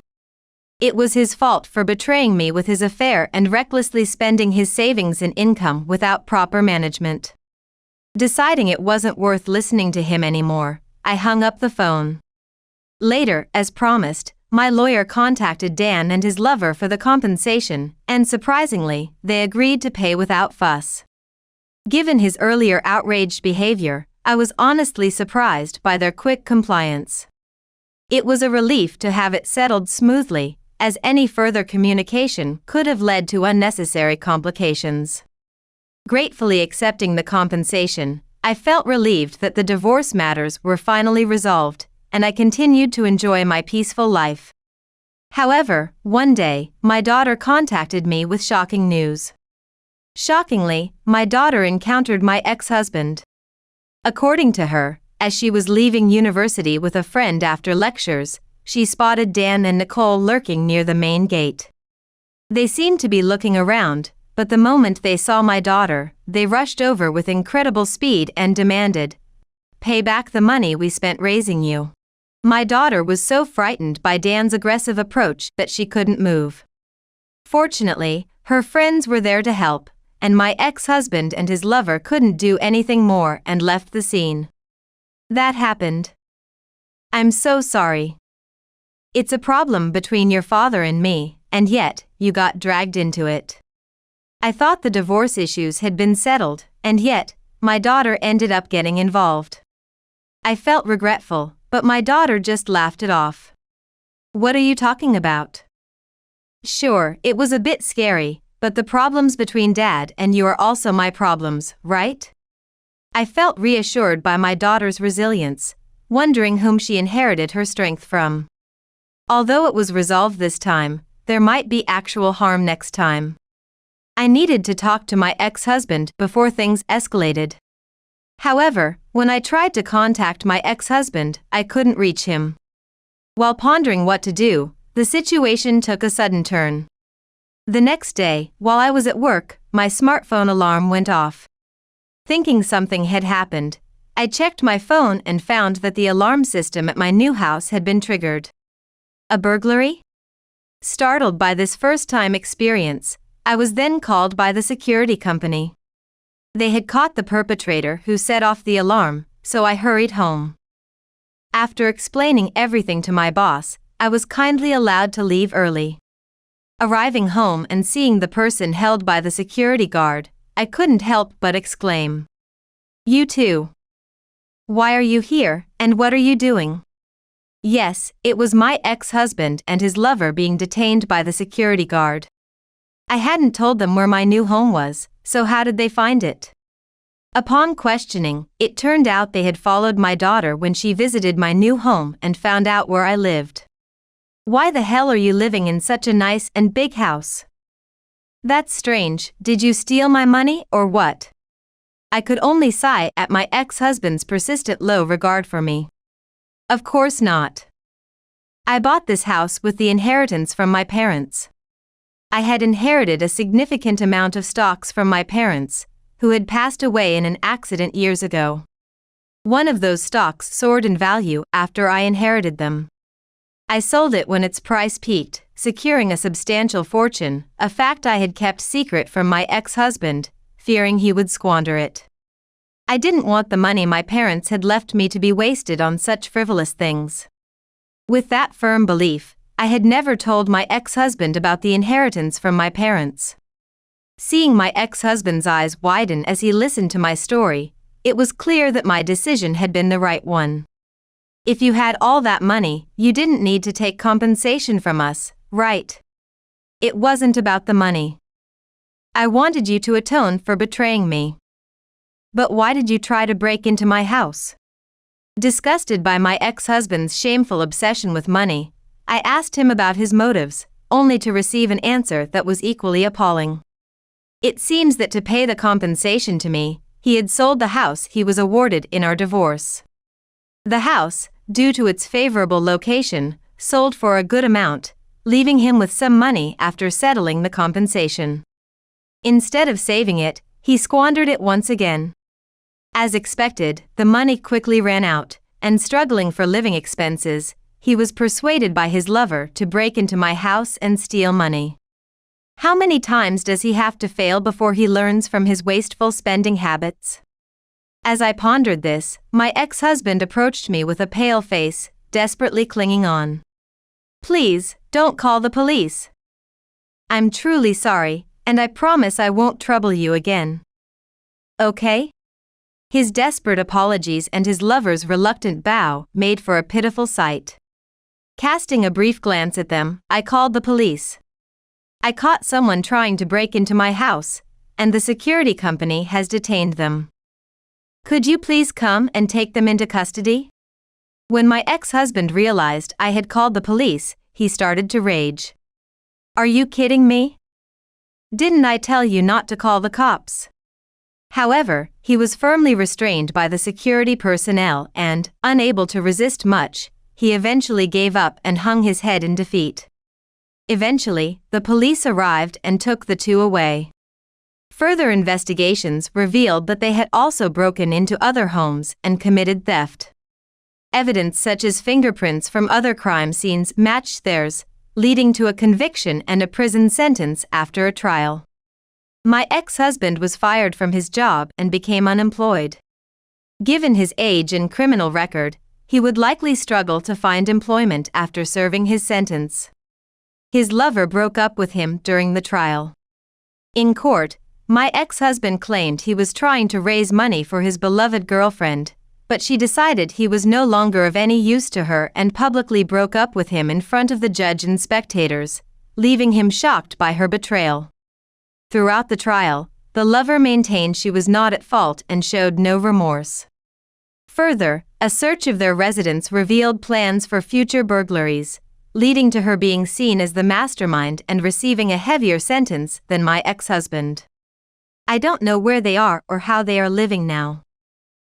C: It was his fault for betraying me with his affair and recklessly spending his savings and income without proper management. Deciding it wasn't worth listening to him anymore, I hung up the phone. Later, as promised, my lawyer contacted Dan and his lover for the compensation, and surprisingly, they agreed to pay without fuss. Given his earlier outraged behavior, I was honestly surprised by their quick compliance. It was a relief to have it settled smoothly, as any further communication could have led to unnecessary complications. Gratefully accepting the compensation, I felt relieved that the divorce matters were finally resolved, and I continued to enjoy my peaceful life. However, one day, my daughter contacted me with shocking news. Shockingly, my daughter encountered my ex-husband. According to her, as she was leaving university with a friend after lectures, she spotted Dan and Nicole lurking near the main gate. They seemed to be looking around, but the moment they saw my daughter, they rushed over with incredible speed and demanded, "Pay back the money we spent raising you." My daughter was so frightened by Dan's aggressive approach that she couldn't move. Fortunately, her friends were there to help, and my ex-husband and his lover couldn't do anything more and left the scene. That happened. I'm so sorry. It's a problem between your father and me, and yet, you got dragged into it. I thought the divorce issues had been settled, and yet, my daughter ended up getting involved. I felt regretful, but my daughter just laughed it off. What are you talking about? Sure, it was a bit scary, but the problems between Dad and you are also my problems, right? I felt reassured by my daughter's resilience, wondering whom she inherited her strength from. Although it was resolved this time, there might be actual harm next time. I needed to talk to my ex-husband before things escalated. However, when I tried to contact my ex-husband, I couldn't reach him. While pondering what to do, the situation took a sudden turn. The next day, while I was at work, my smartphone alarm went off. Thinking something had happened, I checked my phone and found that the alarm system at my new house had been triggered. A burglary? Startled by this first-time experience, I was then called by the security company. They had caught the perpetrator who set off the alarm, so I hurried home. After explaining everything to my boss, I was kindly allowed to leave early. Arriving home and seeing the person held by the security guard, I couldn't help but exclaim, "You too. Why are you here, and what are you doing?" Yes, it was my ex-husband and his lover being detained by the security guard. I hadn't told them where my new home was, so how did they find it? Upon questioning, it turned out they had followed my daughter when she visited my new home and found out where I lived. Why the hell are you living in such a nice and big house? That's strange, did you steal my money or what? I could only sigh at my ex-husband's persistent low regard for me. Of course not. I bought this house with the inheritance from my parents. I had inherited a significant amount of stocks from my parents, who had passed away in an accident years ago. One of those stocks soared in value after I inherited them. I sold it when its price peaked, securing a substantial fortune, a fact I had kept secret from my ex-husband, fearing he would squander it. I didn't want the money my parents had left me to be wasted on such frivolous things. With that firm belief, I had never told my ex-husband about the inheritance from my parents. Seeing my ex-husband's eyes widen as he listened to my story, it was clear that my decision had been the right one. If you had all that money, you didn't need to take compensation from us, right? It wasn't about the money. I wanted you to atone for betraying me. But why did you try to break into my house? Disgusted by my ex-husband's shameful obsession with money, I asked him about his motives, only to receive an answer that was equally appalling. It seems that to pay the compensation to me, he had sold the house he was awarded in our divorce. The house, due to its favorable location, sold for a good amount, leaving him with some money after settling the compensation. Instead of saving it, he squandered it once again. As expected, the money quickly ran out, and struggling for living expenses, he was persuaded by his lover to break into my house and steal money. How many times does he have to fail before he learns from his wasteful spending habits? As I pondered this, my ex-husband approached me with a pale face, desperately clinging on. "Please, don't call the police. I'm truly sorry, and I promise I won't trouble you again. Okay?" His desperate apologies and his lover's reluctant bow made for a pitiful sight. Casting a brief glance at them, I called the police. "I caught someone trying to break into my house, and the security company has detained them. Could you please come and take them into custody?" When my ex-husband realized I had called the police, he started to rage. "Are you kidding me? Didn't I tell you not to call the cops?" However, he was firmly restrained by the security personnel and, unable to resist much, he eventually gave up and hung his head in defeat. Eventually, the police arrived and took the two away. Further investigations revealed that they had also broken into other homes and committed theft. Evidence such as fingerprints from other crime scenes matched theirs, leading to a conviction and a prison sentence after a trial. My ex-husband was fired from his job and became unemployed. Given his age and criminal record, he would likely struggle to find employment after serving his sentence. His lover broke up with him during the trial. In court, my ex-husband claimed he was trying to raise money for his beloved girlfriend, but she decided he was no longer of any use to her and publicly broke up with him in front of the judge and spectators, leaving him shocked by her betrayal. Throughout the trial, the lover maintained she was not at fault and showed no remorse. Further, a search of their residence revealed plans for future burglaries, leading to her being seen as the mastermind and receiving a heavier sentence than my ex-husband. I don't know where they are or how they are living now.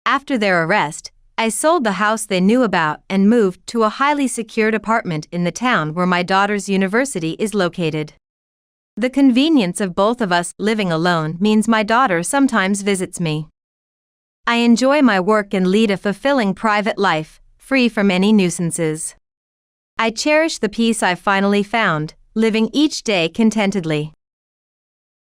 C: After their arrest, I sold the house they knew about and moved to a highly secured apartment in the town where my daughter's university is located. The convenience of both of us living alone means my daughter sometimes visits me. I enjoy my work and lead a fulfilling private life, free from any nuisances. I cherish the peace I've finally found, living each day contentedly.